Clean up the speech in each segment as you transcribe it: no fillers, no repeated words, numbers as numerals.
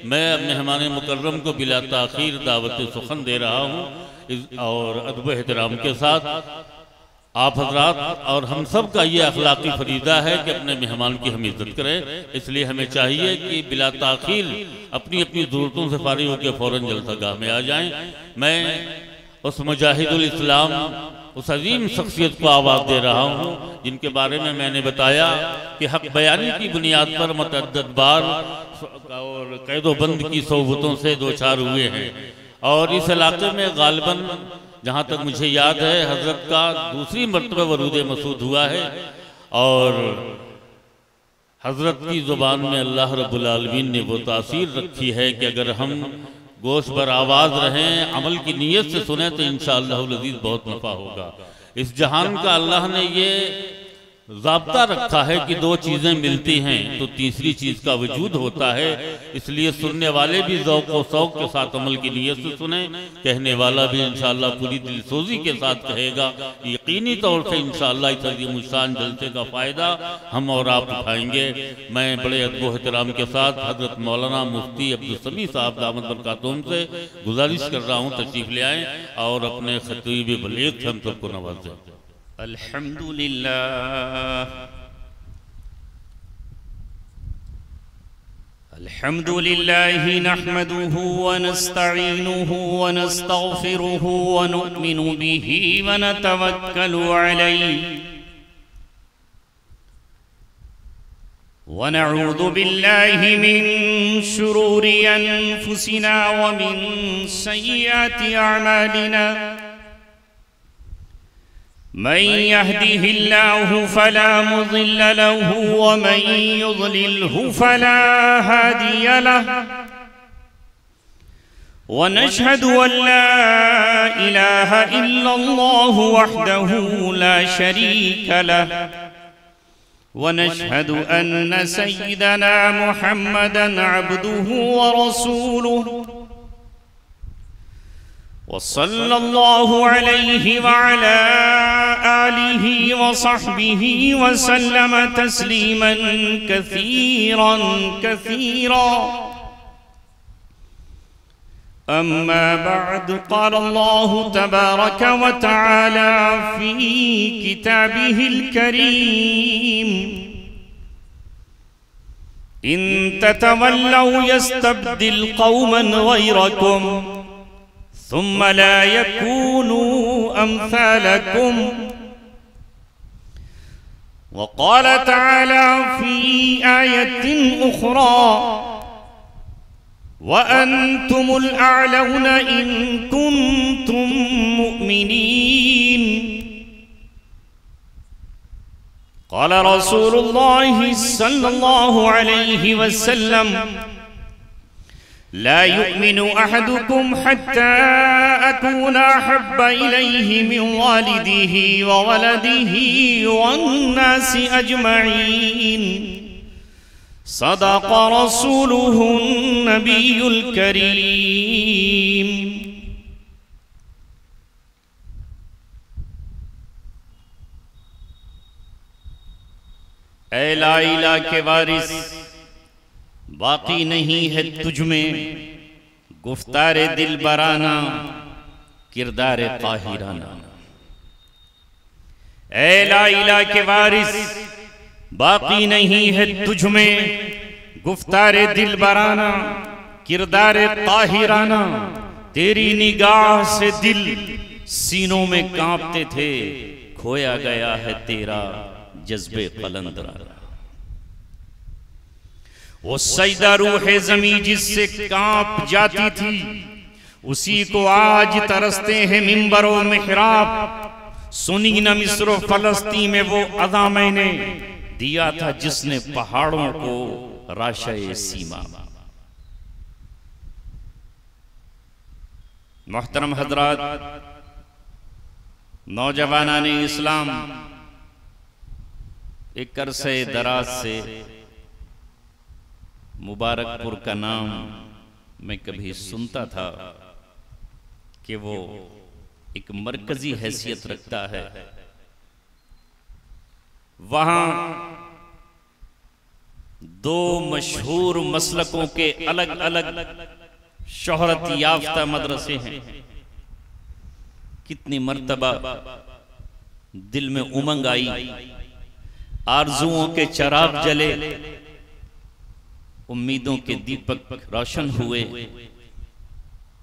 मैं मेहमान मुकर्रम को बिला ताखीर दावत सुखन दे रहा हूँ और अदब एहतराम के साथ आप हजरात और हम सब का ये अखलाकी फरीदा है कि अपने मेहमान की हम इज्जत करें। इसलिए हमें चाहिए कि बिला ताखीर अपनी अपनी ज़रूरतों से फारिग होकर फ़ौरन जलसागाह में आ जाएं। मैं उस मुजाहिदुल इस्लाम उस अजीम शख्सियत को आवाज़ दे रहा हूँ जिनके बारे में मैंने बताया कि हक बयानी की बुनियाद पर मुतअद्दिद बार और कैदोबंद की सोबतों से दो चार हुए हैं और इस इलाके में गालिबन जहाँ तक मुझे याद है हजरत का दूसरी मरतबा वरूद मसूद हुआ है और हजरत की ज़ुबान में अल्लाह रब्बुल आलमीन ने वो तासीर रखी है कि अगर हम गोश पर आवाज़ रहें, अमल की नीयत से सुने तो इंशाअल्लाहुल अज़ीज़ बहुत नफ़ा होगा। इस जहान का अल्लाह ने ये ज़ाब्ता रखा है कि दो चीज़ें मिलती हैं तो तीसरी चीज़ का वजूद होता है। इसलिए सुनने वाले भी ज़ौक़ और शौक़ के साथ अमल की नीयत से सुने, कहने वाला भी इंशाअल्लाह पूरी दिलसोजी के साथ कहेगा। यकीनी तौर से इंशाअल्लाह इस अज़ीम शान जलसे का फ़ायदा हम और आप उठाएंगे। मैं बड़े अदब व एहतराम के साथ हज़रत मौलाना मुफ्ती अब्दुल समी साहब दामद बरकातुहुम से गुजारिश कर रहा हूँ तशरीफ़ ले आएँ और अपने खतीब बलीग से हम सबको नवाजें। अल्हम्दुलिल्लाह नहमदुहु व नस्तईनुहु व नस्तगफिरुहु व नु'मिनु बिही व नतवक्कलु अलैहि व नऊज़ु बिल्लाहि मिन शुरूरि अनफुसिना व मिन सय्यिआति अअमालिना मन यहदिहिल्लाहु फला मुज़िल्ल लहु व मन युज़लिल्हु फला हादिय लहु व नशहदु अल्ला इलाहा इल्लल्लाहु वहदहु ला शरीक लहु व नशहदु अन्न सय्यिदना मुहम्मदन अब्दुहु व रसूलुहु वसल्लल्लाहु अलैहि व अला आलिहि व सहबिहि व सल्लम तस्लीमन कसीरन कसीरा। अम्मा बअद क़ाल अल्लाहु तबारक व तआला फ़ी किताबिहिल करीम इन ततवल्लौ यस्तब्दिल क़ौमन ग़ैरकुम सुम्मा ला यकूनू अम्सालकुम व क़ाल तआला फ़ी आयतिन उख़रा व अंतुमुल अअलौना इन कुन्तुम मुअ्मिनीन। क़ाल रसूलुल्लाहि सल्लल्लाहु अलैहि वसल्लम ला युमिनु अहदुकुम हत्ता अकूना अहब्बा इलैहि मिन वालिदिही व वलदिही वन्नासि अजमईन। सदक़ रसूलुहुन नबियुल करीम। ऐ ला इलाहा के वारिस बाकी नहीं है तुझमें गुफ्तारे दिल बराना किरदारे काहिराना। ऐ ला इलाहा के वारिस बाकी नहीं है तुझमें गुफ्तारे दिल बराना किरदारे काहिराना। तेरी निगाह से दिल सीनों में कांपते थे, खोया गया है तेरा जज्बे कलंदराना। वो सजदा रूहे ज़मीं जिससे कांप जाती थी, उसी को आज तरसते हैं मिंबर व मिहराब। सुनी न मिस्र फलस्तीन में वो अदा मैंने दिया था जिसने पहाड़ों को राशे सीमा। मोहतरम हजरात, नौजवानान इस्लाम, एक अरसे दराज से मुबारकपुर का नाम मैं कभी सुनता था कि वो एक मरकजी हैसियत रखता है। वहां दो मशहूर मसलकों के अलग अलग शोहरत याफ्ता मदरसे हैं। कितनी मर्तबा दिल में उमंग आई, आरजुओं के चिराग जले, उम्मीदों के दीपक रोशन हुए।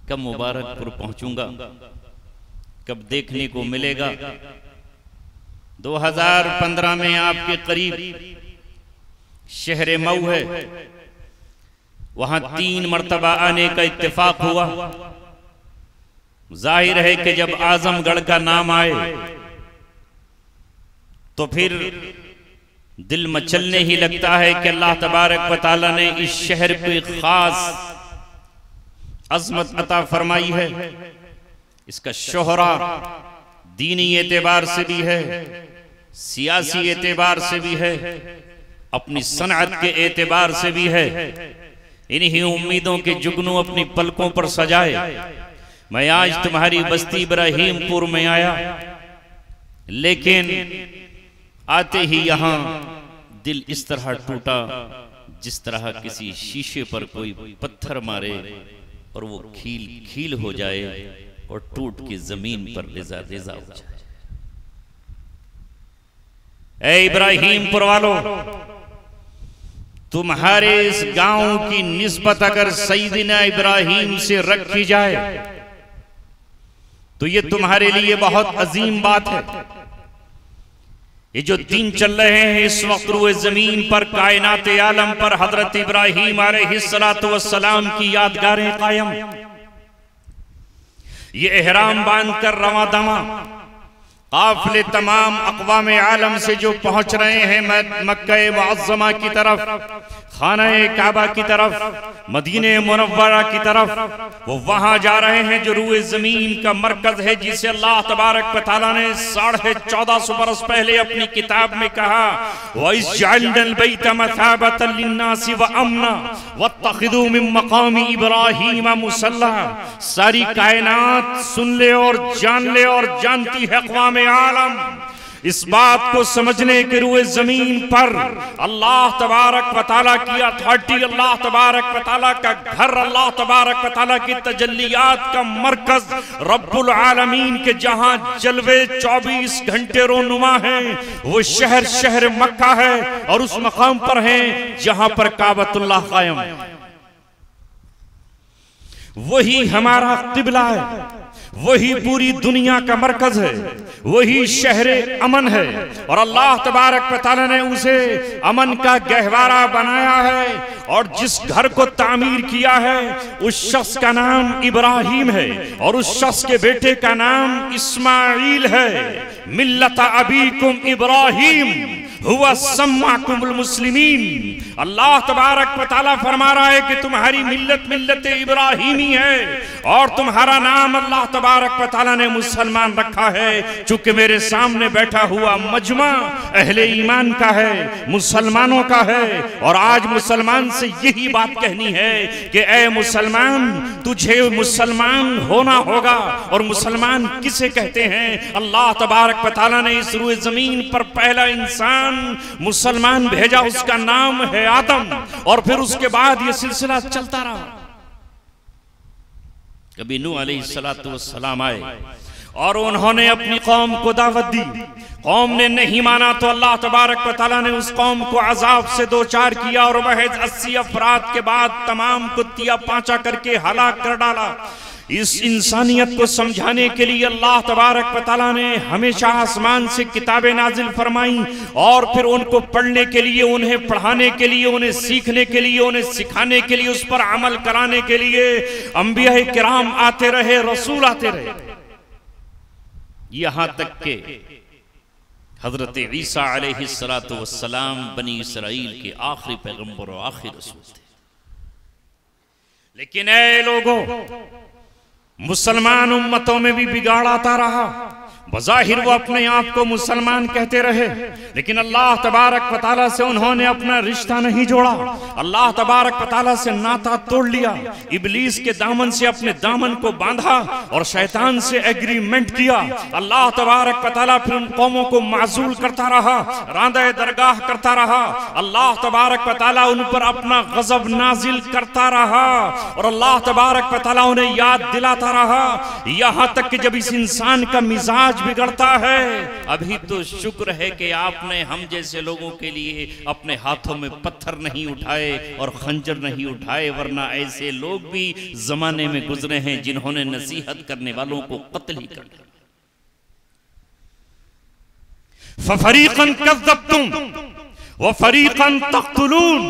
कब मुबारकपुर पहुंचूंगा, कब देखने को मिलेगा। 2015 में आपके करीब शहर मऊ है, वहां 3 मर्तबा आने का इत्तेफाक हुआ। जाहिर है कि जब आजमगढ़ का नाम आए तो फिर दिल मचलने ही लगता है कि अल्लाह तबारक व तआला ने इस शहर पे खास अजमत अता फरमाई है। इसका शोहरा दीनी एतबार से भी है, सियासी एतबार से भी है, अपनी सनअत के एतबार से भी है। इन्हीं उम्मीदों के जुगनू अपनी पलकों पर सजाए। मैं आज तुम्हारी बस्ती इब्राहिमपुर में आया, लेकिन आते ही यहां दिल इस तरह टूटा जिस तरह किसी शीशे पर कोई पत्थर मारे और वो खील खील हो जाए और टूट के जमीन पर रेजा रेजा हो जाए। ए इब्राहिमपुर वालों, तुम्हारे इस गांव की निस्बत अगर सईदना इब्राहिम से रखी जाए तो ये तुम्हारे लिए बहुत अजीम बात है। ये जो दिन चल रहे हैं इस वक्त रुए जमीन पर, कायनात आलम पर हजरत इब्राहिम अलैहिस्सलातु वस्सलाम की यादगारें कायम। ये एहराम बांधकर रवा दमा काफिले तमाम अक़वाम आलम से जो पहुंच रहे हैं मक्का मुअज़्ज़मा की तरफ, खाना काबा की तरफ, मदीने मुनव्वरा की तरफ, वो वहां जा रहे हैं जो रूए जमीन का मरकज है, जिसे अल्लाह तबारक व तआला ने 1450 बरस पहले अपनी किताब में कहा, वइज़अल्नल बैता मसाबतन लिन्नासि व अमना वत्तखिज़ू मिन मक़ामि इब्राहीम मुसल्ला। सारी कायनात सुन ले और जान ले और जानती है अक़वाम आलम। इस बात को समझने के रुए जमीन पर अल्लाह तबारक व तआला की अथॉरिटी, अल्लाह तबारक व तआला का घर, अल्लाह तबारक व तआला की तजल्लियात का मरकज, रब्बुल आलमीन के जहां जलवे 24 घंटे रोनुमा है, वो शहर शहर मक्का है और उस मकाम पर है जहां पर काबतुल्लाह कायम। वही हमारा किबला है, वही पूरी दुनिया का मरकज है, वही शहर अमन है और अल्लाह तबारक व तआला ने उसे अमन का गहवारा बनाया है। और जिस घर को तामीर किया है उस शख्स का नाम इब्राहिम है और उस शख्स के बेटे का नाम इस्माइल है। मिल्लत अबीकुम इब्राहिम हुवा सम्माकुमुल मुस्लिमीन। अल्लाह तबारक व तआला फरमा रहा है कि तुम्हारी मिल्लत मिल्लत इब्राहिमी है और तुम्हारा नाम अल्लाह तबारक व तआला ने मुसलमान रखा है। चूंकि मेरे सामने बैठा हुआ मजमा अहले ईमान का है, मुसलमानों का है, और आज मुसलमान से यही बात कहनी है कि ए मुसलमान, तुझे मुसलमान होना होगा। और मुसलमान किसे कहते हैं? अल्लाह तबारक व तआला ने इस रुए जमीन पर पहला इंसान मुसलमान भेजा, उसका नाम है आदम, और फिर उसके बाद यह सिलसिला चलता रहा। कभी नूह अलैहिस्सलातु वस्सलाम आए और उन्होंने अपनी कौम को दावत दी, कौम ने नहीं माना तो अल्लाह तबारक व तआला ने उस कौम को अजाब से दो चार किया और महज 80 अफराद के बाद तमाम को तिया पांचा करके हलाक कर डाला। इस इंसानियत को समझाने के लिए अल्लाह तबारक व तआला ने हमेशा आसमान से किताबें नाजिल फरमाई और फिर उनको पढ़ने के लिए, उन्हें पढ़ाने के लिए, उन्हें सीखने के लिए, उन्हें सिखाने के लिए, उस पर अमल कराने के लिए अंबिया किराम आते रहे, रसूल आते रहे। यहां तक के हजरत ईसा अलैहिस्सलातु वस्सलाम बनी इसराइल के आखिरी पैगंबर और आखिरी रसूल थे। लेकिन ऐ लोगों, मुसलमान उम्मतों में भी बिगाड़ आता रहा, बज़ाहिर वो अपने आप को मुसलमान कहते रहे, लेकिन अल्लाह तबारक व तआला से उन्होंने अपना रिश्ता नहीं जोड़ा। अल्लाह तबारक व तआला से नाता तोड़ लिया, इब्लीस के दामन से अपने दामन को बांधा और शैतान से एग्रीमेंट किया। अल्लाह तबारक व तआला फिर उन कौमों को माजूल करता रहा, रांदे दरगाह करता रहा। अल्लाह तबारक व तआला उन पर अपना गजब नाजिल करता रहा और अल्लाह तबारक व तआला उन्हें याद दिलाता रहा, यहां तक कि जब इस इंसान का मिजाज बिगड़ता है, अभी तो शुक्र है कि आपने हम जैसे लोगों के लिए अपने हाथों में पत्थर नहीं उठाए और खंजर नहीं उठाए, वरना ऐसे लोग भी जमाने में गुजरे हैं जिन्होंने नसीहत करने वालों को कत्ल ही कर दिया। फरीकन कज़्ज़बतुम व फरीकन तक़्तुलून,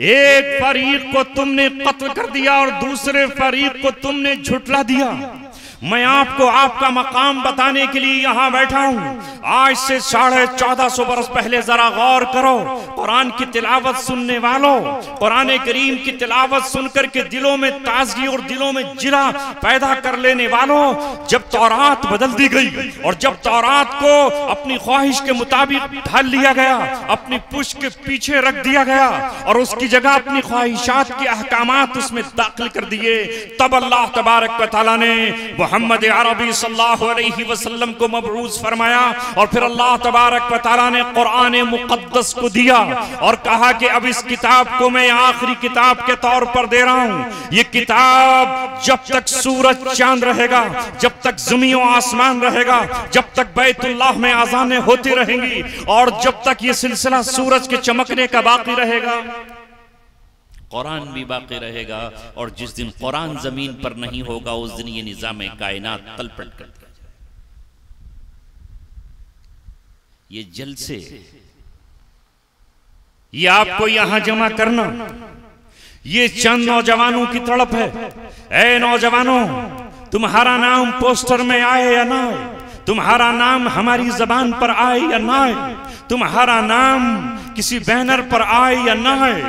एक फरीक को तुमने कत्ल कर दिया और दूसरे फरीक को तुमने झुठला दिया। मैं आपको आपका मकाम बताने के लिए यहां बैठा हूं। आज से 1450 बरस पहले जरा गौर करो, कुरान की तिलावत सुनने वालों, कुरान करीम की तिलावत सुनकर के दिलों में ताजगी और दिलों में जिला पैदा कर लेने वालों, जब तौरात बदल दी गई और जब तौरात को अपनी ख्वाहिश के मुताबिक ढाल लिया गया, अपनी पुष्ट के पीछे रख दिया गया और उसकी जगह अपनी ख्वाहिशात के अहकामात उसमें दाखिल कर दिए, तब अल्लाह तबारक व तआला ने मोहम्मद अरबी सल्लल्लाहु अलैहि वसल्लम को मबऊस फरमाया और फिर अल्लाह तबारक व तआला ने कुरान मुक़द्दस को दिया और कहा कि अब इस किताब को मैं आखिरी किताब के तौर पर दे रहा हूं। ये किताब जब तक सूरज चांद रहेगा, जब तक ज़मीन और आसमान रहेगा, जब तक बैतुल्लाह में अज़ानें होती रहेंगी और जब तक ये सिलसिला सूरज के चमकने का बाकी रहेगा, कुरान भी बाकी रहेगा। और जिस दिन कुरान जमीन पर नहीं होगा, उस दिन ये निजाम कायनात तलपट कर दिया जाए। ये जलसे, ये आपको यहां जमा करना, ये चंद नौजवानों की तड़प है। ऐ नौजवानों, तुम्हारा नाम पोस्टर में आए या ना आए, तुम्हारा नाम हमारी जबान पर आए या ना आए, तुम्हारा नाम किसी बैनर पर आए या ना आए,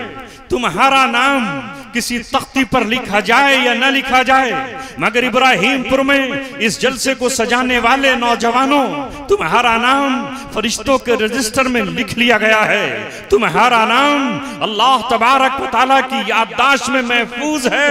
तुम्हारा नाम किसी तख्ती पर लिखा जाए या न लिखा जाए, मगर इब्राहिमपुर में इस जलसे को सजाने वाले नौजवानों, तुम्हारा नाम फरिश्तों के रजिस्टर में लिख लिया गया है। तुम्हारा नाम अल्लाह तबारक व तआला की याददाश्त में महफूज है।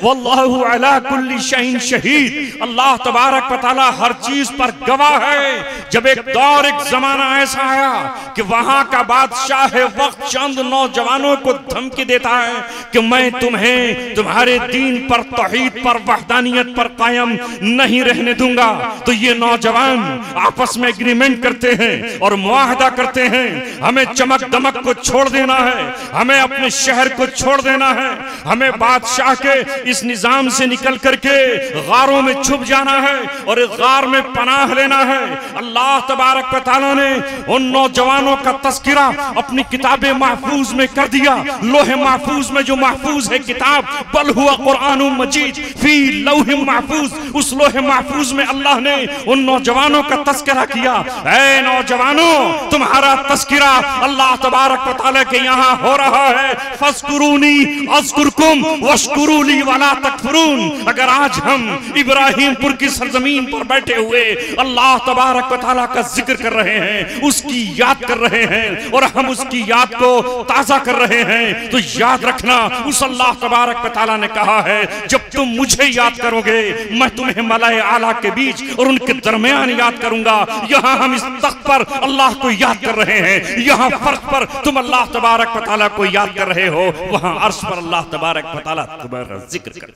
वल्लाहु अला कुल्ली शैइन शहीद, अल्लाह तबारक व तआला हर चीज पर गवाह है। जब एक दौर, एक जमाना ऐसा आया कि वहां का बादशाह वक्त चंद नौजवानों को धमकी देता है कि मैं तुम्हें तुम्हारे दीन पर, तौहीद पर, वहदानियत पर कायम नहीं रहने दूंगा। तो ये नौजवान आपस में एग्रीमेंट करते हैं और मुआहदा करते हैं, हमें चमक दमक को छोड़ देना है, हमें अपने शहर को छोड़ देना है, हमें बादशाह के इस निजाम से निकल करके गारों में छुप जाना है और इस गार में पनाह लेना है। अल्लाह तबारक व तआला ने उन नौजवानों का तस्किरा अपनी किताबे महफूज में कर दिया। लोहे महफूज में जो महफूज है किताब, बल हुआ कुरान मजीद फी लौह महफूज, उस लोहे महफूज में अल्लाह ने उन नौजवानों का तस्करा किया। ऐ नौजवानों, तुम्हारा तस्किरा अल्लाह तबारक व तआला के यहाँ हो रहा है। फस्कुरूनी अज़कुरकुम वश्कुरू ली वला तकफुरून। अगर आज हम इब्राहिमपुर की सरजमीन पर बैठे हुए अल्लाह तबारक व तआला का जिक्र कर रहे हैं, उसकी याद कर रहे हैं और हम उसकी याद को ताजा कर रहे हैं, तो याद रखना उस अल्लाह तबारक व तआला ने कहा है, जब तुम मुझे याद करोगे मैं तुम्हें मलाए आला के बीच और उनके दरमियान याद करूंगा। यहाँ हम इस तख्त पर अल्लाह को याद कर रहे हैं, यहाँ फर्श पर तुम अल्लाह तबारक व तआला को याद कर रहे हो, वहां अर्श पर अल्लाह तबारक व तआला तुम्हारा जिक्र कर।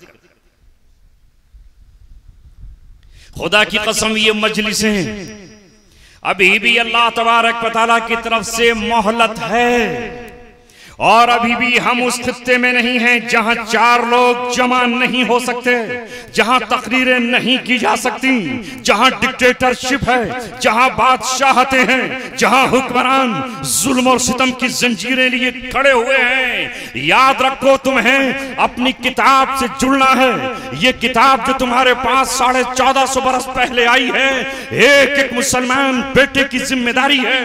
खुदा की कसम, ये मजलिसें अभी भी अल्लाह तबारक व तआला की तरफ से मोहलत है और अभी भी हम उस खित्ते में नहीं हैं जहां चार लोग जमा नहीं हो सकते, जहां तकरीरें नहीं की जा सकती, जहां डिक्टेटरशिप है, जहां बादशाहते हैं, जहां हुक्मरान जुल्म और सितम की जंजीरें लिए खड़े हुए हैं। याद रखो, तुम्हें अपनी किताब से जुड़ना है। ये किताब जो तुम्हारे पास 1450 बरस पहले आई है, एक एक मुसलमान बेटे की जिम्मेदारी है,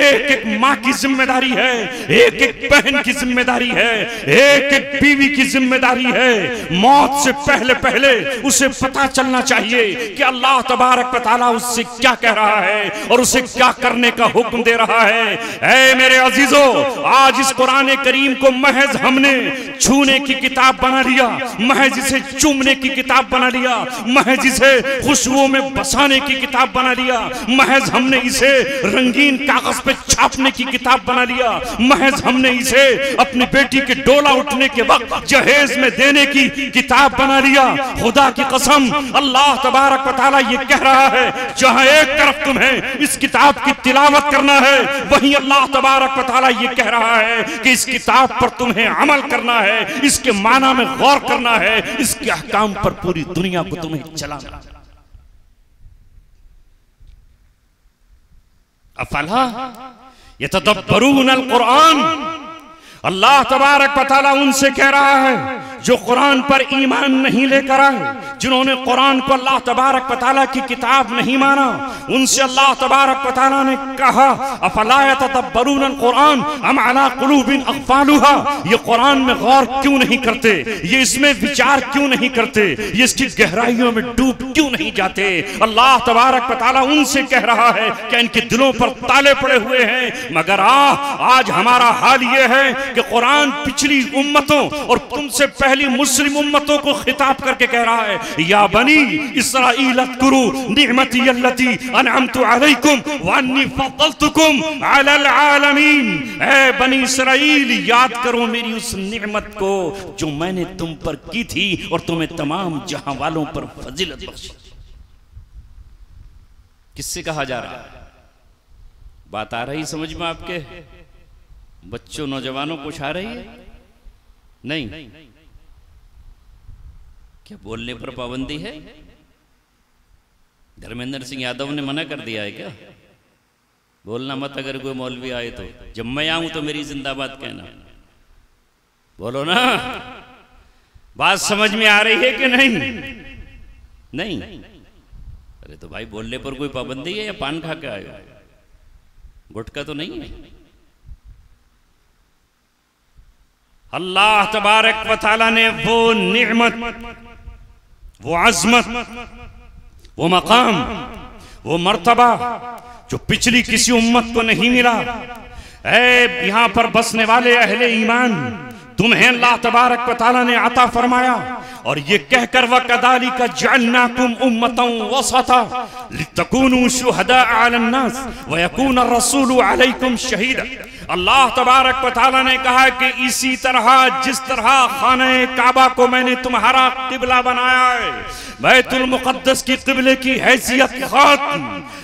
एक एक माँ की जिम्मेदारी है, एक एक बहन बहन की जिम्मेदारी है, एक एक बीवी की जिम्मेदारी है। मौत से पहले पहले उसे पता चलना चाहिए कि अल्लाह तबारक व तआला उससे क्या कह रहा है और उसे क्या करने का हुक्म दे रहा है। ऐ मेरे अजीजों, आज इस कुरान करीम को महज हमने छूने की किताब बना लिया, महज इसे चूमने की किताब बना लिया, महज इसे खुशबुओं में बसाने की किताब बना लिया, महज हमने इसे रंगीन कागज पे छापने की किताब बना लिया, महज हमने इसे अपनी बेटी के डोला उठने के वक्त जहेज में देने की किताब बना लिया। खुदा की कसम, अल्लाह तबारक व तआला ये कह रहा है, जहां एक तरफ तुम्हें इस किताब की तिलावत करना है, वहीं अल्लाह तबारक व तआला ये कह रहा है कि इस किताब पर तुम्हें अमल करना है, इसके माना में गौर करना है, इसके अहकाम पर पूरी दुनिया को तुम्हें चलाना। अफला यतदब्बरून अल कुरान, अल्लाह तबारक व तआला उनसे कह रहा है जो कुरान पर ईमान नहीं लेकर आए, जिन्होंने कुरान को अल्लाह तबारक व तआला की किताब नहीं माना, उनसे अल्लाह तबारक व तआला ने कहा अफला यतदब्बरून अल कुरान अम अला कुलूबिन अक़फ़ालुहा, ये कुरान में गौर क्यों नहीं करते, ये इसमें विचार क्यों नहीं करते, ये इसकी गहराइयों में डूब क्यों नहीं जाते। अल्लाह तबारक व तआला उनसे कह रहा है कि इनके दिलों पर ताले पड़े हुए हैं। मगर आज हमारा हाल ये है कि कुरान पिछली उम्मतों और तुमसे पहली मुस्लिम उम्मतों को खिताब करके कह रहा है, या बनी इस्राईल अज़कुरू निअमती अल्लती अनअमतु अलैकुम व अन्नी फद्दलतुकुम अलल आलमीन। ऐ बनी इस्राईल, याद करो मेरी उस निअमत को जो मैंने तुम पर की थी और तुम्हें तमाम जहां वालों पर फजीलत बख्शी। किससे कहा जा रहा है? बात आ रही समझ में आपके? बच्चों नौजवानों को उठा रही है? नहीं। क्या बोलने पर पाबंदी है? धर्मेंद्र सिंह यादव ने मना कर दिया है क्या? बोलना मत, अगर कोई मौलवी आए तो जब मैं आऊं तो मेरी जिंदाबाद कहना। बोलो ना, बात समझ में आ रही है कि नहीं? नहीं। अरे तो भाई, बोलने पर कोई पाबंदी है या पान खा के आए? गुटखा तो नहीं है। अल्लाह तबारक व तआला ने वो निअमत, वो अज़मत, वो मकाम, वो मर्तबा जो पिछली किसी उम्मत को नहीं मिला। ऐ यहां पर बसने वाले अहले ईमान, तुम्हें अल्लाह तबारक व तआला ने अता फरमाया और ये कहकर वकदालिका जअलनाकुम उम्मतन वसता लितकूनु शुहदा अलन नास व यकून रसूलु अलैकुम शहीदा। अल्लाह तबारक व तआला ने कहा कि इसी तरह जिस तरह खाने काबा को मैंने तुम्हारा किबला बनाया है, बैतुल मुक़द्दस की किबले की हैसियत खत्म,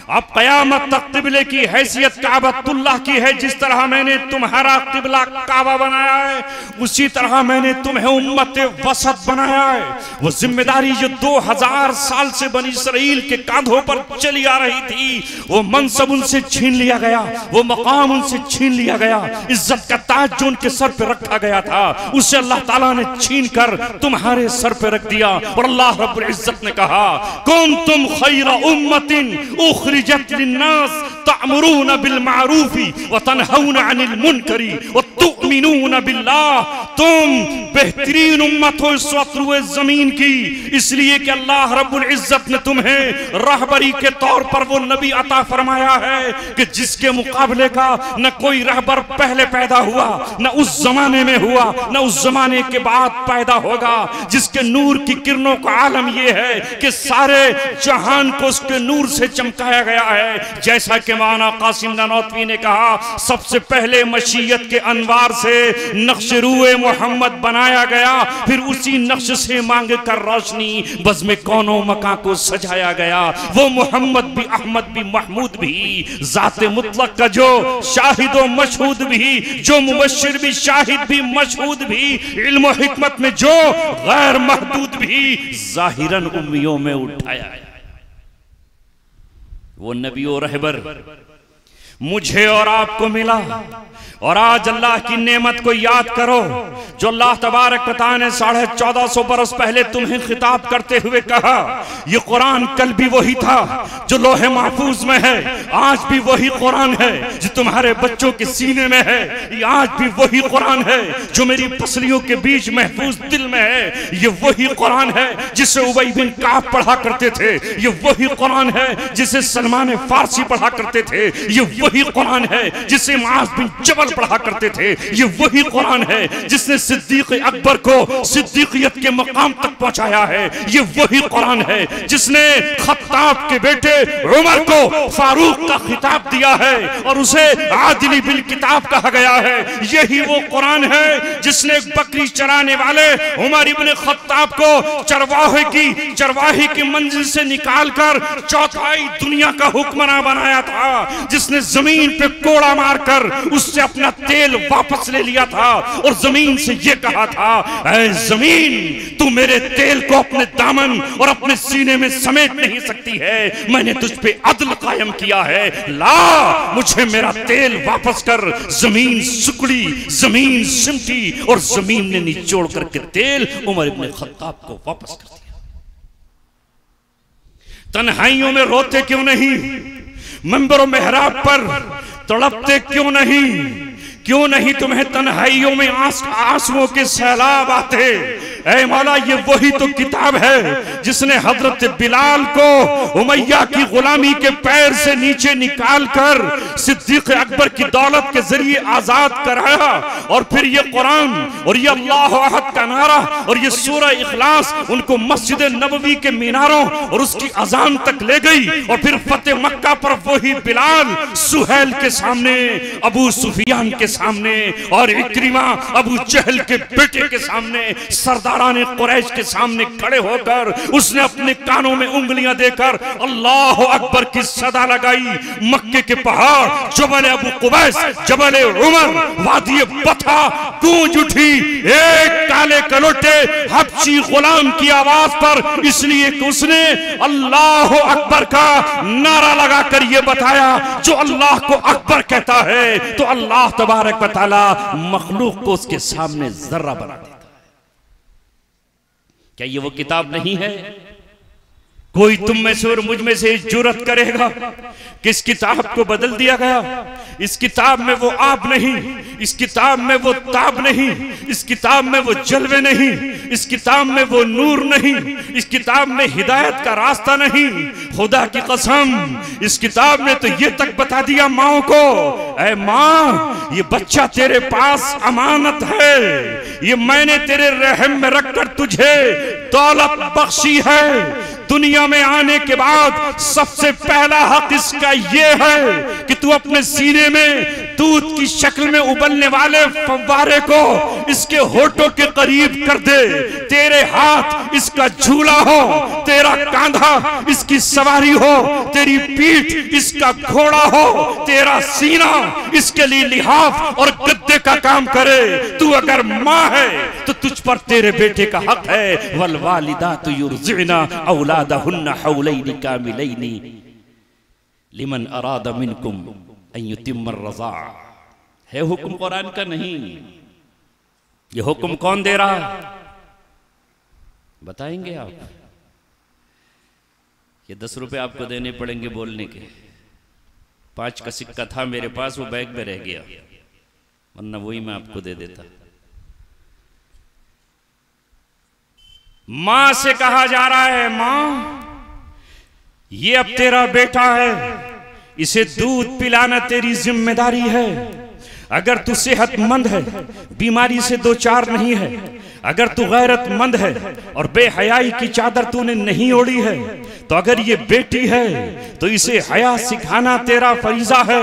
अब क़यामत तक किबले की हैसियत काबतुल्लाह की है। जिस तरह मैंने तुम्हारा किबला काबा बनाया है, उसी तरह मैंने तुम्हें उम्मत वसत बनाया है। वो जिम्मेदारी जो 2000 साल से बनी इसराइल के कांधों पर चली आ रही थी, वो मनसब उनसे छीन लिया गया, वो मकाम उनसे छीन लिया गया, इज्जत का ताज जो उनके सर पे रखा गया था, उसे अल्लाह ताला ने छीन कर तुम्हारे सर पे रख दिया। और अल्लाह रब्बुल इज्जत ने कहा, कुंतुम खैरा उम्मतिन उखरिजत लिन्नास तअमुरून बिल मारूफी व तनहौना अनिल मुनकरी व तुमिनून बिल्लाह। तुम बेहतरीन उम्मत हो इस वक्त रुए जमीन की, इसलिए कि अल्लाह रब्बुल इज्जत ने तुम्हें रहबरी के तौर पर वो नबी अता फरमाया है कि जिसके मुकाबले का न कोई रहबर पहले पैदा हुआ, न उस जमाने में हुआ, न उस जमाने के बाद पैदा होगा, जिसके नूर की किरणों का आलम यह है कि सारे जहान को उसके नूर से चमकाया गया है। जैसा कि मौलाना कासिम नानोतवी ने कहा, सबसे पहले मशीयत के अनवार से नक्श रूए मोहम्मद बनाया गया, फिर उसी नक्श से मांग कर रोशनी बज़्म कौनो मका को सजाया गया। वो मोहम्मद भी, अहमद भी, महमूद भी, जाते मुतलक का जो शाहिद व मशहूद भी, जो मुबश्शिर भी, शाहिद भी, मशहूद भी, इल्म व हिकमत में जो गैर महदूद भी, जाहिरन उम्मियों में उठाया है। वो नबी और रहबर मुझे और आपको मिला। और आज अल्लाह की नेमत को याद करो जो अल्लाह तबारक व तआला ने 1450 बरस पहले तुम्हें खिताब करते हुए कहा। ये कुरान कल भी वही था जो लोहे महफूज में है, आज भी वही कुरान है जो तुम्हारे बच्चों के सीने में है। ये आज भी वही कुरान है जो मेरी पसलियों के बीच महफूज दिल में है। ये वही कुरान है जिसे उबई बिन काब पढ़ा करते थे। ये वही कुरान है जिसे सलमान फारसी पढ़ा करते थे। ये वही कुरान है जिसे मुआज बिन जबल पढ़ा करते थे। ये वही कुरान है जिसने सिद्दीक अकबर को सिद्दीकियत के मकाम तक पहुंचाया है। ये वही कुरान है जिसने खत्ताब के बेटे उमर को फारूक का खिताब दिया है और उसे आदिली बिल किताब कहा गया है। यही वो कुरान है जिसने बकरी चराने वाले उमर इब्ने खत्ताब को चरवाही की मंजिल से निकालकर चौथाई दुनिया का हुक्मरान बनाया था। जिसने जमीन पे कोड़ा मारकर उससे अपना तेल वापस ले लिया था और जमीन से ये कहा था, ऐ जमीन तू मेरे तेल को अपने दामन और अपने सीने में समेट नहीं सकती है। मैंने तुझ पे अदल कायम किया है, ला मुझे मेरा तेल वापस कर। जमीन सुकड़ी, जमीन सिमटी और जमीन ने निचोड़ करके तेल उमर इब्ने खत्ताब को वापस कर दिया। तन्हाइयों में रोते क्यों नहीं? मंबर मेहराब पर तड़पते क्यों नहीं? क्यों नहीं तुम्हें तन्हाइयों में आंसुओं के सैलाब आते? ऐ मौला, ये वही तो किताब है जिसने हजरत बिलाल को उमैया की गुलामी के पैर से नीचे निकालकर सिद्दीक अकबर की दौलत के जरिए आजाद कराया। और फिर ये कुरान और ये अल्लाह अहद का नारा और ये सूरह इखलास उनको मस्जिद नबवी के मीनारों और उसकी अजान तक ले गई। और फिर फतेह मक्का पर वही बिलाल सुहैल के सामने, अबू सुफियान के सामने और इक्रिमा अबू जहल के बेटे के सामने, सरदाराने कुरैश के सामने खड़े होकर उसने अपने कानों में उंगलियां देकर अल्लाह अकबर की सदा लगाई। मक्के के पहाड़, जबल अबू कुबैस, जबल उमर, वादी बथा गूंज उठी एक काले कलोटे हबशी गुलाम की आवाज पर, इसलिए कि उसने अल्लाह अकबर का नारा लगाकर यह बताया जो अल्लाह को अकबर कहता है तो अल्लाह तबारक व तआला मखलूक को उसके सामने जर्रा बना देता है। क्या ये वो किताब नहीं है? कोई तुम में से और मुझ में से जुर्रत करेगा कि इस किताब को बदल दिया गया? इस किताब में वो आब नहीं, इस किताब में वो ताब नहीं, इस किताब में वो जलवे नहीं, इस किताब में वो नूर नहीं, इस किताब में हिदायत का रास्ता नहीं। खुदा की कसम, इस किताब में तो ये तक बता दिया माओ को, ऐ माँ ये बच्चा तेरे पास अमानत है, ये मैंने तेरे रहम में रखकर तुझे दौलत बख्शी है। दुनिया में आने के बाद सबसे पहला हक इसका यह है कि तू अपने सीने में दूध की शक्ल में उबलने वाले फव्वारे को इसके होठों के करीब कर दे। तेरे हाथ इसका झूला हो, तेरा कांधा इसकी सवारी हो, तेरी पीठ इसका घोड़ा हो, तेरा सीना इसके लिए लिहाफ और गद्दे का काम करे। तू अगर माँ है तो तुझ पर तेरे बेटे का हक है। वल वालिदातु युरज़िअना औलादहुन्ना हौलैनि कामिलैनि लिमन अरादा मिनकुम अन युतिम्मर रज़ा। है हुक्म कुरान का नहीं। ये हुक्म कौन दे रहा बताएंगे आप? ये 10 रुपए आपको देने पड़ेंगे बोलने के। 5 का सिक्का था मेरे पास, वो बैग में रह गया, वरना वही मैं आपको दे देता। मां से कहा जा रहा है, मां ये अब तेरा बेटा है, इसे दूध पिलाना तेरी जिम्मेदारी है। अगर तू सेहतमंद है, बीमारी से दो चार नहीं है, अगर तू गैरतमंद है और बेहयाई की चादर तूने नहीं ओढ़ी है, तो अगर ये बेटी है तो इसे हया सिखाना तेरा फरीजा है।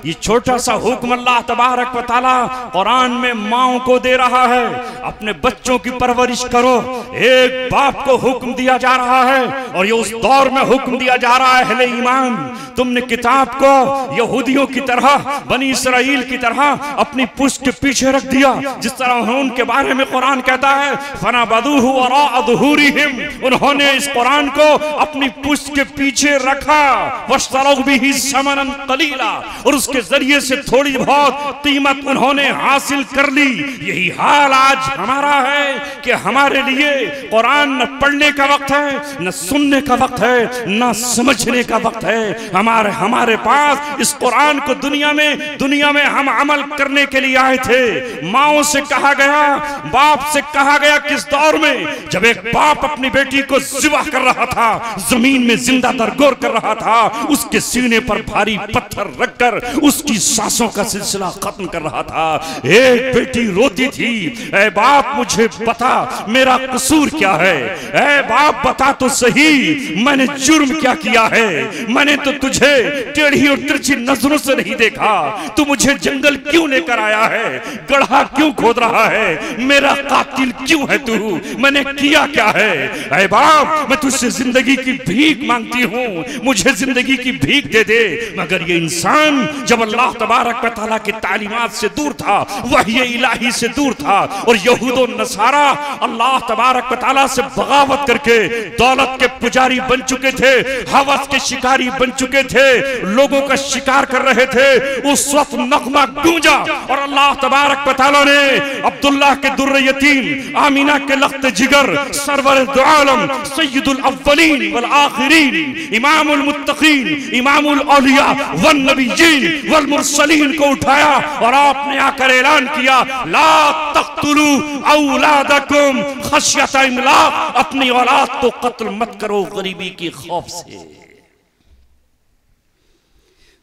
ये छोटा सा हुक्म अल्लाह तबारक व तआला कुरान में माओं को दे रहा है, अपने बच्चों की परवरिश करो। एक बाप को हुक्म दिया जा रहा है और ये उस दौर में हुक्म दिया जा रहा है, अहले ईमान तुमने किताब को यहूदियों की तरह, बनी इसराइल की तरह अपनी पुष्ट के पीछे रख दिया। जिस तरह उनके बारे में कुरान कहता कहता है फनबदूहु वराअ ज़ुहूरिहिम, उन्होंने इस कुरान को अपनी पुष्ट के पीछे रखा, वश्तरौ बिही समनन कलीला, और उसके जरिए से थोड़ी बहुत कीमत उन्होंने हासिल कर ली। यही हाल आज हमारा है कि हमारे लिए कुरान न पढ़ने का वक्त है, न सुनने का वक्त है, न समझने का वक्त है। हमारे पास इस कुरान को दुनिया में हम अमल करने के लिए आए थे। माओ से कहा गया, बाप से कहा गया, किस दौर में जब एक बाप अपनी बेटी को ज़िबा कर रहा था, जमीन में जिंदा दरगोर कर रहा था, उसके सीने पर भारी पत्थर रखकर उसकी सांसों का सिलसिला खत्म कर रहा था। एक बेटी रोती थी, ऐ बाप मुझे बता मेरा कसूर क्या है, ऐ बाप बता तो सही मैंने जुर्म क्या किया है, मैंने तो तुझे टेढ़ी और तिरछी नजरों से नहीं देखा, तू मुझे जंगल क्यों लेकर आया है, गड्ढा क्यों खोद रहा है, मेरा कातिल क्यों है तू, मैंने किया क्या है। ऐ बाप मैं तुझसे जिंदगी की भीख मांगती हूँ, मुझे जिंदगी की भीख दे दे। मगर ये इंसान जब अल्लाह तबारक व तआला की तालीमात से दूर था, वही इलाही से दूर था, और यहूद और नसारा अल्लाह तबारक व तआला से बगावत करके दौलत के पुजारी बन चुके थे, हवस के शिकारी बन चुके थे, लोगों का शिकार कर रहे थे। उस वक्त नगमा गूंजा और अल्लाह तबारक व तआला ने अब्दुल्लाह के दुर्र यतीम, आमीना के लख्त जिगर, सरवर दो आलम, सय्यदुल अव्वलीन वल आखिरीन, इमामुल मुत्तकीन, इमामुल औलिया वन नबिय्यीन वल मुरसलीन को उठाया और आपने आकर ऐलान किया, ला तक़्तुलू औलादकुम खश्यत इमलाक, अपनी औलाद को कत्ल मत करो गरीबी की खौफ से।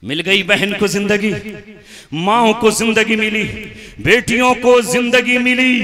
मिल गई बहन को जिंदगी, माओ को जिंदगी मिली, बेटियों को जिंदगी मिली,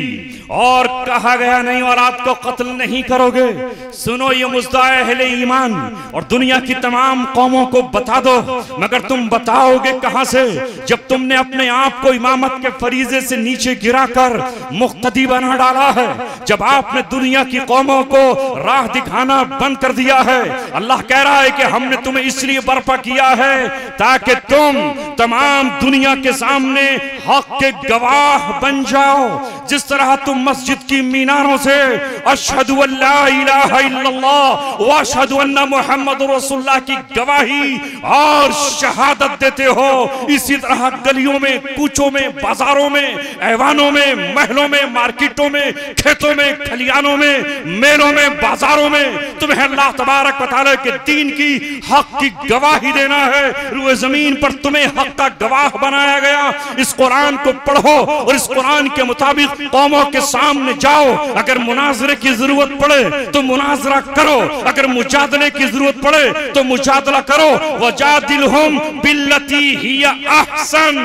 और कहा गया नहीं औलाद को कत्ल नहीं करोगे। सुनो ये मुद्दा अहले ईमान और दुनिया की तमाम कौमों को बता दो, मगर तुम बताओगे कहां से जब तुमने अपने आप को इमामत के फरीजे से नीचे गिराकर मुक्तदी बना डाला है, जब आपने दुनिया की कौमों को राह दिखाना बंद कर दिया है। अल्लाह कह रहा है कि हमने तुम्हें इसलिए बर्पा किया है ताकि तुम तमाम दुनिया के सामने हक के गवाह बन जाओ। जिस तरह तुम मस्जिद की मीनारों से अशहदु अल्ला इलाहा इल्लल्लाह व अशहदु अन्ना मुहम्मदुर रसूलुल्लाह की गवाही और शहादत देते हो, इसी तरह गलियों में, कूचों में, बाजारों में, ऐवानों में, महलों में, मार्केटों में, खेतों में, खलियानों में, मेलों में, बाजारों में तुम्हें अल्लाह तबारक व तआला के दीन की हक की गवाही देना है। रुए जमीन पर तुम्हें हक का गवाह बनाया गया। इस कुरान को पढ़ो और इस कुरान के मुताबिक कौमों के सामने जाओ। अगर मुनाजरे की जरूरत पड़े तो मुनाजरा करो, अगर मुजादले की जरूरत पड़े तो मुजादला करो। वजादिलहुम बिल्लती हिया अहसन,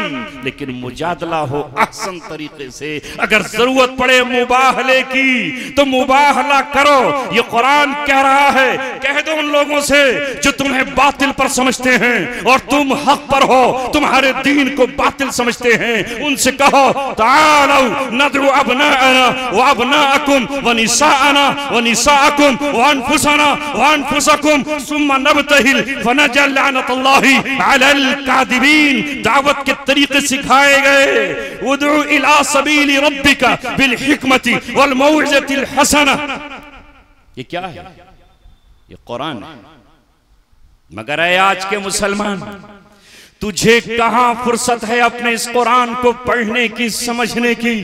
लेकिन मुजादला हो अहसन तरीके से। अगर जरूरत पड़े मुबाहले की तो मुबाहला करो। ये कुरान कह रहा है, कह दो उन लोगों से जो तुम्हें बातिल पर समझते हैं और तुम हक पर हो, तुम्हारे दीन को बातिल समझते हैं, उनसे कहो तालौ नदउ अबनाअना व अबनाअकुम व निसाअना व निसाअकुम व अनफुसना व अनफुसकुम सुम्मा नबतहिल फनजअल लानतुल्लाहि अलल कादिबीन। दावत के तरीके सिखाए गए। उदउ इला सबीली रब्बिका बिल हिकमति वल मौइज़तिल हसना। ये क्या है? ये कुरान है। मगर ऐ आज के मुसलमान, तुझे कहां फुर्सत है अपने इस कुरान को पढ़ने की, समझने की।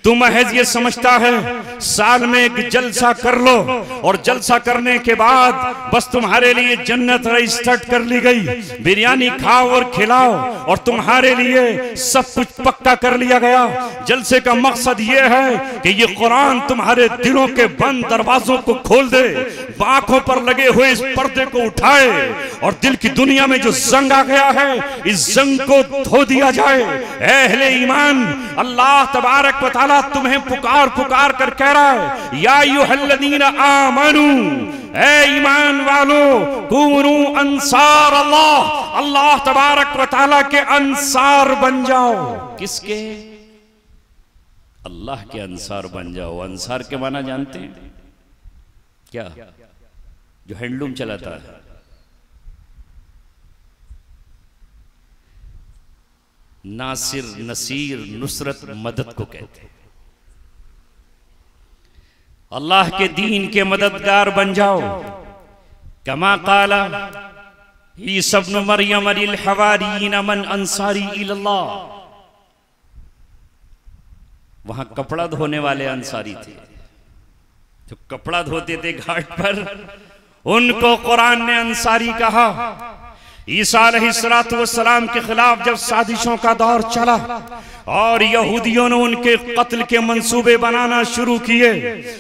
तू महज ये समझता है साल में एक जलसा कर लो और जलसा करने के बाद बस तुम्हारे लिए जन्नत रजिस्टर्ड कर ली गई। बिरयानी खाओ और खिलाओ और तुम्हारे लिए सब कुछ पक्का कर लिया गया। जलसे का मकसद ये है कि ये कुरान तुम्हारे दिलों के बंद दरवाजों को खोल दे, आंखों पर लगे हुए इस पर्दे को उठाए और दिल की दुनिया में जो जंग आ गया है, इस जंग को धो दिया जाए। अहले ईमान, अल्लाह तबारक व तआला तुम्हें पुकार पुकार कर कह रहा है, या अय्युहल्लज़ीना आमनू, ऐ ईमान वालो, कुनू अंसार अल्लाह, अल्लाह तबारक व तआला के अंसार बन जाओ। किसके? अल्लाह के अंसार बन जाओ। अंसार के माना जानते हैं क्या? जो हैंडलूम चलाता है। नासिर, नसीर, नुसरत, मदद को कहते हैं। अल्लाह के दीन के मददगार बन जाओ। कमा काला ईसा इब्न मरियम लिल हवारियीन मन अंसारी इलल्लाह। वहां कपड़ा धोने वाले अंसारी थे, जो कपड़ा धोते थे घाट पर, उनको कुरान ने अंसारी कहा। ईसा अलैहिस्सलातु वस्सलाम के खिलाफ जब साजिशों का दौर चला और यहूदियों ने उनके कत्ल के मंसूबे बनाना शुरू किए,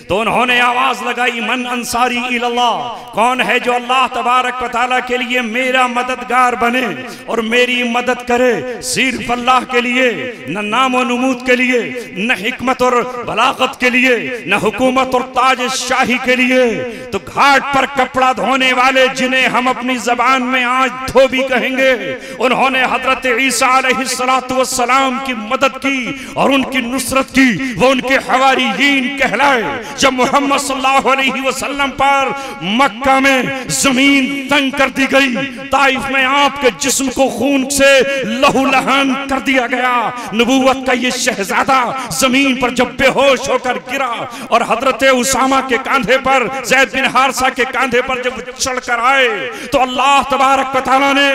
तो उन्होंने आवाज लगाई, मन अंसारी इलल्लाह, कौन है जो अल्लाह तबारक व तआला के लिए मेरा मददगार बने और मेरी मदद करे, सिर्फ अल्लाह के लिए, न नाम और नमूद के लिए, न हिकमत और बलागत के लिए, न हुकूमत और ताज शाही के लिए। तो घाट पर कपड़ा धोने वाले, जिन्हें हम अपनी जबान में आज भी कहेंगे, उन्होंने हजरत ईसा अलैहिस्सलातु वस्सलाम की मदद की और उनकी नुसरत की। वो उनके हवारियीन कहलाए। जब मोहम्मद सल्लल्लाहु अलैहि वसल्लम पर मक्का में जमीन तंग कर दी गई, ताइफ में आपके जिस्म को खून से लहूलहान कर दिया गया, नबूवत का ये शहजादा जमीन पर जब बेहोश होकर गिरा और हजरत उसामा के कांधे पर, ज़ैद बिन हारिसा के कांधे पर जब चढ़कर आए, तो अल्लाह तबारक व तआला ने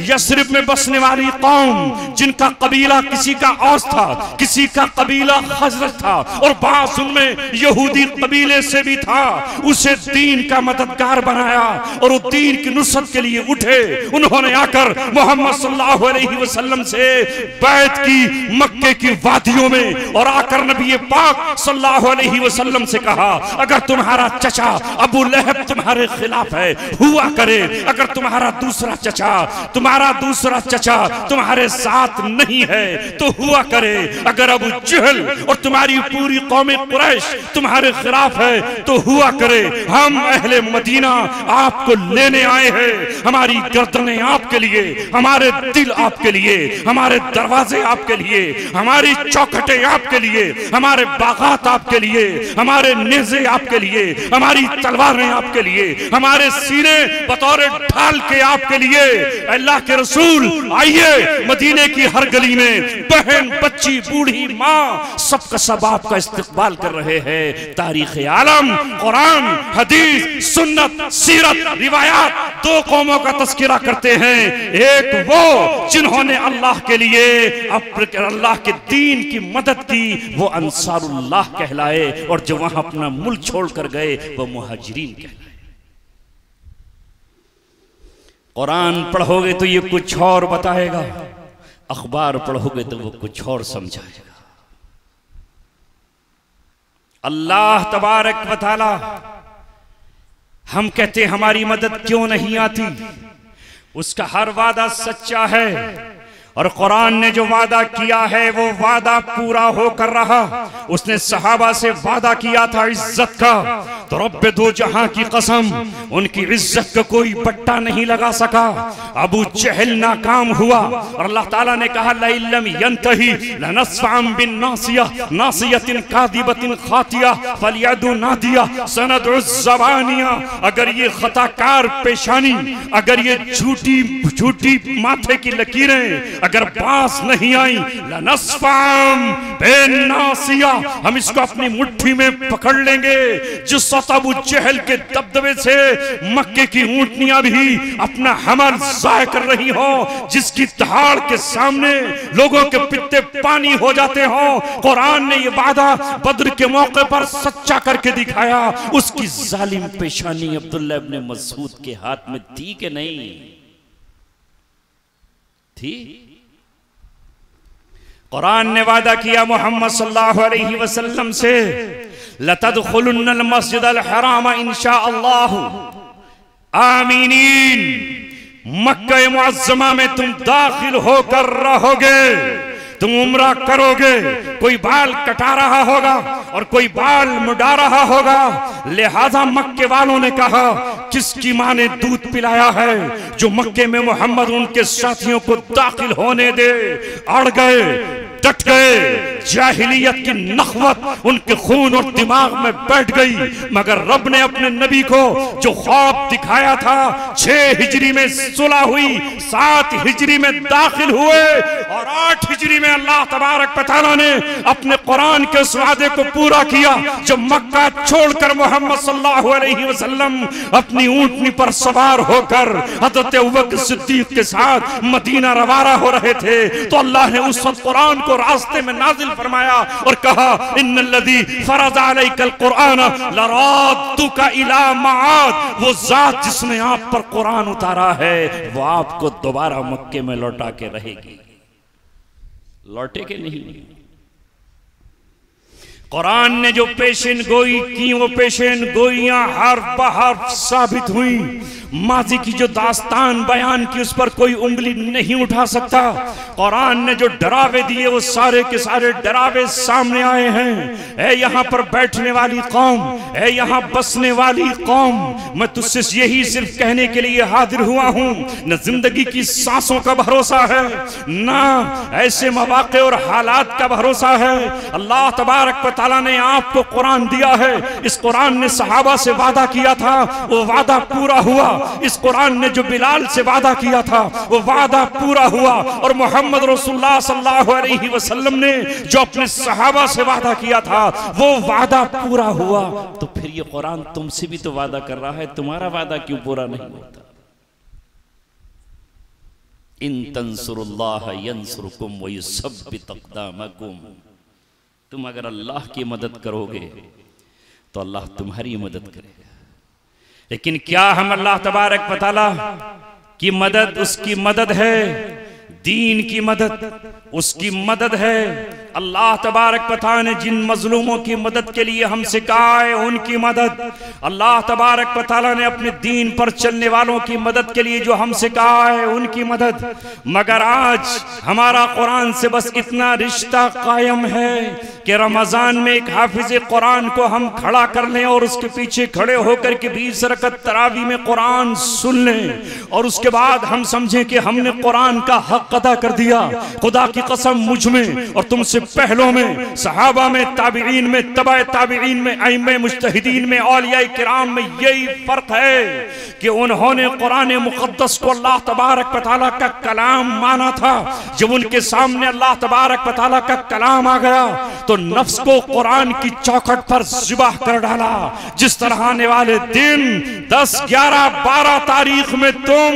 यस्रिब में बसने वाली कौम, जिनका कबीला किसी का औस था, किसी का कबीला खज़रज था और बास उनमें यहूदी कबीले से भी था, उसे दीन का मददगार बनाया और वो दीन की नुसरत के लिए उठे। उन्होंने आकर मोहम्मद सल्लल्लाहु अलैहि वसल्लम से बैत की मक्के की वादियों में, और आकर नबी पाक सल्लल्लाहु अलैहि वसल्लम से कहा, अगर तुम्हारा चचा अबू लहब तुम्हारे खिलाफ है, हुआ करे, अगर तुम्हारा दूसरा चचा तुम्हारे साथ नहीं है तो हुआ करे, अगर अबू जहल और तुम्हारी पूरी कौम कुरैश तुम्हारे खिलाफ है तो हुआ करे। हम अहले मदीना आपको लेने आए हैं, हमारी गर्दनें आपके लिए, हमारे दिल आपके लिए, हमारे दरवाजे आपके लिए, हमारी चौखटें आपके लिए, हमारे बागात आपके लिए, हमारे नेज़े आपके लिए, हमारी तलवारें आपके लिए, हमारे सीने बतौर ढाल के आपके लिए। अल्लाह के रसूल आइए, मदीने की हर गली में बहन, बच्ची, बूढ़ी, माँ, सबका सब आपका इस्तकबाल कर रहे हैं। तारीख आलम, कुरान, हदीस, सुन्नत, सीरत, रिवायात, दो कौमों का तस्करा करते हैं। एक वो जिन्होंने अल्लाह के लिए, अल्लाह के दीन की मदद की, वो अंसारुल्लाह कहलाए, और जो वहां अपना मुल्क छोड़कर गए वो मुहाजिरीन कहलाए। कुरान पढ़ोगे तो ये कुछ और बताएगा, अखबार पढ़ोगे तो वो कुछ और समझाएगा। अल्लाह तबारक व तआला, हम कहते हमारी मदद क्यों नहीं आती, उसका हर वादा सच्चा है, और कुरान ने जो वादा किया है वो वादा पूरा होकर रहा। उसने सहाबा से वादा किया था इज्जत का, तो रब्बे दो जहां की कसम, उनकी इज्जत का कोई पट्टा नहीं लगा सका। अबू जहल नाकाम हुआ और अल्लाह ताला ने कहा, लइल्लम यंतही लनस्फअम बिन नासिया नासियतिन कादिबतिन खातिया फलियदु नादिया सनदउ ज़बानिया। अगर ये खताकार पेशानी, अगर ये झूठी माथे की लकीरें अगर पास नहीं आई, लनस्फअम बिन नासिया, हम इसको अपनी मुट्ठी में पकड़ लेंगे। जिस अबू जहल के दबदबे से मक्के की ऊंटनियां भी अपना हमल जाय कर रही हो, जिसकी दहाड़ के सामने लोगों के पित्ते पानी हो जाते हो, कुरान ने ये वादा बद्र के मौके पर सच्चा करके दिखाया। उसकी जालिम पेशानी अब्दुल्लाह इब्न मसूद के हाथ में थी कि नहीं थी? कुरान ने वादा किया मोहम्मद सल्लल्लाहु अलैहि वसल्लम से, लतदखुलुन्नल मस्जिदल हराम इंशाअल्लाह आमीनीन। मक्का मुअज्जमा में तुम दाखिल होकर रहोगे, तुम उम्रा करोगे। कोई बाल कटा रहा होगा और कोई बाल मुड़ा रहा होगा। लिहाजा मक्के वालों ने कहा, किसकी मां ने दूध पिलाया है जो मक्के में मोहम्मद उनके साथियों को दाखिल होने दे? अड़ गए। डट गए। जाहिलियत की नखवत उनके खून और दिमाग में बैठ गई, मगर रब ने अपने नबी को जो ख्वाब दिखाया था, 6 हिजरी में सुलह हुई, 7 हिजरी में दाखिल हुए और 8 हिजरी में अल्लाह तबारक व तआला ने अपने कुरान के उस वादे को पूरा किया। जब मक्का छोड़कर मोहम्मद सल्लल्लाहु अलैहि वसल्लम अपनी ऊंटनी पर सवार होकर हज़रत अबू बकर सिद्दीक के साथ मदीना रवाना हो रहे थे, तो अल्लाह ने उस वक्त कुरान को रास्ते में नाजिल फरमाया और कहा, इन्नल्लज़ी फरज़ अलैकल कुरान लराद्दुका इला मआद। वो जात जिसने आप पर कुरान उतारा है वो आपको दोबारा मक्के में लौटा के रहेगी। लौटे के नहीं। कुरान ने जो पेशन गोई की, वो पेशन गोइयां हर्फ बहर्फ साबित हुई। माजी की जो दास्तान बयान की, उस पर कोई उंगली नहीं उठा सकता। कुरान ने जो डरावे दिए, वो सारे के सारे डरावे सामने आए हैं। ऐ यहाँ पर बैठने वाली कौम, ऐ यहाँ बसने वाली कौम, मैं तुझसे यही सिर्फ कहने के लिए हाजिर हुआ हूँ, न जिंदगी की सांसों का भरोसा है, ना ऐसे मौके और हालात का भरोसा है। अल्लाह तबारक व तआला ने आपको कुरान दिया है। इस कुरान ने सहाबा से वादा किया था, वो वादा पूरा हुआ। इस कुरान ने जो बिलाल से वादा किया था, वो वादा पूरा हुआ। और मोहम्मद रसूलुल्लाह सल्लल्लाहु अलैहि वसल्लम ने जो अपने सहाबा से वादा किया था, वो वादा पूरा हुआ। तो फिर ये कुरान तुमसे भी तो वादा कर रहा है, तुम्हारा वादा क्यों पूरा नहीं होता? इन तंसुरुल्लाह यंसुरकुम व युसब्बित अक़दामकुम। तुम अगर अल्लाह की मदद करोगे तो अल्लाह तुम्हारी मदद करेगा। लेकिन क्या हम अल्लाह तबारक व तआला की मदद, उसकी मदद है, दीन की मदद उसकी मदद है। अल्लाह तबारक व तआला ने जिन मजलूमों की मदद के लिए हमसे कहा है, उनकी मदद। अल्लाह तबारक व तआला ने अपने दीन पर चलने वालों की मदद के लिए जो हमसे कहा है, उनकी मदद। मगर आज हमारा कुरान से बस इतना रिश्ता कायम है कि रमजान में एक हाफिज कुरान को हम खड़ा कर लें और उसके पीछे खड़े होकर के 20 रकत तरावी में कुरान सुन लें और उसके बाद हम समझें कि हमने कुरान का हक अदा कर दिया। खुदा की कसम, मुझ में और तुमसे पहलों में, सहाबा में, ताबिईन में, तबाए ताबिईन में, अइम्मे मुज्तहिदीन में, औलिया किराम में यही फर्क है कि उन्होंने कुरान मुक़द्दस को अल्लाह तबारक व तआला का कलाम माना था। जब उनके सामने अल्लाह तबारक व तआला का कलाम आ गया तो नफ्स को कुरान की चौखट पर ज़िबाह कर डाला। जिस तरह आने वाले दिन 10, 11, 12 तारीख में तुम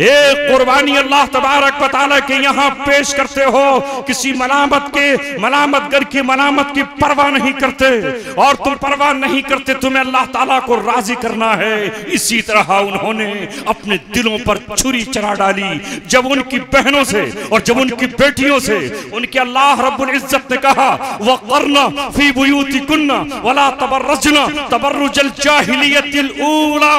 एक कुर्बानी अल्लाह तबारक व तआला के यहाँ पेश करते हो, किसी मलामतगर की मलामत की परवाह नहीं करते, और तुम परवाह नहीं करते, तुम्हें अल्लाह ताला को राजी करना है। इसी तरह उन्होंने अपने दिलों पर छुरी चला डाली जब उनकी बहनों से और जब उनकी बेटियों से उनके अल्लाह रब्बुल इज्जत ने कहा, वक़रना फी बुयूतिकुन्ना वला तबर्रजना तबर्रुजल जाहिलियतिल ऊला।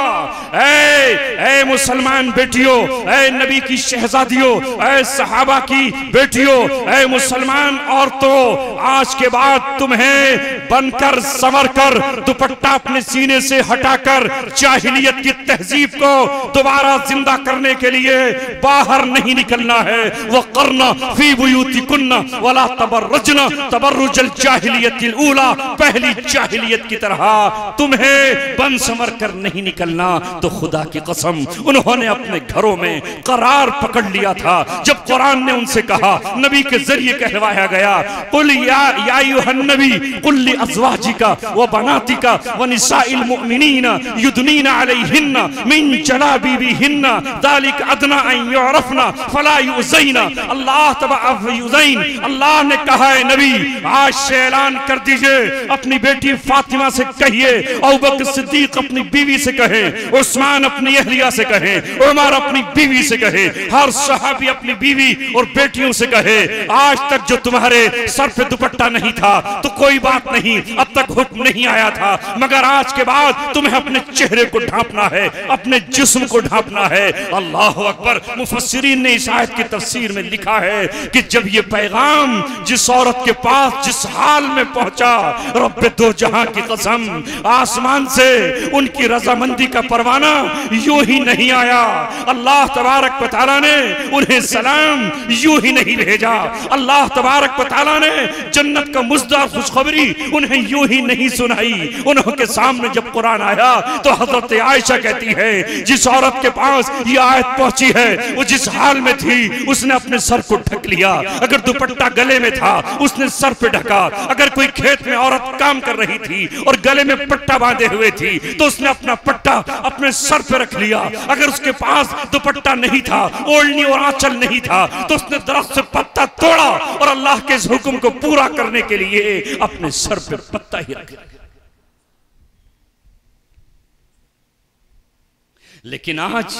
ऐ मुसलमान बेटियों, ऐ नबी की शहजादियों, ऐ सहाबा की बेटियों, ऐ मुसलमान औरतों, आज के बाद तुम्हें बनकर संवरकर दुपट्टा अपने सीने से हटाकर जाहिलियत की तहजीब को दोबारा जिंदा करने के लिए बाहर नहीं निकलना है। वक़रना फी बुयूतिकुन्ना वला तबर्रजना तबर्रुजल जाहिलियतिल ऊला। पहली जाहिलियत की तरह तुम्हें बन संवर कर नहीं निकलना। तो खुदा की कसम, उन्होंने अपने घरों में करार पकड़ लिया था। जब कुरान ने उनसे कहा, नबी के जरिए कहवाया गया, कुल या अय्युहन नबी कुल लि अज़वाजिका व बनातिका व निसाइल मुमिनीना युदनीना अलैहिन्ना मिन जलाबिबिहिन्ना ज़ालिक अदना अन युरफना फला युज़ैना। अल्लाह ने कहा है, नबी आज से ऐलान कर दीजिए, अपनी बेटी फातिमा से कहिए, अबू बकर सिद्दीक अपनी बीवी से कहे, उस्मान अपनी अहलिया से कहे, उमर अपनी बीवी से कहे, हर सहाबी अपनी बीवी और बेटियों से कहे, आज तक जो तुम्हारे सर पे दुपट्टा नहीं था तो कोई बात नहीं, अब तक हुक्म नहीं आया था, मगर आज के बाद तुम्हें अपने चेहरे को ढांपना है, अपने जिस्म को ढांपना है। अल्लाह अकबर। मुफस्सिरीन ने इस आयत की तफसीर में लिखा है कि जब ये पैगाम जिस औरत के पास जिस हाल में पहुंचा, रब्बे दो जहां की कसम, आसमान से उनकी रजामंदी का परवाना यूं ही नहीं आया। अल्लाह तबारक व तआला ने उन्हें सलाम यूं ही नहीं भेजा। अल्लाह तबारक व तआला ताला ने जन्नत का मुज़्ज़ा खुशखबरी उन्हें यूं ही नहीं सुनाई। उनके सामने जब कुरान आया तो हजरत आयशा कहती है जिस औरत के पास ये आयत पहुंची है वो जिस हाल में थी उसने अपने सर को ढक लिया। अगर दुपट्टा गले में था उसने सर पे ढका। अगर कोई खेत में औरत काम कर रही थी और गले में पट्टा बांधे हुए थी तो उसने अपना पट्टा अपने सर पे रख लिया। अगर उसके पास दुपट्टा नहीं था, ओढ़नी और आंचल नहीं था तो उसने दरख्त से पत्ता तोड़ा और अल्लाह के इस हुक्म को पूरा करने के लिए अपने सर पे पत्ता ही रख लिया। लेकिन आज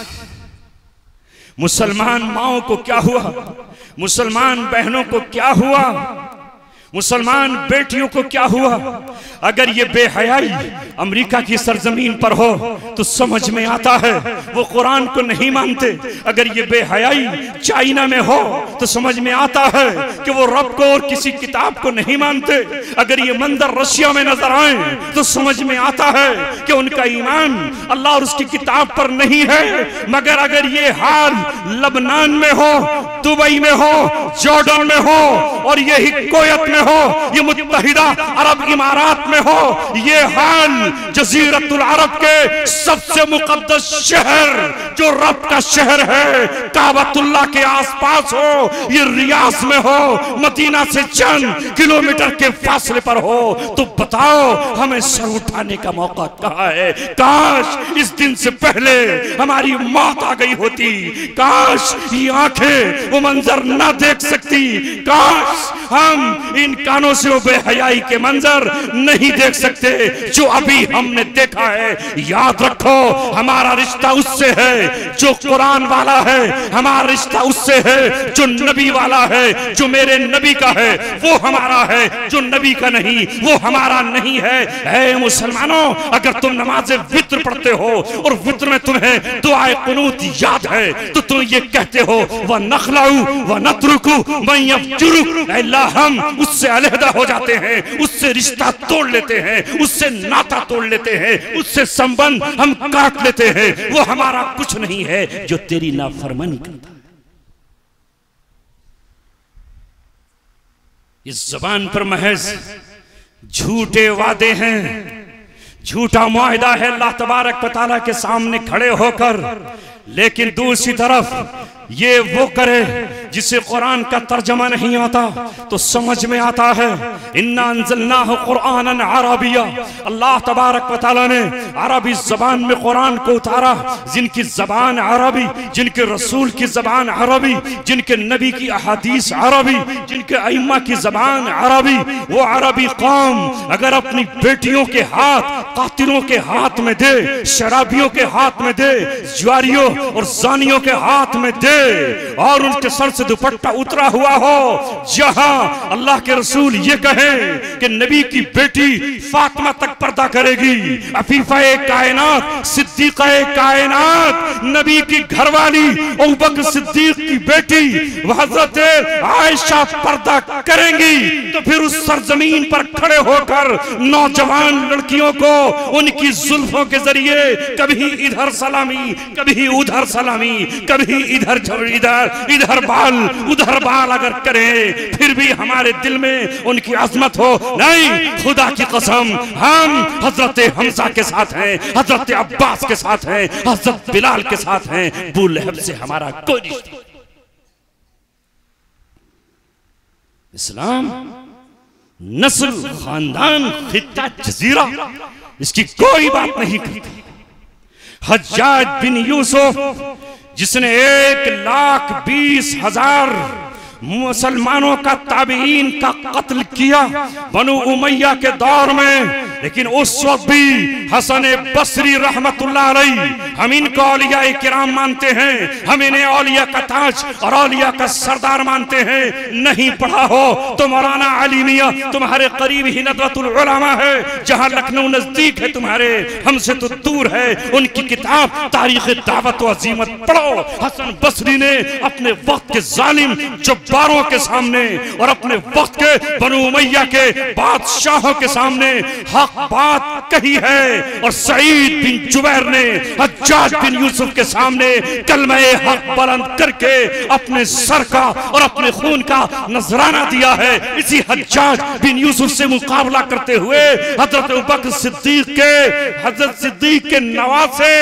मुसलमान माओं को क्या हुआ, मुसलमान बहनों को क्या हुआ, मुसलमान बेटियों को क्या हुआ? अगर ये बेहयाई अमेरिका की सरजमीन पर हो तो समझ में आता है वो कुरान को नहीं मानते। अगर ये बेहयाई चाइना में हो तो समझ में आता है कि वो रब को और किसी किताब को नहीं मानते। अगर ये मंजर रशिया में नजर आए तो समझ में आता है कि उनका ईमान अल्लाह और उसकी किताब पर नहीं है। मगर अगर ये हाल लबनान में हो, दुबई में हो, जॉर्डन में हो और यही कुवैत में हो, ये मुत्तहिदा अरब इमारात में हो, ये हाल जजीरतुल अरब के सबसे मुकद्दस शहर जो रब का शहर है काबतुल्लाह के आसपास हो, ये रियाज में हो, मदीना से चंद किलोमीटर के फासले पर हो, तो बताओ हमें सर उठाने का मौका कहाँ है? काश इस दिन से पहले हमारी मौत आ गई होती। काश ये आंखें वो मंजर ना देख सकती। काश हम इन कानों से वो बेहयाई के मंजर नहीं देख सकते जो अभी हमने देखा है। याद रखो हमारा रिश्ता उससे है जो कुरान वाला है, हमारा रिश्ता उससे है जो नबी वाला है। जो मेरे नबी का है वो हमारा है, जो नबी का नहीं वो हमारा नहीं है। ऐ मुसलमानों, अगर तुम नमाज वित्र पढ़ते हो और वित्र में तुम्हें दुआए कुनूत याद है तो तुम ये कहते हो व नखलाऊ व नतरुकु मन यफजुरु, अल्लाह हम उससे अलहदा हो जाते हैं, उससे रिश्ता तोड़ लेते हैं, उससे नाता तोड़ लेते हैं, उससे संबंध हम काट लेते हैं। वो हमारा कुछ नहीं है जो तेरी नाफरमानी करता। इस जबान पर महज झूठे वादे हैं, झूठा मुआहिदा है अल्लाह तबारक व तआला के सामने खड़े होकर। लेकिन दूसरी तरफ ये वो करे जिसे कुरान का तर्जमा नहीं आता तो समझ में आता है। इन्ना अंज़लनाहु कुरआनन अरबिया, अल्लाह तबारक व तआला ने अरबी जबान में कुरान को उतारा। जिनकी जबान अरबी, जिनके रसूल की जबान अरबी, जिनके नबी की अहादीस अरबी, जिनके अइम्मा की जबान अरबी, वो अरबी कौम अगर अपनी बेटियों के हाथ कातिलों के हाथ में दे, शराबियों के हाथ में दे, जुआरियों और जानियों के हाथ में दे और उनके सर से दुपट्टा उतरा हुआ हो, जहां अल्लाह के रसूल ये कहें कि नबी की बेटी फातिमा तक पर्दा करेगी, अफीफा-ए कायनात, सिद्दीक़ा-ए कायनात, नबी की घरवाली अबू बकर सिद्दीक की बेटी हजरत आयशा पर्दा करेंगी, तो फिर उस सरजमीन पर खड़े होकर नौजवान लड़कियों को उनकी जुल्फों के जरिए कभी इधर सलामी, कभी उधर सलामी, कभी इधर इधर बाल उधर बाल अगर करें फिर भी हमारे दिल में उनकी अजमत हो। नहीं, खुदा की कसम हम हजरत हमजा के साथ हैं, हजरत अब्बास के साथ हैं, हजरत बिलाल के साथ हैं। अबू लहब से हमारा कोई रिश्ता। इस्लाम नस्ल, खानदान, खित्ता, जजीरा इसकी कोई बात नहीं करती। हज्जाज बिन यूसुफ जिसने 1,20,000 मुसलमानों का ताबीन का कत्ल किया बनु उमैया के दौर में, लेकिन उस वक्त भी हसन बसरी रहमतुल्लाह अलैह, हम इनको औलिया किराम मानते हैं, हम इन्हें औलिया का ताज और औलिया का सरदार मानते हैं। नहीं पढ़ा हो तो मौलाना अली मियां तुम्हारे करीब ही नदवतुल उलमा है, जहां लखनऊ नजदीक है तुम्हारे, हमसे तो दूर है। उनकी किताब तारीख दावत व अजीमत पढ़ो। हसन बसरी ने अपने वक्त के जालिम जब्बारों के सामने और अपने वक्त के बनु उमैया के बादशाहों के सामने हक बात बात कही है और सईद बिन जुबैर ने हज्जाज बिन यूसुफ के सामने कलमे हक बुलंद करके अपने सर का और अपने खून का नजराना दिया है। इसी हज्जाज बिन यूसुफ से मुकाबला करते हुए हजरत अबू बकर सिद्दीक के नवासे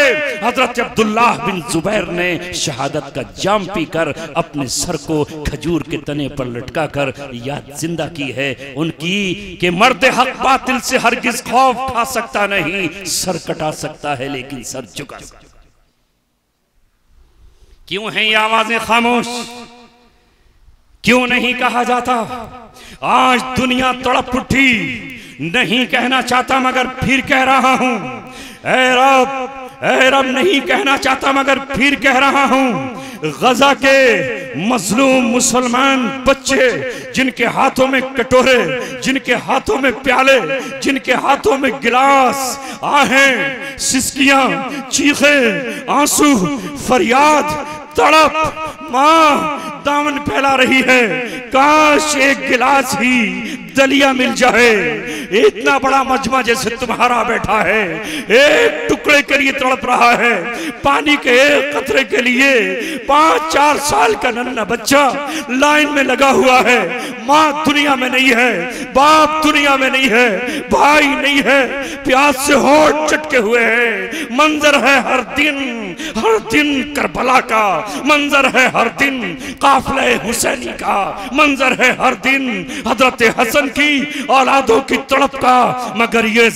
हजरत अब्दुल्लाह बिन जुबैर ने शहादत का जाम पीकर अपने सर को खजूर के तने पर लटका कर याद जिंदा की है उनकी कि मर्द हक बातिल से हरगिज खौफ खा सकता नहीं, सर कटा सकता है लेकिन सर झुका सकता। क्यों है ये आवाजें खामोश? क्यों नहीं कहा जाता? आज दुनिया तड़प उठी, नहीं कहना चाहता मगर फिर कह रहा हूं, ऐ रब नहीं कहना चाहता मगर फिर कह रहा हूं। गजा के मजलूम मुसलमान बच्चे जिनके हाथों में कटोरे, जिनके हाथों में प्याले, जिनके हाथों में गिलास, आहें, सिसकियां, चीखें, आंसू, फरियाद, तड़प, मां दामन फैला रही है, काश एक गिलास ही दलिया मिल जाए। इतना बड़ा मजमा जैसे तुम्हारा बैठा है, एक टुकड़े के लिए तड़प रहा है, पानी के एक कतरे के लिए 5-4 साल का नन्हा बच्चा लाइन में लगा हुआ है। माँ दुनिया में नहीं है, बाप दुनिया में नहीं है, भाई नहीं है, प्यास से होठ चटके हुए हैं। मंजर है हर दिन करबला का, मंजर है हर दिन काफिले हुसैनी का, मंजर है हर दिन हजरत हसन की औलादों की तड़प का। मगर ये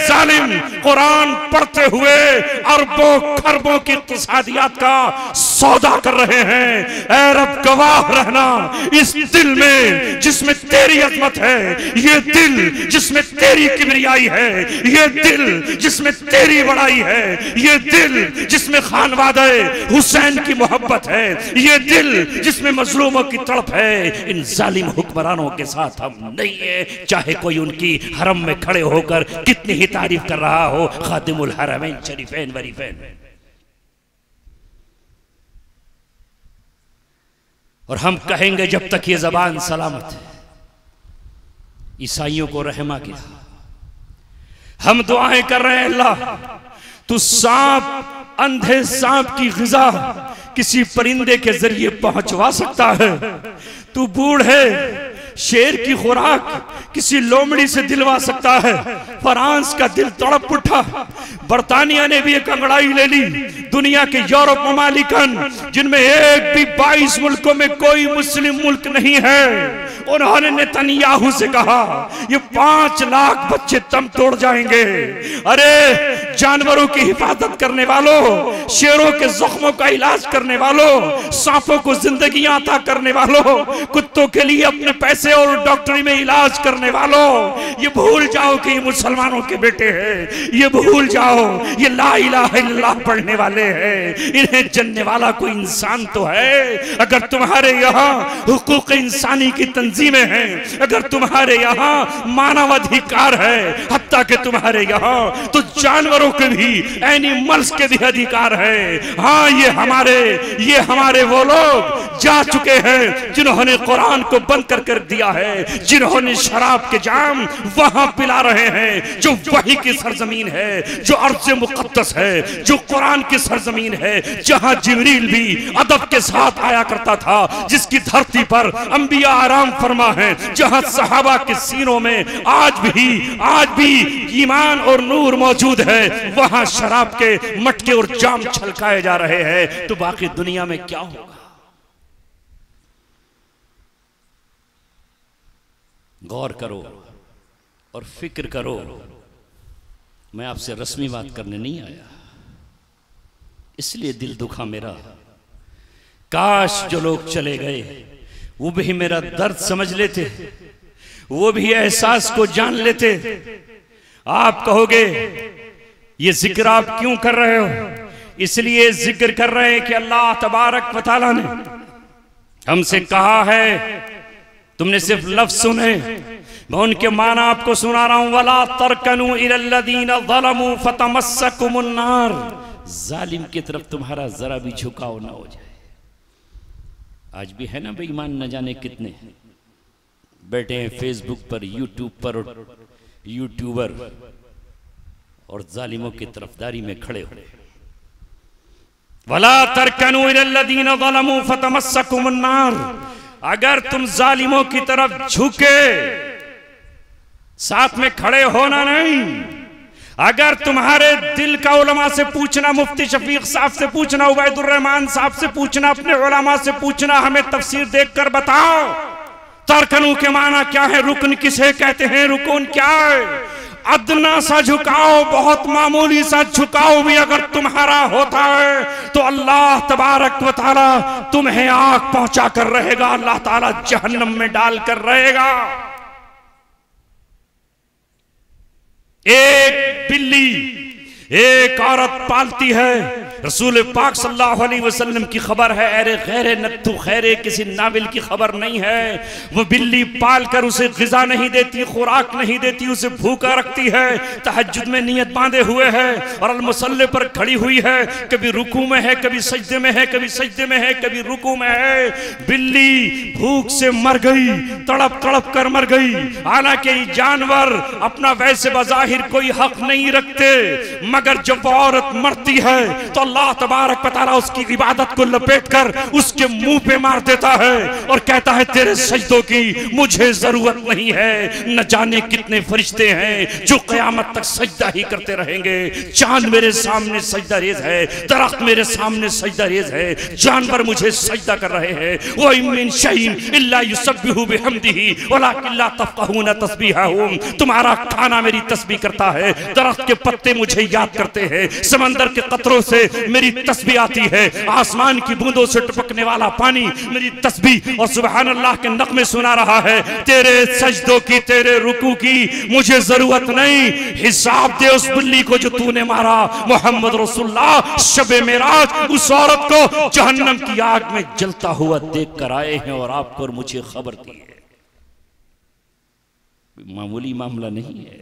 जालिम कुरान पढ़ते हुए अरबों खरबों की इक्तिसादियात का सौदा कर रहे हैं। ऐ रब गवाह रहना, इस दिल में जिसमें तेरी अजमत है, ये दिल जिसमें तेरी किबरियाई है, ये दिल जिसमें तेरी बड़ाई है, ये दिल जिसमें खानवादे हुसैन की मोहब्बत है, ये दिल जिसमें मजलूमों की तड़प है, इन जालिम हुक्मरानों के साथ हम नहीं है। चाहे कोई उनकी हरम में खड़े होकर कितनी ही तारीफ कर रहा हो, खादिमुल हरमैन शरीफैन वरीफैन। और हम कहेंगे जब तक ये जबान सलामत है, ईसाइयों को रहमा किया। हम दुआएं कर रहे हैं, अल्लाह तू सांप, अंधे सांप की ग़िज़ा किसी परिंदे के जरिए पहुंचवा सकता है। तू बूढ़े शेर की खुराक किसी लोमड़ी से दिलवा सकता है। फ्रांस का दिल तड़प उठा, बरतानिया ने भी एक अंगड़ाई ले ली। दुनिया के यूरोप ममालिकन जिनमें एक भी 22 मुल्कों में कोई मुस्लिम मुल्क नहीं है, उन्होंने नेतन्याहू से कहा ये 5 लाख बच्चे दम तोड़ जाएंगे। अरे जानवरों की हिफाजत करने वालों, शेरों के जख्मों का इलाज करने वालों, सांपों को जिंदगी अता करने वालों, कुत्तों के लिए अपने पैसे और डॉक्टरी में इलाज करने वालों, ये भूल जाओ कि ये मुसलमानों के बेटे हैं। ये भूल जाओ ये ला इलाहा इल्लल्लाह पढ़ने वाले हैं। इन्हें जनने वाला कोई इंसान तो है। अगर तुम्हारे यहाँ हुकूक इंसानी की तंजीमें हैं, अगर तुम्हारे यहाँ मानवाधिकार है, हत्ता कि तुम्हारे यहाँ तो जानवरों के भी, एनिमल्स के भी अधिकार है। हाँ, ये हमारे वो लोग जा चुके हैं जिन्होंने कुरान को बंद कर दिया है, जिन्होंने शराब के जाम वहां पिला रहे हैं जो वही की सरजमीन है, जो अर्ज़ मुक़द्दस है, जो कुरान की सरजमीन है, जहां जिब्रील भी अदब के साथ आया करता था, जिसकी धरती पर अंबिया आराम फरमा है, जहां सहाबा के सीनों में आज भी ईमान और नूर मौजूद है, वहां शराब के मटके और जाम छलकाए जा रहे हैं। तो बाकी दुनिया में क्या होगा? गौर करो और फिक्र करो। मैं आपसे रस्मी बात करने नहीं आया, इसलिए दिल दुखा मेरा। काश जो लोग चले गए वो भी मेरा दर्द समझ लेते, वो भी एहसास को जान लेते। आप कहोगे ये जिक्र आप क्यों कर रहे हो? इसलिए जिक्र कर रहे हैं कि अल्लाह तबारक व तआला ने हमसे कहा है, तुमने सिर्फ लफ्ज सुने, मैं उनके माना आपको सुना रहा हूं। वला तरकनु इलल्लज़ीना ज़लमू फतमस्सकुमुन नार, जालिम की तरफ तुम्हारा जरा भी झुकाव ना हो जाए। आज भी है ना बेईमान न जाने कितने, बैठे हैं फेसबुक पर, यूट्यूब पर, यूट्यूबर और जालिमों की तरफदारी में खड़े हुए। वला तरकनू इलल्लज़ीना ज़लमू फतमस्सकुमुन नार, अगर तुम जालिमों की तरफ झुके साथ में खड़े होना नहीं। अगर तुम्हारे दिल का उलमा से पूछना, मुफ्ती शफीक साहब से पूछना, उबैदुर रहमान साहब से पूछना, अपने उलमा से पूछना, हमें तफसीर देखकर बताओ तरकनू के माना क्या है, रुकन किसे कहते हैं, रुकून क्या है। अदना सा झुकाओ, बहुत मामूली सा झुकाओ भी अगर तुम्हारा होता है तो अल्लाह तबारक व तआला तुम्हें आग पहुंचा कर रहेगा, अल्लाह ताला जहन्नम में डाल कर रहेगा। एक बिल्ली एक औरत पालती है, रसूल पाक सल्लल्लाहु अलैहि वसल्लम की खबर है, अरे खैरे नत्थु खैरे, किसी नाविल की खबर नहीं है। वो बिल्ली पाल कर उसे ग़िज़ा नहीं देती, खुराक नहीं देती, उसे भूखा रखती है, तहज्जुद में नियत बांधे हुए है और अलमुसल्ले पर खड़ी हुई है, कभी रुकू में है, कभी सजदे में है, कभी सजदे में है, कभी रुकू में है। बिल्ली भूख से मर गई, तड़प तड़प कर मर गई। हालांकि जानवर अपना वैसे बज़ाहिर कोई हक नहीं रखते, मगर जब वो औरत मरती है तो अल्लाह तबारक व तआला उसकी इबादत को लपेटकर उसके मुंह पे मार देता है और कहता है तेरे सजदों की मुझे जरूरत नहीं है। न जाने कितने फरिश्ते हैं जो क़यामत तक सजदा ही करते रहेंगे। चांद मेरे सामने सजदा रेज है, दरख्त मेरे सामने सजदा रेज है, जानवर मुझे सजदा कर रहे हैं। वो मिन शैइन इल्ला युसब्बिहु बिहम्दिही वलाकिन ला तफ़क़हूना तस्बीहहुम, तुम्हारा खाना मेरी तस्बीह करता है, दरख्त के पत्ते मुझे याद करते हैं, समंदर के कतरों से मेरी तस्बीह आती है, आसमान की बूंदों से टपकने वाला पानी मेरी तस्बीह और सुभान अल्लाह के नग़मे सुना रहा है। तेरे सजदों की, तेरे रुकू की मुझे जरूरत नहीं। हिसाब दे उस बिल्ली को जो तूने मारा। मोहम्मद रसूलुल्लाह शबे मेराज उस औरत को जहन्नम की आग में जलता हुआ देख कर आए हैं और आपको और मुझे खबर दी है। मामूली मामला नहीं है,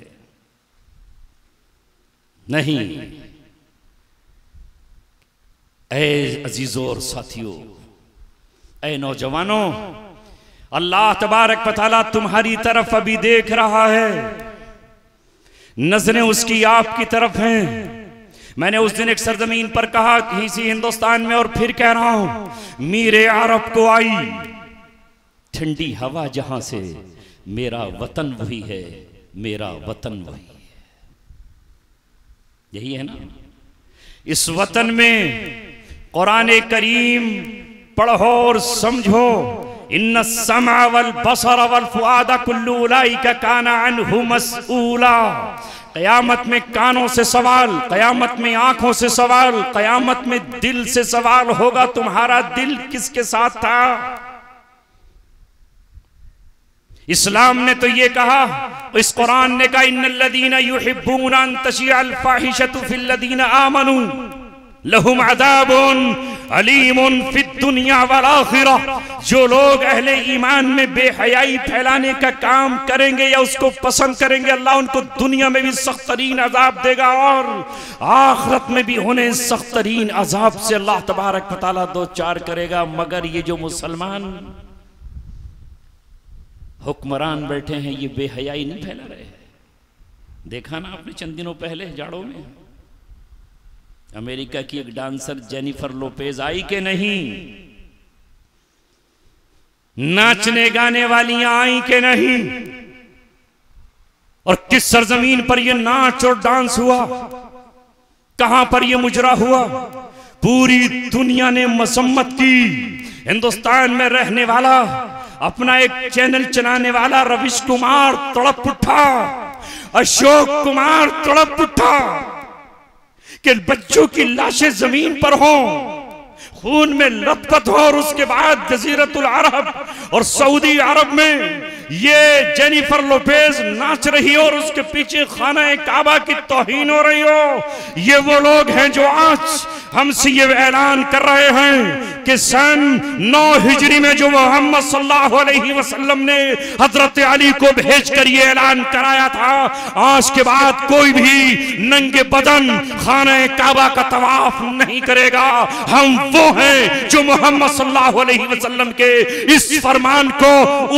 नहीं। ऐ अजीजों और साथियों, ऐ नौजवानों, अल्लाह तबारक व तआला तुम्हारी तरफ अभी देख रहा है, नजरें उसकी आपकी तरफ हैं। मैंने उस दिन एक सरजमीन पर कहा, इसी हिंदुस्तान में, और फिर कह रहा हूं, मीरे अरब को आई ठंडी हवा जहां से, मेरा वतन वही है, मेरा वतन वही है। यही है ना। इस वतन में कुरान करीम पढ़ो और समझो। इन्ना समा वल बसर वल फुआदा कुल्लु उलाइका काना अन्हु मसऊला। क़यामत में कानों से सवाल, क़यामत में आंखों से सवाल, क़यामत में दिल से सवाल होगा। तुम्हारा दिल किसके साथ था? इस्लाम ने तो ये कहा, इस कुरान ने कहा, इन्नल्लज़ीना युहिब्बूना अन तशिअल फाहिशतु फिल्लज़ीना आमनू लहुम अज़ाबुन अलीमुन फिद दुनिया वल आखिरह। जो लोग अहले ईमान में बेहयाई फैलाने का काम करेंगे या उसको पसंद करेंगे, अल्लाह उनको दुनिया में भी सख्त तरीन अजाब देगा और आखिरत में भी उन्हें सख्त तरीन अजाब से अल्लाह तबारक व तआला दो चार करेगा। मगर ये जो मुसलमान हुक्मरान बैठे हैं, ये बेहयाई नहीं फैला रहे। देखा ना आपने चंद दिनों पहले जाड़ों में अमेरिका की एक डांसर जेनिफर लोपेज आई कि नहीं? नाचने गाने वालियां आई कि नहीं? और किस सरजमीन पर यह नाच और डांस हुआ, कहां पर यह मुजरा हुआ? पूरी दुनिया ने मसम्मत की। हिंदुस्तान में रहने वाला, अपना एक चैनल चलाने वाला रविश कुमार तड़प उठा, अशोक कुमार तड़प उठा कि बच्चों की लाशें जमीन पर हों, खून में लथपथ हो, और उसके बाद जजीरतुल अरब और सऊदी अरब में ये जेनिफर लोपेज नाच रही हो और उसके पीछे खाना काबा की तौहीन हो रही हो। ये वो लोग हैं जो आज हमसे ये ऐलान कर रहे हैं कि सन 9 हिजरी में जो मोहम्मद सल्लल्लाहु अलैहि वसल्लम ने हजरत अली को भेजकर ये ऐलान कराया था, आज के बाद कोई भी नंगे बदन खाने काबा का तवाफ नहीं करेगा। हम वो हैं जो मोहम्मद सल्लल्लाहु अलैहि वसल्लम के इस फरमान को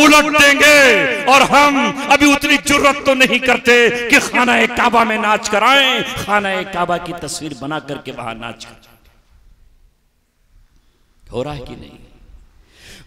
उलट देंगे, और हम अभी उतनी जुर्रत तो नहीं करते कि खाना काबा में नाच कराएं, खाना काबा की तस्वीर बना करके वहां नाच कराएं। हो रहा है कि नहीं?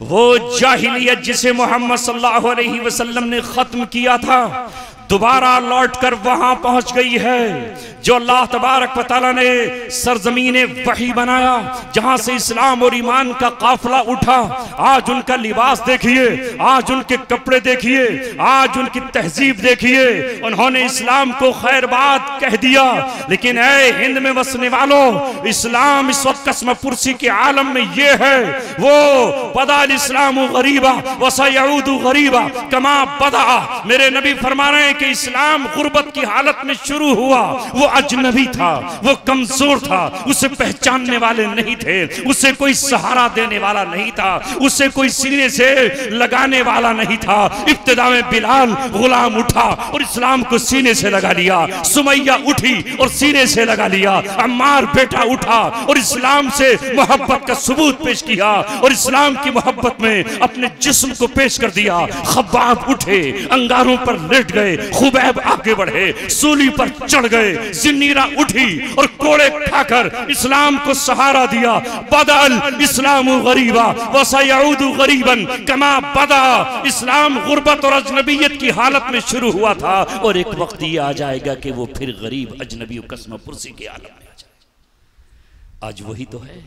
वो जाहिलियत जिसे मोहम्मद सल्लल्लाहु अलैहि वसल्लम ने खत्म किया था, दोबारा लौटकर वहां पहुंच गई है। जो अल्लाह तबारक व तआला ने सरजमीन वही बनाया, जहां से इस्लाम और ईमान का काफिला उठा, आज उनका लिबास देखिए, आज उनके कपड़े देखिए, आज उनकी तहजीब देखिए। उन्होंने इस्लाम को खैर बात कह दिया, लेकिन ऐ हिंद में बसने वालों, इस्लाम इस वक्त कसम पुरसी के आलम में ये है, वो बदाल इस्लाम गरीबा व सयऊदु गरीबा कमा बदा। मेरे नबी फरमा रहे हैं कि इस्लाम गुर्बत की हालत में शुरू हुआ। वो अजनबी था, वो कमजोर था, उसे पहचानने वाले नहीं थे, उसे कोई सहारा देने वाला नहीं था, उसे कोई सीने से लगाने वाला नहीं था। इब्तिदा में बिलाल गुलाम उठा और इस्लाम को सीने से लगा लिया, सुमैया उठी और सीने से लगा लिया, अम्मार बेटा उठा और इस्लाम से मोहब्बत का सबूत पेश किया और इस्लाम की मोहब्बत में अपने जिस्म को पेश कर दिया। खब्बाब उठे, अंगारों पर लेट गए, खुबैब आगे बढ़े, सूली पर चढ़ गए, जिन्नीरा उठी और कोड़े खाकर इस्लाम को सहारा दिया। बदल इस्लाम गरीबा व सयऊदु गरीबन कमा बदा। इस्लाम गुर्बत और अजनबियत की हालत में शुरू हुआ था, और एक वक्त ये आ जाएगा कि वो फिर गरीब अजनबी कसम पुरसी के आलम में आ जाएगा। आज वही तो है।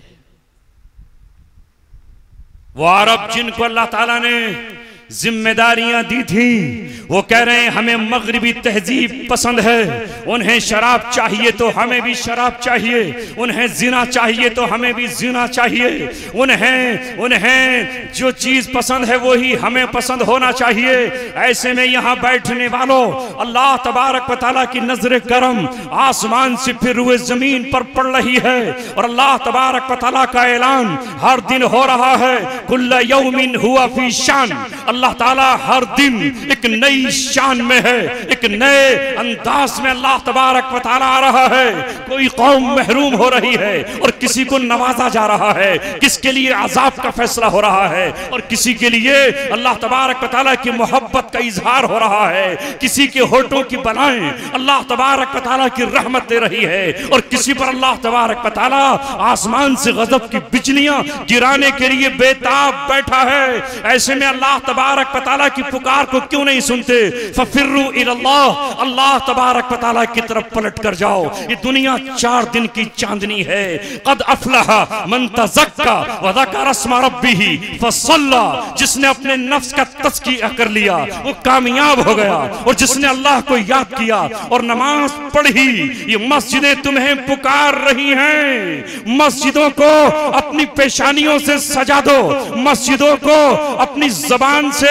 वो अरब जिनको अल्लाह ताला ने जिम्मेदारियां दी थी, वो कह रहे हैं हमें मगरिबी तहजीब पसंद है, उन्हें शराब चाहिए तो हमें भी शराब चाहिए, उन्हें जिना चाहिए तो हमें भी जिना चाहिए, उन्हें जो चीज पसंद है वही हमें पसंद होना चाहिए। ऐसे में यहाँ बैठने वालों, अल्लाह तबारक व तआला की नजर करम आसमान से फिर हुए जमीन पर पड़ रही है, और अल्लाह तबारक व तआला का ऐलान हर दिन हो रहा है, कुल्ल यौमिन हुआ फी शान। अल्लाह ताला हर दिन एक नई शान में है, एक नए अंदाज में अल्लाह तबारक व तआला आ रहा है। कोई कौम महरूम हो रही है और किसी को नवाजा जा रहा है, किसके लिए अजाब का फैसला हो रहा है और किसी के लिए अल्लाह तबारक व तआला की मोहब्बत का इजहार हो रहा है। किसी के होठों की बलाएं अल्लाह तबारक व तआला की रहमत दे रही है, और किसी पर अल्लाह तबारक व तआला आसमान से गजब की बिजलियां गिराने के लिए बेताब बैठा है। ऐसे में अल्लाह तबारक व तआला की पुकार को क्यों नहीं सुनते? फफिर्रू इलल्लाह, अल्लाह तबारक व तआला की तरफ पलट कर जाओ। ये दुनिया 4 दिन की चांदनी है। कद अफलहा मन तज़क्का व ज़करा अस्मा रब्बिही फसल्ला। जिसने अपने नफ्स का तज़किया कर लिया वो कामयाब हो गया, और जिसने अल्लाह को याद किया और नमाज पढ़ी। ये मस्जिदें तुम्हें पुकार रही हैं। मस्जिदों को अपनी पेशानियों से सजा दो, मस्जिदों को अपनी जबान से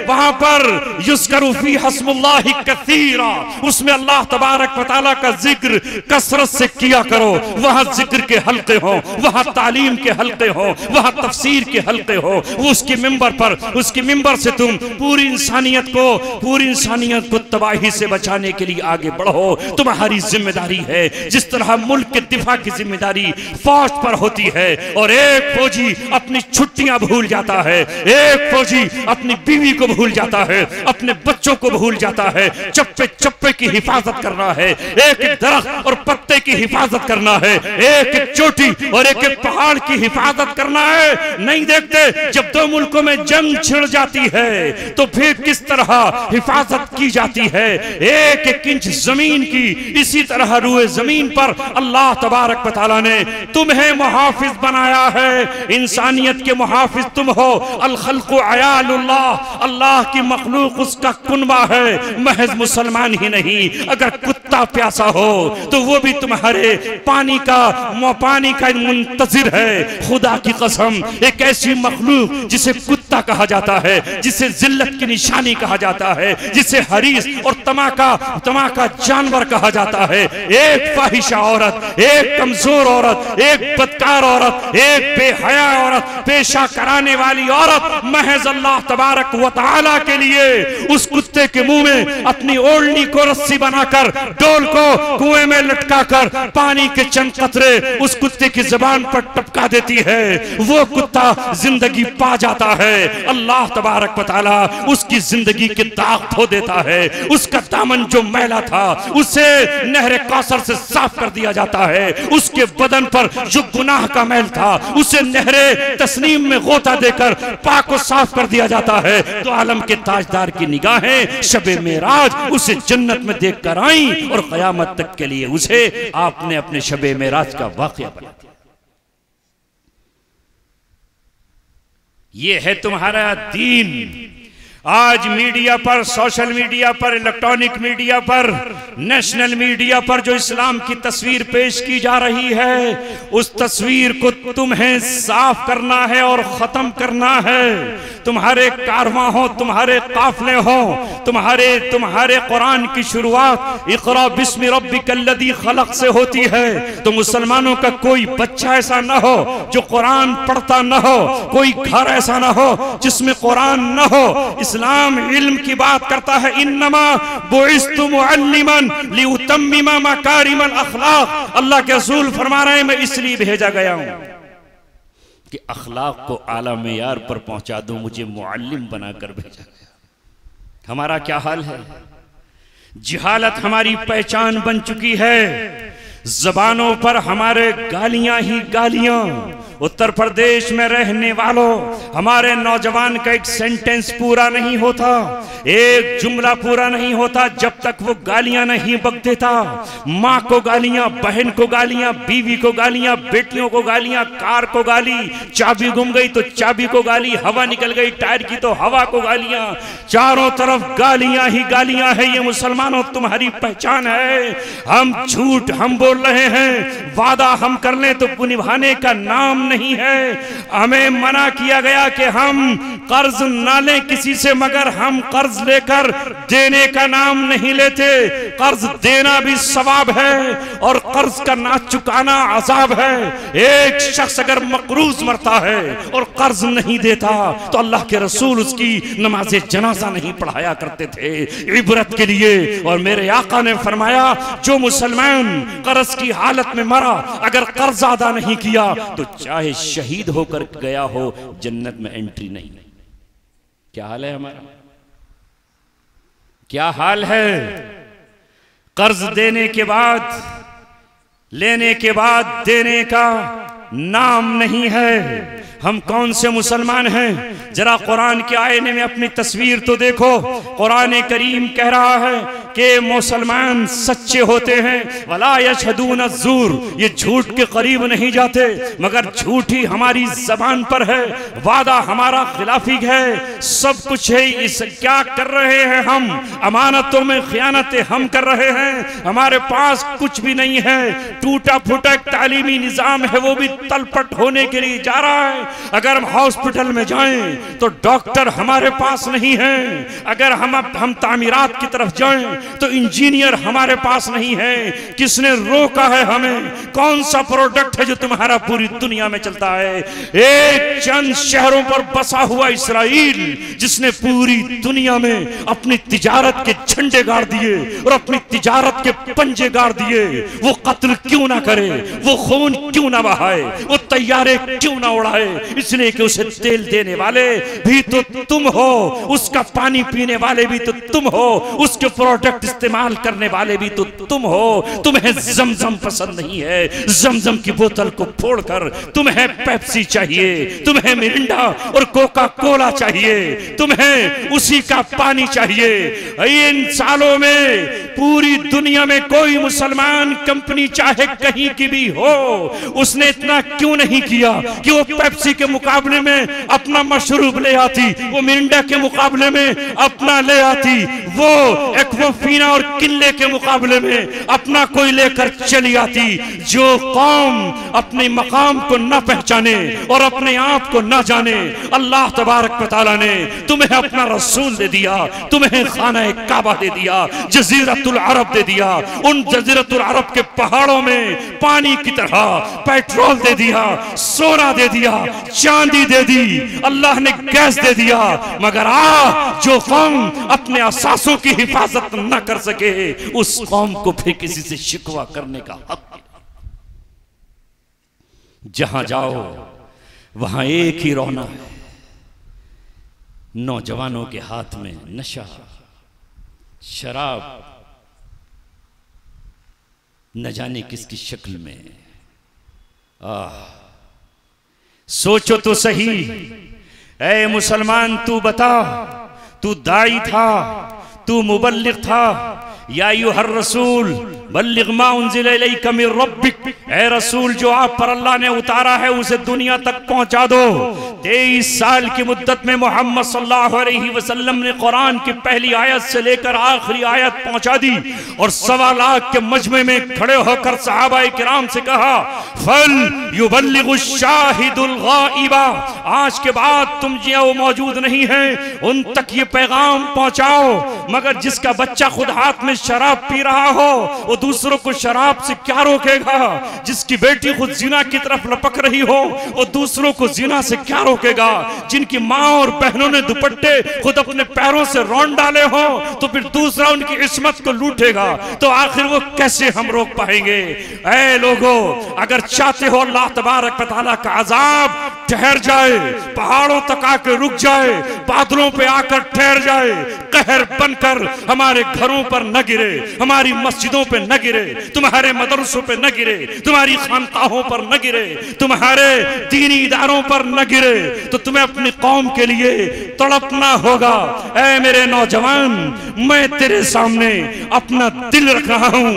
वहां पर युज़करु फी हस्मुल्लाहि कसीरा, उसमें अल्लाह तबारक व तआला का जिक्र कसरत से किया करो। वहां जिक्र के हल्के हो, वहां तालीम के हल्के हो, वहां तफसीर के हल्के हो। उसके मिंबर पर, उसके मिंबर से तुम पूरी इंसानियत को तबाही से बचाने के लिए आगे बढ़ो। तुम्हारी जिम्मेदारी है। जिस तरह मुल्क के दिफा की जिम्मेदारी फौज पर होती है, और एक फौजी अपनी छुट्टियां भूल जाता है, एक फौजी अपनी बीवी को भूल जाता है, अपने बच्चों को भूल जाता है, चप्पे चप्पे की हिफाजत करना है, एक एक दरख्त और पत्ते की हिफाजत करना है, एक एक चोटी और एक एक पहाड़ की हिफाजत करना है। नहीं देखते जब दो मुल्कों में जंग छिड़ जाती है तो फिर किस तरह हिफाजत की जाती है एक एक इंच जमीन की। इसी तरह रूए जमीन पर अल्लाह तबारक व तआला ने तुम्हें मुहाफिज बनाया है। इंसानियत के मुहाफिज तुम हो। अल खल्क़ु अयालुल्लाह, अल्लाह की मखलूक उसका कुनबा है, महज मुसलमान ही नहीं। अगर कुत्ता प्यासा हो तो वो भी तुम्हारे पानी का मुंतजिर है। खुदा की कसम, एक ऐसी मखलूक जिसे कुत्ता कुत्ता कहा जाता है, जिसे जिल्लत की निशानी कहा जाता है, जिसे हरीस और तमाका जानवर कहा जाता है। एक फाहिशा औरत, एक कमजोर औरत, एक बदकार औरत, एक बेहया औरत, पेशा कराने वाली औरत महज अल्लाह तबारक व तआला के लिए उस कुत्ते के मुंह में अपनी ओढ़नी को रस्सी बनाकर, डोल को कुएं में लटकाकर पानी के चंद कतरे उस कुत्ते की जुबान पर टपका देती है। वो कुत्ता जिंदगी पा जाता है। अल्लाह तबारक व तआला उसकी जिंदगी के दाग धो देता है। उसका दामन जो मैला था उसे नहर कौसर से साफ कर दिया जाता है। उसके बदन पर जो गुनाह का मैल था उसे नहरे तस्नीम में गोता देकर पाक को साफ कर दिया जाता है। तो आलम के ताजदार की निगाहें शबे मेराज उसे जन्नत में देखकर आई और क़यामत तक के लिए उसे आपने अपने शबे मेराज का वाक़या बना दिया। ये है तुम्हारा दीन। आज मीडिया पर, सोशल मीडिया पर, इलेक्ट्रॉनिक मीडिया पर, नेशनल मीडिया पर जो इस्लाम की तस्वीर पेश की जा रही है, उस तस्वीर को तुम्हें साफ करना है और खत्म करना है। तुम्हारे कारवां हो, तुम्हारे काफले हो, तुम्हारे कुरान की शुरुआत इक़रा बिस्मि रब्बिकल्लज़ी खलक़ से होती है। तो मुसलमानों का कोई बच्चा ऐसा ना हो जो कुरान पढ़ता ना हो, कोई घर ऐसा ना हो जिसमें कुरान ना हो। इस्लाम इल्म की बात करता है। इन्नमा बुइस्तु मुअल्लिमन लिउतम्मिमा मकारिमल अखलाक। अल्लाह के रसूल फरमा रहे हैं मैं इसलिए भेजा गया हूं कि अखलाक को आला मेयार पर पहुंचा दूं। मुझे मुअल्लिम बनाकर भेजा गया। हमारा क्या हाल है? जिहालत हमारी पहचान बन चुकी है। जबानों पर हमारे गालियां ही गालियां। उत्तर प्रदेश में रहने वालों, हमारे नौजवान का एक सेंटेंस पूरा नहीं होता, एक जुमला पूरा नहीं होता जब तक वो गालियां नहीं बक देता। माँ को गालियां, बहन को गालियां, बीवी को गालियां, बेटियों को गालियां, कार को गाली, चाबी गुम गई तो चाबी को गाली, हवा निकल गई टायर की तो हवा को गालियां। चारों तरफ गालियां ही गालियां है। ये मुसलमानों तुम्हारी पहचान है। हम झूठ हम बोल रहे हैं, वादा हम कर लें तो निभाने का नाम नहीं है। हमें मना किया गया कि हम कर्ज ना लें किसी से, मगर हम कर्ज लेकर देने का नाम नहीं लेते। कर्ज देना भी सवाब है और कर्ज का ना चुकाना अजाब है। एक शख्स अगर मकरूज मरता है और कर्ज नहीं देता तो अल्लाह के रसूल उसकी नमाज जनाजा नहीं पढ़ाया करते थे इबरत के लिए। और मेरे आका ने फरमाया जो मुसलमान कर्ज की हालत में मरा, अगर कर्ज अदा नहीं किया तो चाहे शहीद होकर गया हो, जन्नत में एंट्री नहीं। क्या हाल है हमारा? क्या हाल है? कर्ज देने के बाद, लेने के बाद देने का नाम नहीं है। हम कौन से मुसलमान हैं? जरा कुरान के आईने में अपनी तस्वीर तो देखो। कुरान करीम कह रहा है कि मुसलमान सच्चे होते हैं। वला यशहदून अज़्ज़ूर, ये झूठ के करीब नहीं जाते, मगर झूठ ही हमारी जबान पर है। वादा हमारा खिलाफी है, सब कुछ है। इस क्या कर रहे हैं हम? अमानतों में खयानतें हम कर रहे हैं। हमारे पास कुछ भी नहीं है। टूटा फूटा तालीमी निजाम है, वो भी तलपट होने के लिए जा रहा है। अगर हम हॉस्पिटल में जाएं तो डॉक्टर हमारे पास नहीं है। अगर हम तामीरात की तरफ जाएं तो इंजीनियर हमारे पास नहीं है। किसने रोका है हमें? कौन सा प्रोडक्ट है जो तुम्हारा पूरी दुनिया में चलता है? एक चंद शहरों पर बसा हुआ इसराइल, जिसने पूरी दुनिया में अपनी तिजारत के झंडे गाड़ दिए और अपनी तिजारत के पंजे गाड़ दिए। वो कत्ल क्यों ना करे, वो खून क्यों ना बहाए, वो तैयारे क्यों ना उड़ाए? इसलिए कि उसे तेल देने वाले भी तो तुम हो, उसका पानी पीने वाले भी तो तुम हो, उसके प्रोडक्ट इस्तेमाल करने वाले भी तो तुम हो। तुम्हें जमजम पसंद नहीं है, जमजम की बोतल को फोड़कर तुम्हें पेप्सी चाहिए, तुम्हें मिरिंडा और कोका कोला चाहिए, तुम्हें उसी का पानी चाहिए। इन सालों में पूरी दुनिया में कोई मुसलमान कंपनी चाहे कहीं की भी हो, उसने इतना क्यों नहीं किया कि वो पेप्सी के मुकाबले में अपना मशरूब ले आती, वो मिरिंडा के मुकाबले में अपना ले आती, वो एक्वाफीना और किले के मुकाबले में अपना कोई लेकर चली आती। जो कौम अपने मकाम को न पहचाने और अपने आप को न जाने, अल्लाह तबारक व तआला ने तुम्हें अपना रसूल दे दिया, तुम्हें खाना काबा दे दिया, जजीरतुल अरब दे दिया, उन जजीरतुल अरब के पहाड़ों में पानी की तरह पेट्रोल दे दिया, सोना दे दिया, चांदी दे दी, अल्लाह ने गैस दे दिया। मगर जो कौम अपने असासों की हिफाजत न कर सके, उस कौम को फिर किसी से शिकवा करने का हक। जहां जाओ वहां एक ही रोना है, नौजवानों के हाथ में नशा, शराब, न जाने किसकी शक्ल में। सोचो तो सही, ऐ मुसलमान तू बता, तू दाई था, तू मुबल्लिग था, या अय्युहर रसूल बल्लिग मा उन्ज़िला इलैका मिन रब्बिक, ऐ रसूल जो आप पर अल्लाह ने उतारा है उसे दुनिया तक पहुंचा दो। 23 साल की मुद्दत में मोहम्मद सल्लल्लाहु अलैहि वसल्लम ने कुरान की पहली आयत से लेकर आखिरी आयत पहुंचा दी और 1.25 लाख के मजमे में खड़े होकर सहाबाए किराम से कहा, फल युबल्लिगु शाहिदुल गाइबा, आज के बाद तुम जो मौजूद नहीं है उन तक ये पैगाम पहुंचाओ। मगर जिसका बच्चा खुद हाथ में शराब पी रहा हो वो दूसरों को शराब से क्या रोकेगा? जिसकी बेटी खुद जिना की तरफ लपक रही हो वो दूसरों को जिना से क्या रोकेगा? जिनकी माँ और बहनों ने दुपट्टे खुद अपने पैरों से रौंद डाले हो तो फिर दूसरा उनकी इस्मत को लूटेगा, तो आखिर वो कैसे हम रोक पाएंगे? ऐ लोगों, अगर चाहते हो अल्लाह तबारक व तआला का अजाब ठहर जाए, पहाड़ों तक आकर रुक जाए, बादलों पे आकर ठहर जाए, कहर बनकर हमारे घरों पर न गिरे, हमारी मस्जिदों पे न गिरे, तुम्हारे मदरसों पे न गिरे, तुम्हारी खानकाहों पर न गिरे, तुम्हारे दीनी इदारों पर न गिरे, तो तुम्हें अपनी कौम के लिए तड़पना होगा। ऐ मेरे नौजवान, मैं तेरे सामने अपना दिल रख रहा हूं,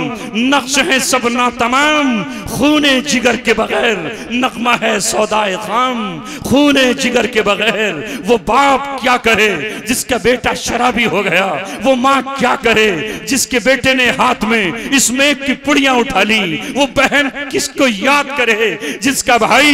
नक्श है सब ना तमाम, खूने जिगर के बगैर नगमा है सौदाए खाम। खूने जिगर के बगैर वो बाप क्या करे जिसका बेटा शराबी हो गया, वो माँ क्या करे जिसके बेटे ने हाथ में स्मोक की पुड़ियां उठा ली, वो बहन किसको याद करे जिसका भाई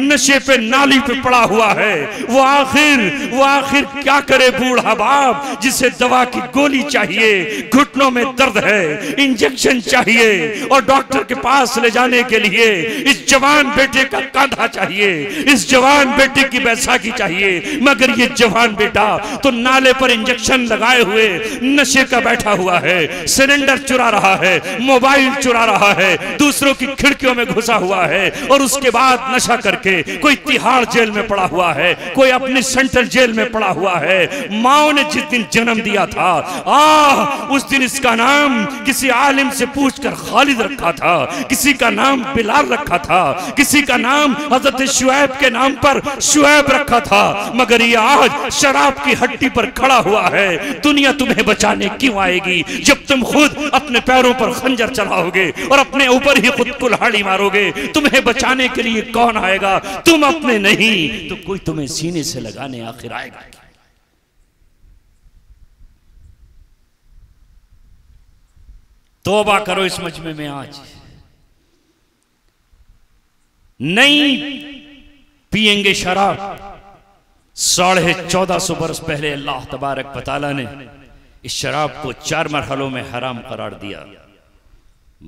नशे पे नाली पे पड़ा हुआ है, वो आखिर क्या करे बूढ़ा बाप जिसे दवा की गोली चाहिए, घुटनों में दर्द है, इंजेक्शन चाहिए और डॉक्टर के पास ले जाने के लिए इस जवान बेटे का कांधा चाहिए, इस जवान बेटे की बैसाखी चाहिए। मगर ये जवान बेटा तो नाले पर इंजेक्शन लगाए हुए नशे का बैठा हुआ है, सिलेंडर चुरा रहा है, मोबाइल चुरा रहा है, दूसरों की खिड़कियों में घुसा हुआ है और उसके बाद नशा करके कोई तिहाड़ जेल में पड़ा हुआ है, कोई अपनी सेंट्रल जेल में पड़ा हुआ है। माओ ने जिस दिन जन्म दिया था उस दिन इसका नाम किसी आलिम से पूछकर खालिद रखा था, किसी का नाम बिलाल रखा था, किसी का नाम हजरत शुएब के नाम पर शुएब रखा था। मगर ये आज शराब की हड्डी पर खड़ा हुआ है। दुनिया तुम्हें बचाने क्यों आएगी जब तुम खुद अपने पैरों पर खंजर चलाओगे और अपने ऊपर ही खुद कुल्हाड़ी मारोगे? तुम्हें बचाने के लिए कौन आएगा? तुम अपने नहीं तो कोई तुम्हें सीने से लगाने आखिर आएगा। तौबा करो इस मजमे में आज, नहीं पिएंगे शराब। 1450 बरस पहले अल्लाह तबारक व तआला ने इस शराब को 4 मरहलों में हराम करार दिया।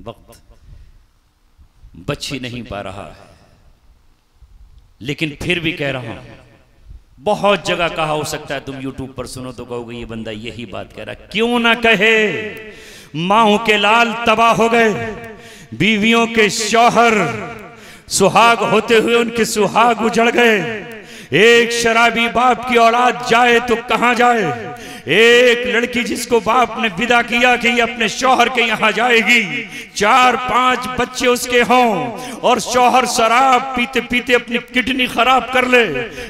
वक्त बच ही नहीं पा रहा है, लेकिन फिर भी कह रहा हूं, बहुत जगह कहा, हो सकता है तुम यूट्यूब पर सुनो तो कहोगे ये बंदा यही बात कह रहा। क्यों ना कहे, माओं के लाल तबाह हो गए, बीवियों के शौहर सुहाग होते हुए उनके सुहाग उजड़ गए। एक शराबी बाप की औलाद जाए तो कहां जाए, एक लड़की जिसको बाप ने विदा किया कि ये अपने शौहर के यहाँ जाएगी, 4-5 बच्चे उसके हों और शौहर शराब पीते पीते अपनी किडनी खराब कर ले,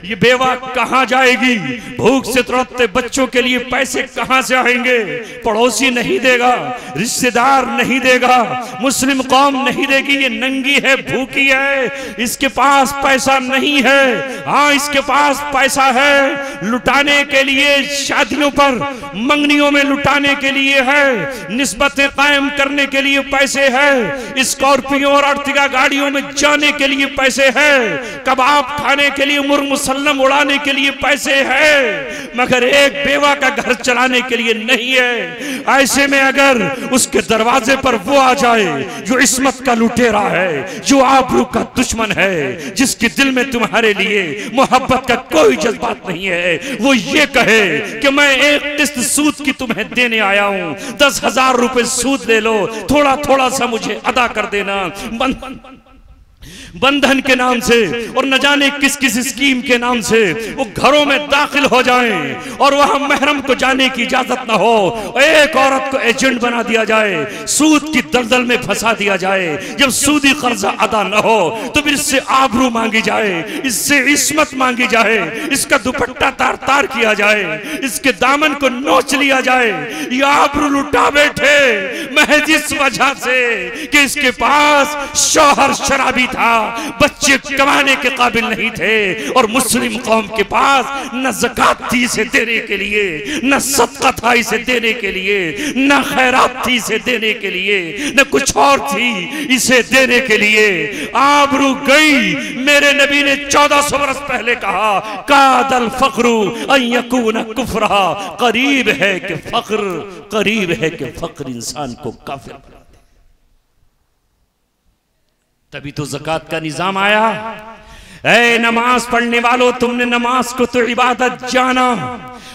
ये बेवा कहाँ जाएगी? भूख से तड़पते बच्चों के लिए पैसे कहाँ से आएंगे? पड़ोसी नहीं देगा, रिश्तेदार नहीं देगा, मुस्लिम कौम नहीं देगी। ये नंगी है, भूखी है, इसके पास पैसा नहीं है। हाँ, इसके पास पैसा है लुटाने के लिए, शादियों पर मंगनियों में लुटाने के लिए है, निस्बतें कायम करने के लिए पैसे है, स्कॉर्पियो और अर्टिगा गाड़ियों में जाने के लिए पैसे है, कबाब खाने के लिए, मुर्मुसल्लम उड़ाने के लिए पैसे है, मगर एक बेवा का घर चलाने के लिए नहीं है। ऐसे में अगर उसके दरवाजे पर वो आ जाए जो इस्मत का लुटेरा है, जो आबरू का दुश्मन है, जिसके दिल में तुम्हारे लिए मोहब्बत का कोई जज्बात नहीं है, वो ये कहे कि मैं एक किस्त सूद की तुम्हें देने आया हूं, 10,000 रुपए सूद ले लो, थोड़ा थोड़ा सा मुझे अदा कर देना, बंधन के नाम से और न जाने किस किस स्कीम के नाम से वो घरों में दाखिल हो जाएं और वहां महरम को जाने की इजाजत ना हो, एक औरत को एजेंट बना दिया जाए, सूद की दलदल में फंसा दिया जाए। जब सूदी कर्जा अदा न हो तो फिर इससे आबरू मांगी जाए, इससे इस्मत मांगी जाए, इसका दुपट्टा तार तार किया जाए, इसके दामन को नोच लिया जाए। ये आबरू लुटा बैठे महज इस वजह से कि इसके पास शौहर शराबी था, बच्चे कमाने के काबिल नहीं थे, और मुस्लिम कौम के पास न ज़कात थी इसे देने के लिए, न सदका था इसे देने के लिए, न खैरात थी इसे देने के लिए, न कुछ और थी इसे देने के लिए। आबरू गई। मेरे नबी ने 1400 वर्ष पहले कहा, कादल फख्रु अन यकून कुफ्रा, करीब है कि फख्र, करीब है कि फख्र इंसान को काफिर बना दे। तभी तो ज़कात का निजाम आया। ऐ नमाज पढ़ने वालों, तुमने नमाज को तो इबादत जाना,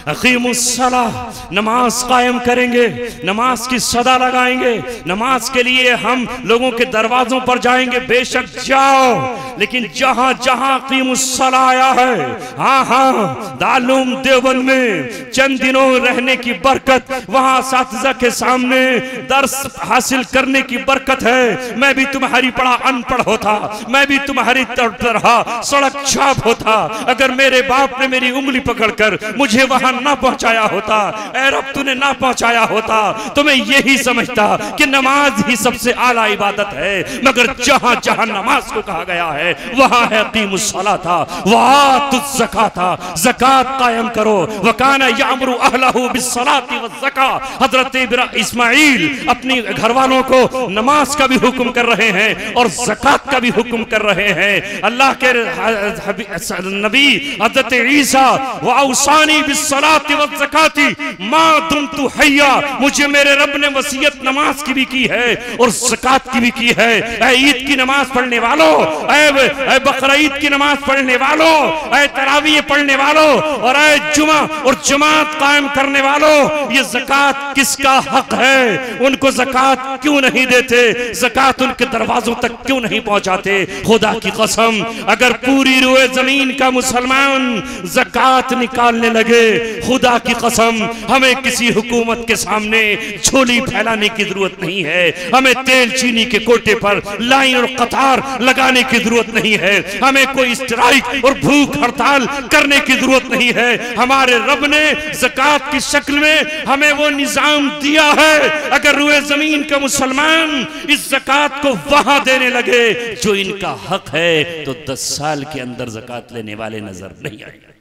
अक़ीमुस्सलाह, नमाज कायम करेंगे, नमाज की सदा लगाएंगे, नमाज के लिए हम लोगों के दरवाजों पर जाएंगे, बेशक जाओ, लेकिन जहां जहां अक़ीमुस्सलाह आया है, हाँ हाँ, दारुल देवबंद में चंद दिनों रहने की बरकत, वहां असातिज़ा के सामने दर्स हासिल करने की बरकत है। मैं भी तुम्हारी पढ़ा अनपढ़ होता, मैं भी तुम्हारी तरह सड़क छाप होता, अगर मेरे बाप ने मेरी उंगली पकड़कर मुझे वहां ना पहुंचाया होता, ऐ रब तूने ना पहुंचाया होता, तो मैं यही समझता कि नमाज ही सबसे आला इबादत है। मगर जहां जहां नमाज को कहा गया है वहां है अक़ीमुस्सलाह था, वातुज़ ज़काता, ज़कात कायम करो, वकाना यामुरु अहलहु बिस्सलाति वज़्ज़कात। हज़रत इस्माइल अपनी घरवालों को नमाज का भी हुक्म कर रहे हैं और ज़कात का भी हुक्म कर रहे हैं। अल्लाह के नबी हज़रत ईसा वऔसानी बिस्सलाति वज़्ज़काती मा दुमतु हय्या, मुझे मेरे रब ने वसीयत नमाज की भी की है और ज़कात की भी की है। ऐ ईद की नमाज पढ़ने वालों, ऐ बकरा ईद की नमाज पढ़ने वालों, ऐ तरावीह पढ़ने वालों और ऐ जुमा और जमात कायम करने वालों, ये ज़कात किसका हक है? उनको ज़कात क्यों नहीं देते? ज़कात उनके दरवाजों तक क्यों नहीं पहुंचाते? खुदा की कसम, अगर पूरी रुए जमीन का मुसलमान ज़कात निकालने लगे, खुदा की कसम हमें किसी हुकूमत के सामने झोली फैलाने की जरूरत नहीं है, हमें तेल चीनी के कोटे पर लाइन और कतार लगाने की जरूरत नहीं है, हमें कोई स्ट्राइक और भूख हड़ताल करने की जरूरत नहीं है। हमारे रब ने ज़कात की शक्ल में हमें वो निजाम दिया है। अगर रुए जमीन का मुसलमान इस ज़कात को वहां देने लगे जो इनका हक है, तो 10 साल के अंदर ज़कात लेने वाले नजर नहीं आएंगे।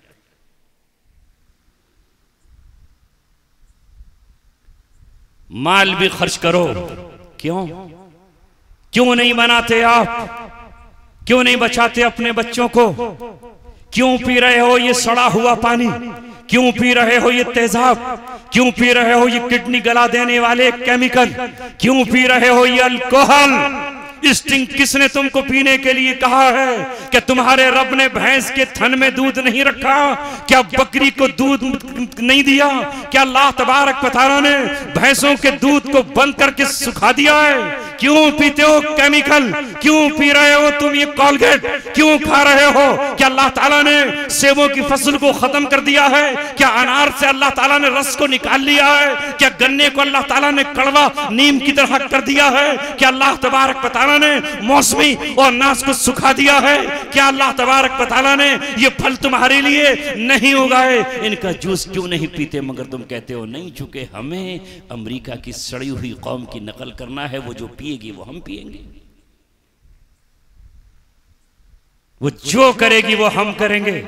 माल भी खर्च करो, क्यों नहीं बनाते आप? क्यों नहीं बचाते अपने बच्चों को? क्यों पी रहे हो ये सड़ा हुआ पानी? क्यों पी रहे हो ये तेजाब? क्यों पी रहे हो ये किडनी गला देने वाले केमिकल? क्यों पी रहे हो ये अल्कोहल? स्टिंग किसने तुमको पीने के लिए कहा है? क्या तुम्हारे रब ने भैंस के थन में दूध नहीं रखा? क्या बकरी को दूध नहीं दिया? क्या अल्लाह तबारक व तआला ने भैंसों के दूध को बंद करके सुखा दिया है? क्यों पीते हो केमिकल? क्यों पी रहे हो तुम ये कोलगेट, क्यों खा रहे हो? क्या अल्लाह ताला ने सेबों की फसल को खत्म कर दिया है? क्या अनार से अल्लाह ताला ने रस को निकाल लिया है? क्या गन्ने को अल्लाह ताला ने कड़वा नीम की तरह कर दिया है? क्या अल्लाह तबारक व तआला ने मौसमी और अनाज को सुखा दिया है? क्या अल्लाह तबारक व तआला ने ये फल तुम्हारे लिए नहीं उगाए? इनका जूस क्यों नहीं पीते? मगर तुम कहते हो नहीं, चूंकि हमें अमेरिका की सड़ी हुई कौम की नकल करना है, वो जो पिएगी वो हम पिएंगे, वो जो करेगी वो हम करेंगे।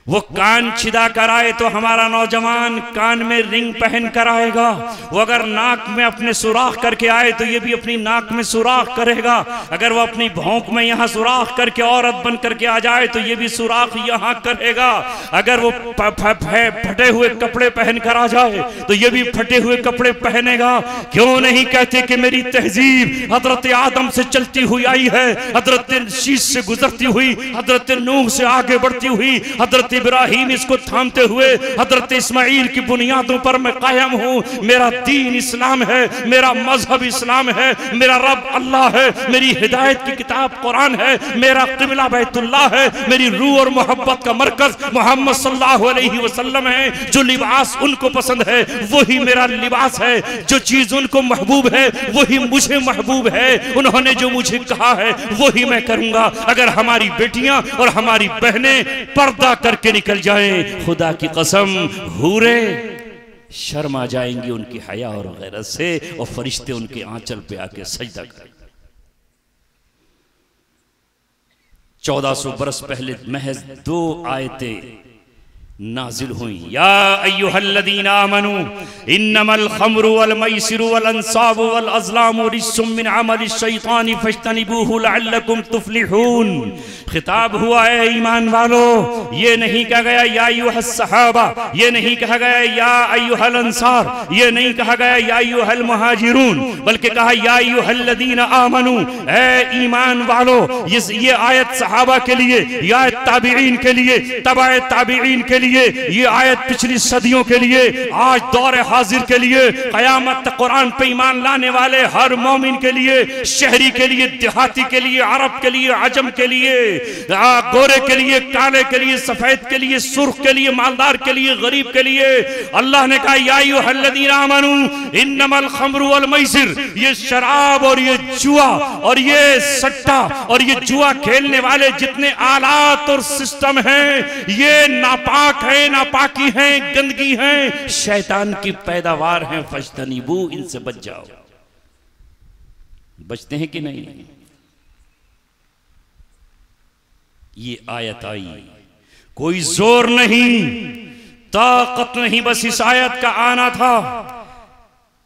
वो कान छिदा कर आए तो हमारा नौजवान कान में रिंग पहन कर आएगा। वो अगर नाक में अपने सुराख करके आए तो ये भी अपनी नाक में सुराख करेगा। अगर वो अपनी भौंक में यहाँ सुराख करके औरत बन करके आ जाए तो ये भी सुराख यहाँ करेगा। अगर वो फटे हुए कपड़े पहन कर आ जाए तो ये भी फटे हुए कपड़े पहनेगा। क्यों नहीं कहते कि मेरी तहजीब हजरत आदम से चलती हुई आई है, हजरत शीश से गुजरती हुई, हजरत नूह से आगे बढ़ती हुई, हजरत इब्राहिम इसको थामते हुए हजरत इस्माइल की बुनियादों पर मैं कायम हूं। मेरा दीन इस्लाम है, मेरा मजहब इस्लाम है, मेरा रब अल्लाह है, मेरी हिदायत की किताब कुरान है, मेरा क़िबला बैतुल्लाह है, मेरी रूह और मोहब्बत का मरकज मोहम्मद सल्लल्लाहु अलैहि वसल्लम है। जो लिबास उनको पसंद है वही मेरा लिबास है, जो चीज उनको महबूब है वही मुझे महबूब है, उन्होंने जो मुझे कहा है वही मैं करूंगा। अगर हमारी बेटियां और हमारी बहनें पर्दा करके निकल जाएं, खुदा की कसम हूरे शर्म आ जाएंगी उनकी हया और गैरत से, और फरिश्ते उनके आंचल पे आके सजदा करेंगे। 1400 बरस पहले महज 2 आयतें नाजिल हुई। या अय्युहल्लज़ीना आमनू इन्नमल खम्रु वल मैसिरु वल अंसाबु वल अज़लामु रिज्सुम मिन अमलिश शैतानी फज्तनिबूहु लअल्लकुम तुफ्लिहून। खिताब हुआ है ईमान वालो, ये नहीं कहा गया या अय्युहस सहाबा, ये नहीं कहा गया या अय्युहल अंसार, ये नहीं कहा गया या अय्युहल मुहाजिरून, बल्कि कहा या अय्युहल्लज़ीना आमनू, ऐ ईमान वालो। ये आयत सहाबा के लिए, ये आयत ताबीईन के लिए, तबाए ताबीईन के लिए, ये आयत पिछली सदियों के लिए, आज दौर हाजिर के लिए, कयामत तक कुरान पे ईमान लाने वाले हर मोमिन के लिए, शहरी के लिए, देहाती के लिए, अरब के लिए, अजम के लिए, गोरे के लिए, काले के लिए, सफेद के लिए, सुर्ख के लिए, मालदार के लिए, गरीब के लिए। अल्लाह ने कहा या अय्युहल्लज़ीना आमनू इन्नमल खम्रु वल मैसिर, ये शराब और ये जुआ और ये सट्टा और ये जुआ खेलने वाले जितने आलात और सिस्टम हैं, ये नापाक है, नापाकी है, गंदगी है, शैतान की पैदावार है। फज्तनिबू, इनसे बच जाओ। बचते हैं कि नहीं? ये आयत आई, कोई जोर नहीं, ताकत नहीं, बस इस आयत का आना था।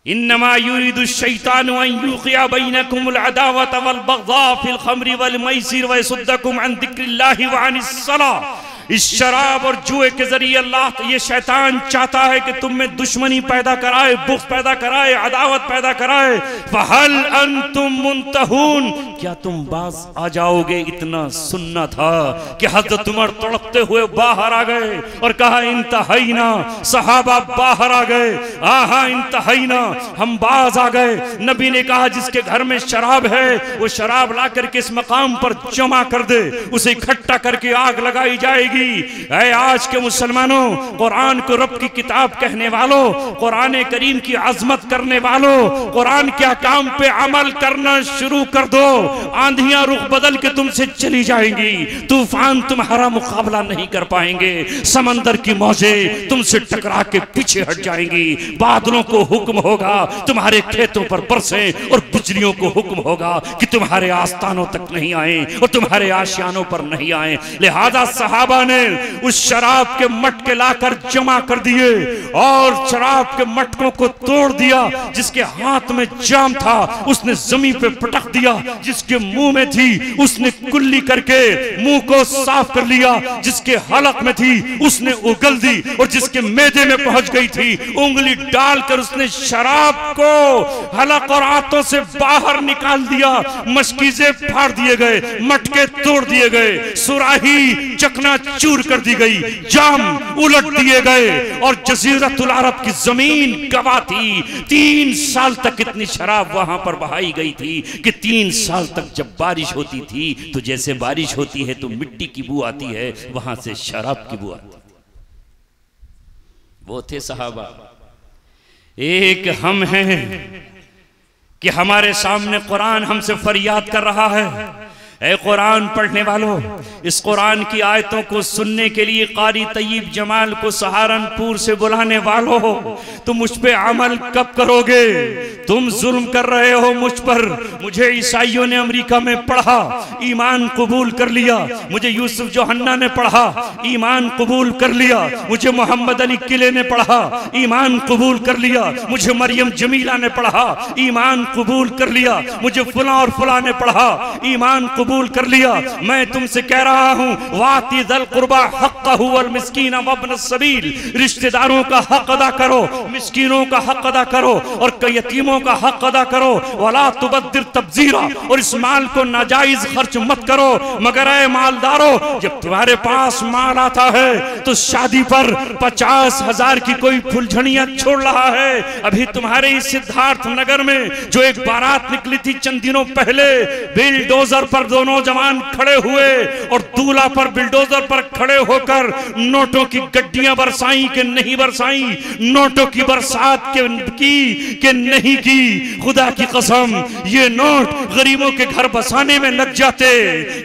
इन्नमा युरीदु शैतानु अन युक़िया बैनकुमुल अदावत वल बग़ज़ा फिल खम्रि वल मैसिर व यसुद्दकुम अन ज़िक्रिल्लाहि व अनिस सलाह। इस शराब और जुए के जरिए अल्लाह, ये शैतान चाहता है कि तुम में दुश्मनी पैदा कराए, बुग़्ज़ पैदा कराए, अदावत पैदा कराए। फहल अंतुम मुंतहून, क्या तुम बाज आ जाओगे? इतना सुनना था कि हज़रत उमर तड़पते हुए बाहर आ गए और कहा इंतहाइना। सहाबा बाहर आ गए, आहा इंतहाइना, हम बाज आ गए। नबी ने कहा जिसके घर में शराब है वो शराब ला करके इस मकाम पर जमा कर दे, उसे इकट्ठा करके आग लगाई जाएगी। ऐ आज के मुसलमानों, कुरान को रब की किताब कहने वालों, कुरान करीम की अजमत करने वालों, कुरान के अहकाम पे अमल करना शुरू कर दो। आंधियां रुख बदल के तुमसे चली जाएंगी, तूफान तुम्हारा मुकाबला नहीं कर पाएंगे, समंदर की मौजें तुमसे टकरा के पीछे हट जाएंगी, बादलों को हुक्म होगा तुम्हारे खेतों पर बरसे और बिजलियों को हुक्म होगा कि तुम्हारे आस्थानों तक नहीं आए और तुम्हारे आशियानों पर नहीं आए। लिहाजा सहाबा ने उस शराब के मटके लाकर जमा कर दिए और शराब के मटकों को तोड़ दिया। जिसके हाथ में जाम था उसने जमीन पे पटक दिया, जिसके मुंह में थी उसने कुल्ली करके मुंह को साफ कर लिया, जिसके हलक में थी उसने उगल दी और जिसके मैदे में पहुंच गई थी उंगली डालकर उसने शराब को हलक और हाथों से बाहर निकाल दिया। मशकीज़े फाड़ दिए गए, मटके तोड़ दिए गए, सुराही चकना चूर कर दी गई, जाम उलट दिए गए और जजीरतुल अरब की जमीन गवाह थी। 3 साल तक इतनी शराब वहां पर बहाई गई थी कि 3 साल तक जब बारिश होती थी तो जैसे बारिश होती है तो मिट्टी की बू आती है, वहां से शराब की बू आती। वो थे सहाबा। एक हम हैं कि हमारे सामने कुरान हमसे फरियाद कर रहा है, ऐ कुरान पढ़ने वालों, इस कुरान की आयतों को सुनने के लिए कारी तय्यब जमाल को सहारनपुर से बुलाने वालों, तुम मुझ पे अमल कब करोगे? तुम जुल्म कर रहे हो मुझ पर। मुझे ईसाइयों ने अमेरिका में पढ़ा, ईमान कबूल कर लिया। मुझे यूसुफ जोहन्ना ने पढ़ा, ईमान कबूल कर लिया। मुझे मोहम्मद अली किले ने पढ़ा, ईमान कबूल कर लिया। मुझे मरियम जमीला ने पढ़ा, ईमान कबूल कर लिया। मुझे फुला और फुला ने पढ़ा, ईमान कबूल कर लिया। मैं तुमसे कह रहा हूं वाती दल कुर्बा हक़्क़हु वल मिस्कीन वब्न सबील, रिश्तेदारों का हक अदा करो, मिस्कीनों का हक अदा करो और यतीमों का हक अदा करो। वला तुबद्दिर तब्जीरा, और इस माल को नाजायज खर्च मत करो। मगर ऐ मालदारों, जब तुम्हारे पास माल आता है तो शादी पर 50,000 की कोई फुलझड़ियां छोड़ रहा है। अभी तुम्हारे इस सिद्धार्थ नगर में जो एक बारात निकली थी चंद दिनों पहले, बिलडोजर पर दो नौजवान खड़े हुए और दूल्हा पर बिलडोजर पर खड़े होकर नोटों की गड्डियां बरसाई कि नहीं बरसाई, नोटों की बरसात के नहीं की। खुदा की कसम, ये नोट गरीबों के घर बसाने में लग जाते।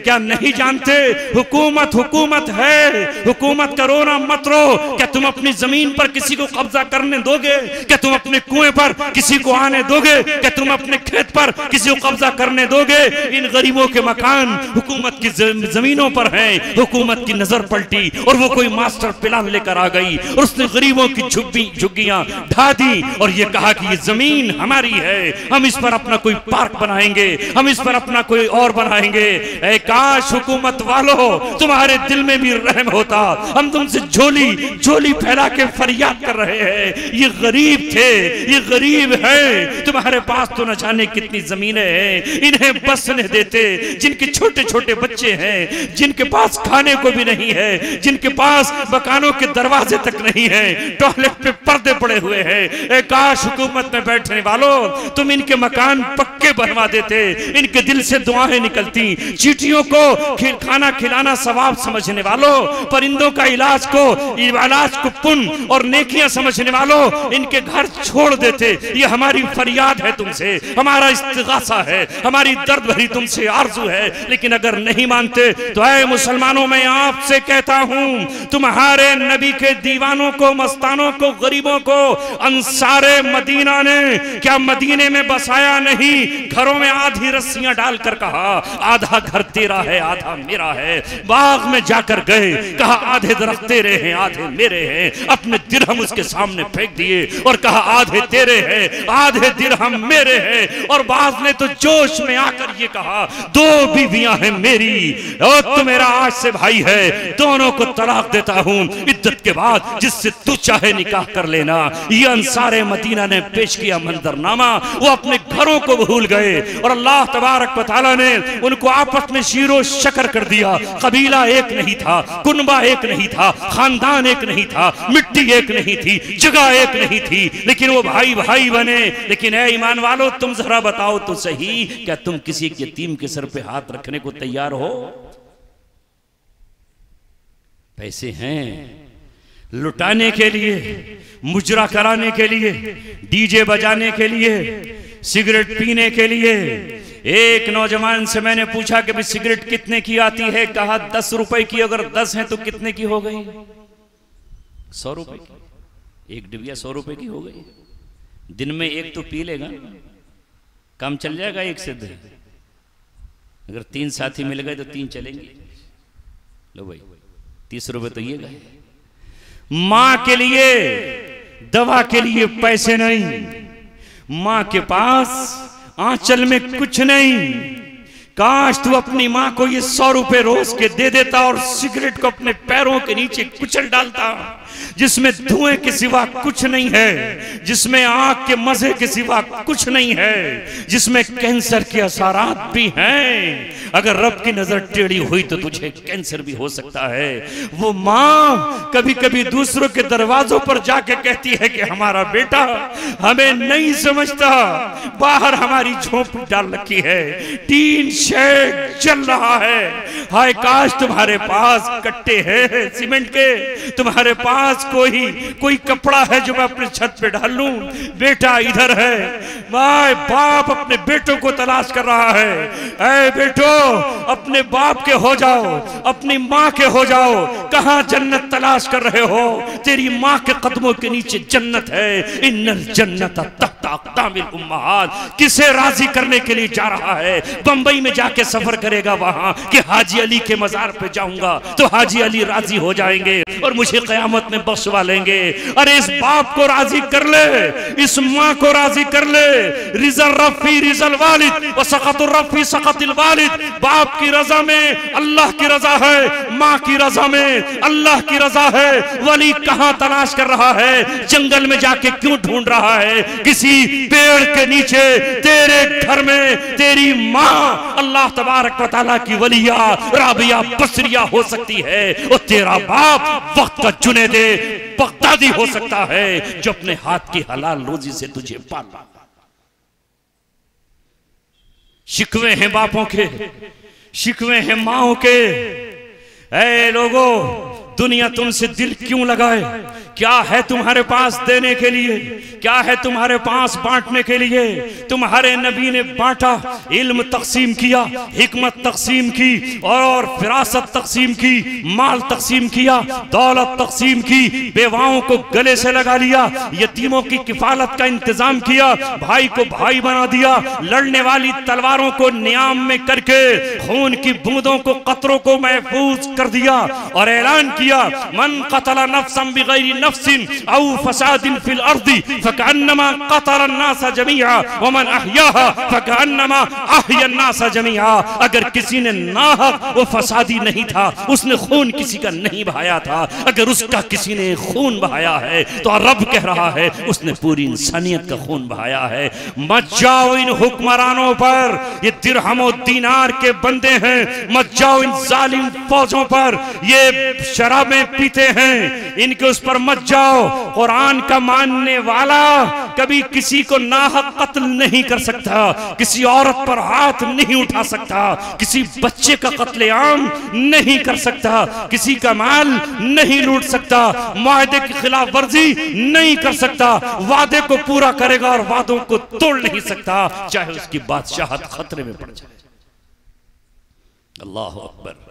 क्या नहीं जानते हुकूमत हुकूमत है, हुकूमत करो ना मत रो। क्या तुम अपनी जमीन पर किसी को कब्जा करने दोगे? क्या तुम अपने कुएं पर किसी को आने दोगे? क्या तुम अपने खेत पर किसी को कब्जा करने दोगे? इन गरीबों के मकान हुकूमत की जमीनों पर हैं। हुकूमत की नजर पलटी और वो कोई मास्टर प्लान लेकर आ गई और उसने गरीबों की झुग्गियां ढा दी और ये कहा कि ये जमीन हमारी है, हम इस पर अपना कोई पार्क बनाएंगे, हम इस पर अपना कोई और बनाएंगे। ऐ काश हुकूमत वालों तुम्हारे दिल में भी रहम होता। हम तुमसे झोली फैला के फरियाद कर रहे हैं। ये गरीब थे, ये गरीब है। तुम्हारे पास तो न जाने कितनी जमीनें हैं, इन्हें बसने देते। जिनके छोटे छोटे बच्चे हैं, जिनके पास खाने को भी नहीं है, जिनके पास मकानों के दरवाजे तक नहीं है, टॉयलेट पे पर्दे पड़े हुए हैं। काश हुकूमत में बैठने वालों तुम इनके मकान पक्के बनवा देते। इनके दिल से दुआएं निकलती। चींटियों को खाना खिलाना सवाब समझने वालों, परिंदों का इलाज को पुण्य और नेकियां समझने वालों, इनके घर छोड़ देते। ये हमारी फरियाद है तुमसे, हमारा इस्तिगासा है, हमारी दर्द भरी तुमसे आरज़ू है। लेकिन अगर नहीं मानते तो ऐ मुसलमानों, मैं आपसे कहता हूं तुम्हारे नबी के दीवानों को, मस्तानों को, गरीबों को अंसारे मदीना ने क्या मदीने में बसाया नहीं? घरों में आधी रस्सियां डालकर कहा आधा घर तेरा है, आधा मेरा है। बाग में जाकर गए, कहा आधे दरख्त तेरे हैं, आधे मेरे हैं। अपने दिरहम उसके सामने फेंक दिए और कहा आधे तेरे हैं, आधे दिरहम मेरे हैं। और बाज ने तो जोश में आकर ये कहा 2 बीवियां हैं मेरी और तू मेरा आज से भाई है, दोनों को तलाक देता हूं इद्दत के बाद, जिससे तू चाहे निकाह कर लेना। ये अंसारे मदीना ने पेश किया मंजरनामा। वो अपने घरों को भूल गए और अल्लाह तबारक व तआला ने उनको आपस में शीरो शकर कर दिया। कबीला एक नहीं था, कुनबा एक नहीं था, खानदान एक नहीं था, मिट्टी एक नहीं थी, जगह एक नहीं थी, लेकिन वो भाई भाई बने। लेकिन ऐ ईमान वालों, तुम जरा बताओ तो सही, क्या तुम किसी यतीम के सर पे हाथ रखने को तैयार हो? पैसे हैं लुटाने के लिए, मुजरा कराने के लिए, डीजे बजाने के लिए, सिगरेट पीने के लिए। एक नौजवान से मैंने पूछा कि भाई सिगरेट कितने की आती है? कहा 10 रुपए की। अगर 10 है तो कितने की हो गई? 100 रुपए की। एक डिबिया 100 रुपए की हो गई। दिन में एक तो पी लेगा, काम चल जाएगा एक से 2। अगर 3 साथी मिल गए तो 3 चलेंगे। लो भाई 30 रुपए तो ये गए। मां के लिए दवा के लिए पैसे नहीं, मां के पास आंचल में कुछ नहीं। काश तू अपनी मां को ये 100 रुपए रोज के दे देता और सिगरेट को अपने पैरों के नीचे कुचल डालता। जिसमें धुएं के सिवा कुछ नहीं है, जिसमें आग के मजे के सिवा कुछ नहीं है, जिसमें कैंसर के असरात भी हैं। अगर रब की नजर टेढ़ी हुई तो तुझे कैंसर भी हो सकता है। वो माँ कभी कभी दूसरों के दरवाजों पर जाके कहती है कि हमारा बेटा हमें नहीं समझता, बाहर हमारी झोपड़ी डाल रखी है, टीन शेड चल रहा है, हाय काश तुम्हारे पास कट्टे हैं सीमेंट के, तुम्हारे पास कोई कपड़ा है जो मैं अपने छत पे डाल लूं। बेटा इधर है। माँ बाप अपने बेटों को तलाश कर रहा है। ऐ बेटो अपने बाप के हो जाओ, अपनी माँ के हो जाओ। कहां जन्नत तलाश कर रहे हो? तेरी माँ के कदमों के नीचे जन्नत है। इन्नल जन्नत तहत अक़दामिल उम्महात। किसे राजी करने के लिए जा रहा है? बंबई में जाके सफर करेगा वहां कि हाजी अली के मजार पे जाऊंगा तो हाजी अली राजी हो जाएंगे और मुझे क़यामत में बख्शवा लेंगे। अरे इस बाप को राजी कर ले, इस माँ को राजी कर ले। रिज़ल रफ़ी रिज़ल वालिद व सकतुर रफ़ी सकतिल वालिद। बाप की रजा में अल्लाह की रजा है, माँ की रजा में अल्लाह की रजा है। वली कहां तलाश कर रहा है? जंगल में जाके क्यों ढूंढ रहा है? किसी पेड़ के नीचे तेरे घर में तेरी माँ अल्लाह तबारक व तआला की वलिया राबिया बसरिया हो सकती है और तेरा बाप वक्त का जुनैदे बगदादी हो सकता है जो अपने हाथ की हलाल रोजी से तुझे पाला। शिकवे हैं बापों के, शिकवे हैं माओं के। ऐ लोगों, दुनिया तुमसे दिल क्यों लगाए? क्या है तुम्हारे पास देने के लिए? क्या है तुम्हारे पास बांटने के लिए? तुम्हारे नबी ने बांटा, इल्म तकसीम किया, हिकमत तकसीम की और फिरासत तकसीम की, माल तकसीम किया, दौलत तकसीम की, बेवाओं को गले से लगा लिया, यतीमों की किफालत का इंतजाम किया, भाई को भाई बना दिया, लड़ने वाली तलवारों को नियाम में करके खून की बूंदों को कतरों को महफूज कर दिया और ऐलान किया मन क़तला नफ्सन बिगैरि नफ्सिन औ फसादिन फिल अर्दि फकअन्नमा क़तला अन्नास जमीआ व मन अहयाहा फकअन्नमा अहया अन्नास जमीआ। अगर किसी ने नाहक वो फसादी नहीं था, उसने खून किसी का नहीं बहाया था, अगर उसका किसी ने खून बहाया है तो रब कह रहा है उसने पूरी इंसानियत का खून बहाया है। मत जाओ इन हुक्मरानों पर, ये दिरहम और दीनार के बंदे हैं। मत जाओ इन जालिम फौजों पर, ये शराबें पीते हैं, इनके उस पर मत जाओ। कुरान का मानने वाला कभी किसी को नाहक कत्ल नहीं कर सकता, किसी औरत पर हाथ नहीं उठा सकता, किसी बच्चे का कत्लेआम नहीं कर सकता, किसी का माल नहीं लूट सकता, मुआहदे की खिलाफ वर्जी नहीं कर सकता, वादे को पूरा करेगा और वादों को तोड़ नहीं सकता, चाहे उसकी बादशाहत खतरे में पड़ जाए। अल्लाह अकबर।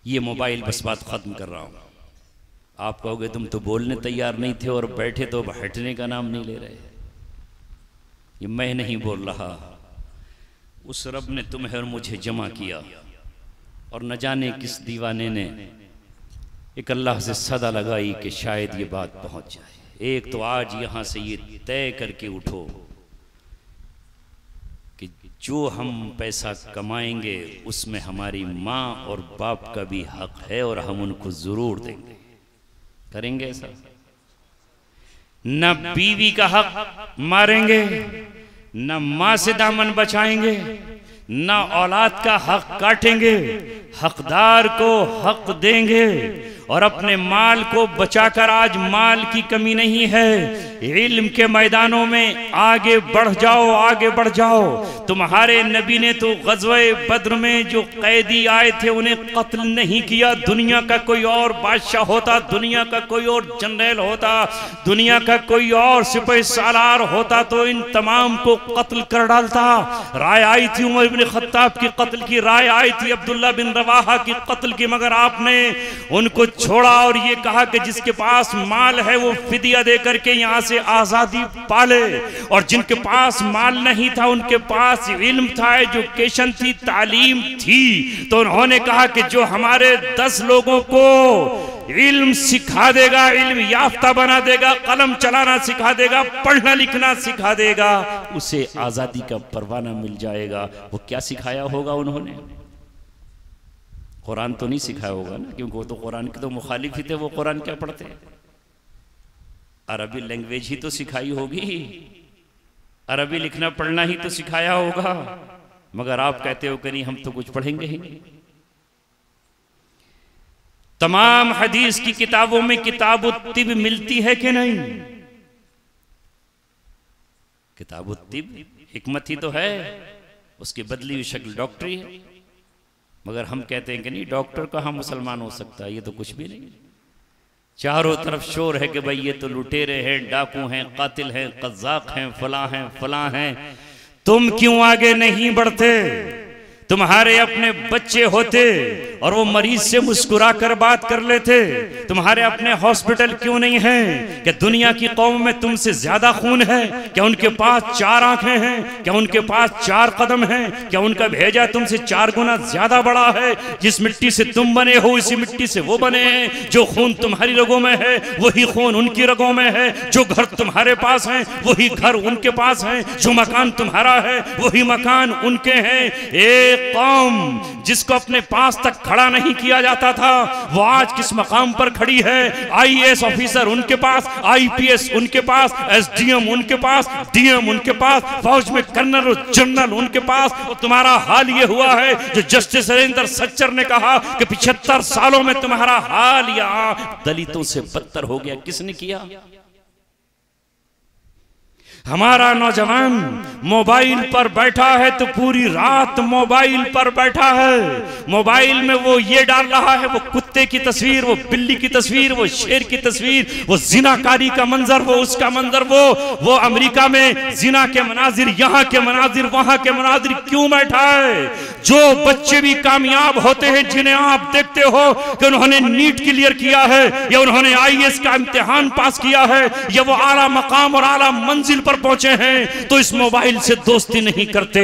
ये मोबाइल बस बात खत्म कर रहा हूं। आप कहोगे तुम तो बोलने तैयार नहीं थे और बैठे तो हटने का नाम नहीं ले रहे। ये मैं नहीं बोल रहा, उस रब ने तुम्हें और मुझे जमा किया और न जाने किस दीवाने ने एक अल्लाह से सदा लगाई कि शायद ये बात पहुंच जाए। एक तो आज यहां से ये तय करके उठो कि जो हम पैसा कमाएंगे उसमें हमारी माँ और बाप का भी हक है और हम उनको जरूर देंगे। करेंगे ऐसा? न बीवी का हक मारेंगे, न माँ से दामन बचाएंगे, न औलाद का हक काटेंगे, हकदार को हक देंगे और अपने माल को बचाकर, आज माल की कमी नहीं है, इल्म के मैदानों में आगे बढ़ जाओ, आगे बढ़ जाओ। तुम्हारे नबी ने तो ग़ज़वे बद्र में जो कैदी आए थे उन्हें कत्ल नहीं किया। दुनिया का कोई और बादशाह होता, दुनिया का कोई और जनरल होता, दुनिया का कोई और सिपाही सालार होता तो इन तमाम को कत्ल कर डालता। राय आई थी उमर इब्न खत्ताब की कत्ल की, राय आई थी अब्दुल्ला बिन रवाहा की कत्ल की, मगर आपने उनको छोड़ा और ये कहा कि जिसके पास माल है वो फिदिया दे करके यहाँ से आजादी पाले, और जिनके पास माल नहीं था उनके पास इल्म था, एजुकेशन थी, तालीम थी, तो उन्होंने कहा कि जो हमारे 10 लोगों को इल्म सिखा देगा, इल्म याफ्ता बना देगा, कलम चलाना सिखा देगा, पढ़ना लिखना सिखा देगा, उसे आजादी का परवाना मिल जाएगा। वो क्या सिखाया होगा उन्होंने? कुरान तो नहीं सिखाया होगा ना, क्योंकि वो तो कुरान के तो मुखालिफ ही थे, वो कुरान क्या पढ़ते। अरबी लैंग्वेज ही तो सिखाई होगी, अरबी लिखना पढ़ना ही तो सिखाया होगा, मगर आप कहते हो कि नहीं हम तो कुछ पढ़ेंगे ही नहीं। तमाम हदीस की किताबों में किताब-उत-तिब मिलती है कि नहीं? किताब-उत-तिब हिकमत ही तो है, उसकी बदली हुई शक्ल डॉक्टरी है, मगर हम कहते हैं कि नहीं डॉक्टर कहाँ मुसलमान हो सकता है, ये तो कुछ भी नहीं। चारों तरफ शोर है कि भाई ये तो लुटेरे हैं, डाकू हैं, कातिल हैं, कज़्ज़ाक़ हैं, फलां हैं। तुम क्यों आगे नहीं बढ़ते? तुम्हारे अपने बच्चे होते और वो मरीज से मुस्कुरा कर बात कर लेते। तुम्हारे अपने हॉस्पिटल क्यों नहीं हैं? क्या दुनिया की कौम में तुमसे ज्यादा खून है? क्या उनके पास 4 आंखें हैं? क्या उनके पास 4 कदम हैं? क्या उनका भेजा तुमसे 4 गुना ज्यादा बड़ा है? जिस मिट्टी से तुम बने हो इसी मिट्टी से वो बने हैं। जो खून तुम्हारी रगों में है वही खून उनकी रगों में है। जो घर तुम्हारे पास है वही घर उनके पास है। जो मकान तुम्हारा है वही मकान उनके हैं। एक कौम जिसको अपने पास तक खड़ा नहीं किया जाता था वो आज किस मकाम पर खड़ी है? आईएएस ऑफिसर उनके पास, आईपीएस उनके पास, एसडीएम उनके पास, डीएम उनके पास, फौज में कर्नल और जनरल उनके पास। और तुम्हारा हाल ये हुआ है जो जस्टिस सुरेंद्र सच्चर ने कहा कि 75 सालों में तुम्हारा हाल यहां दलितों से बदतर हो गया। किसने किया? हमारा नौजवान मोबाइल पर बैठा है तो पूरी रात मोबाइल पर बैठा है। मोबाइल में वो ये डाल रहा है, वो कुत्ते की तस्वीर, वो बिल्ली की तस्वीर, वो शेर की तस्वीर, वो जिनाकारी का मंजर, वो उसका मंजर, वो अमेरिका में जिना के मनाजिर, यहाँ के मनाजिर, वहां के मनाजिर क्यों बैठा है? जो बच्चे भी कामयाब होते हैं जिन्हें आप देखते हो कि उन्होंने नीट क्लियर किया है या उन्होंने आईएएस का इम्तिहान पास किया है या वो आला मकाम और आला मंजिल पर पहुंचे हैं, तो इस मोबाइल से दोस्ती नहीं करते।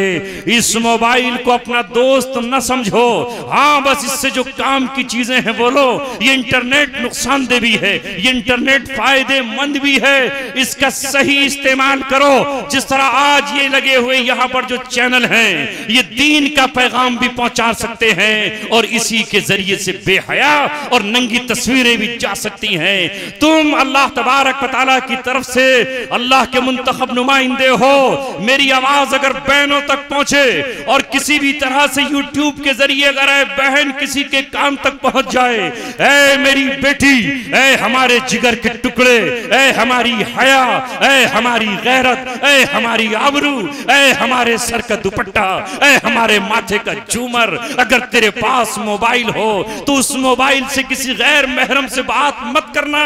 इस मोबाइल को अपना दोस्त न समझो। हाँ, बस इससे जो काम की चीजें हैं बोलो। ये इंटरनेट नुकसानदेह भी है, ये इंटरनेट फायदेमंद भी है। इसका सही इस्तेमाल करो। जिस तरह आज ये लगे हुए यहाँ पर जो चैनल हैं ये दीन का पैगाम भी पहुंचा सकते हैं और इसी के जरिए से बेहया और नंगी तस्वीरें भी जा सकती हैं। तुम अल्लाह तबारक व तआला की तरफ से अल्लाह के मुंतखब नुमाइंदे हो। मेरी आवाज अगर बहनों तक पहुंचे और किसी भी तरह से यूट्यूब के जरिए अगर बहन किसी के कान तक पहुंच जाए, ऐ मेरी बेटी, ऐ हमारे जिगर के टुकड़े, ऐ हमारी हया, ऐ हमारी गैरत, ऐ हमारी आबरू, ऐ हमारे सर का दुपट्टा, ऐ हमारे माथे का झूमर, अगर तेरे पास मोबाइल हो तो उस मोबाइल से किसी गैर महरम से बात मत करना,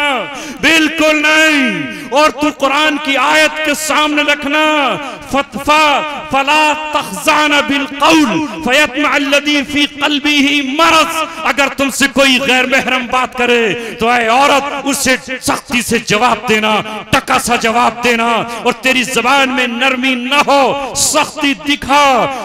बिल्कुल नहीं। और तू कुरान की आयत के सामने रखना, फतफा फला तखजाना बिल कौल फयतमा अल्लज़ी फी क़ल्बिही मरज़। अगर तुमसे कोई गैर महरम बात करे तो ऐ औरत उससे सख्ती से जवाब देना, टका सा जवाब देना और तेरी जबान में नरमी न हो, सख्ती दिखा।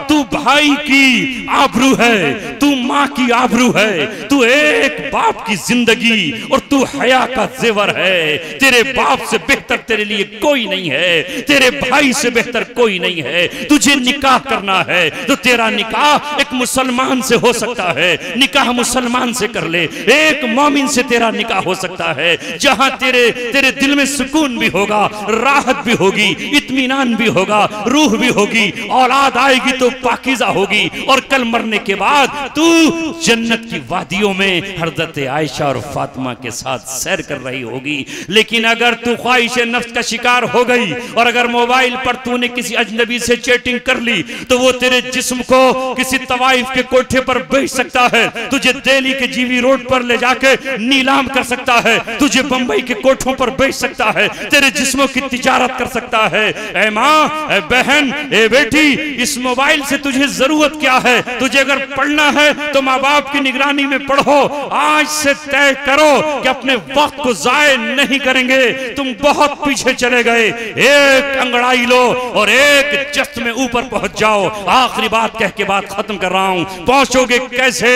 तू भाई की आबरू है, तू माँ की आबरू है, तू एक बाप की जिंदगी और तू हया का जेवर है। तेरे बाप से बेहतर तेरे लिए कोई नहीं है, तेरे भाई से बेहतर कोई नहीं है। तुझे निकाह करना है तो तेरा निकाह एक मुसलमान से हो सकता है, निकाह मुसलमान से कर ले। एक मोमिन से तेरा निकाह हो सकता है जहां तेरे दिल में सुकून भी होगा, राहत भी होगी, इत्मीनान भी होगा, रूह भी होगी, औलाद आएगी तो पाकीज़ा होगी और कल मरने के बाद तू जन्नत की वादियों में हज़रत आयशा और फातिमा के साथ सैर कर रही होगी। लेकिन अगर तू ख्वाहिश नफ्स का शिकार हो गई और अगर मोबाइल पर तूने किसी अजनबी से चैटिंग कर ली तो वो तेरे जिस्म को किसी तवाइफ के कोठे पर बेच सकता है, तुझे दिल्ली के जीवी रोड पर ले जाके नीलाम कर सकता है, तुझे बंबई के कोठों पर बेच सकता है, तेरे जिस्मों की तिजारत कर सकता है। ऐ माँ, ऐ बहन, ऐ बेटी, इस मोबाइल से तुझे जरूरत क्या है? तुझे अगर पढ़ना है तो माँ बाप की निगरानी में पढ़ो। आज से तय करो कि अपने वक्त को जाय नहीं करेंगे। तुम बहुत पीछे चले गए। एक अंगड़ाई लो और एक जस्त में ऊपर पहुंच जाओ। आखिरी बात कह के बात खत्म कर रहा हूं। पहुंचोगे कैसे?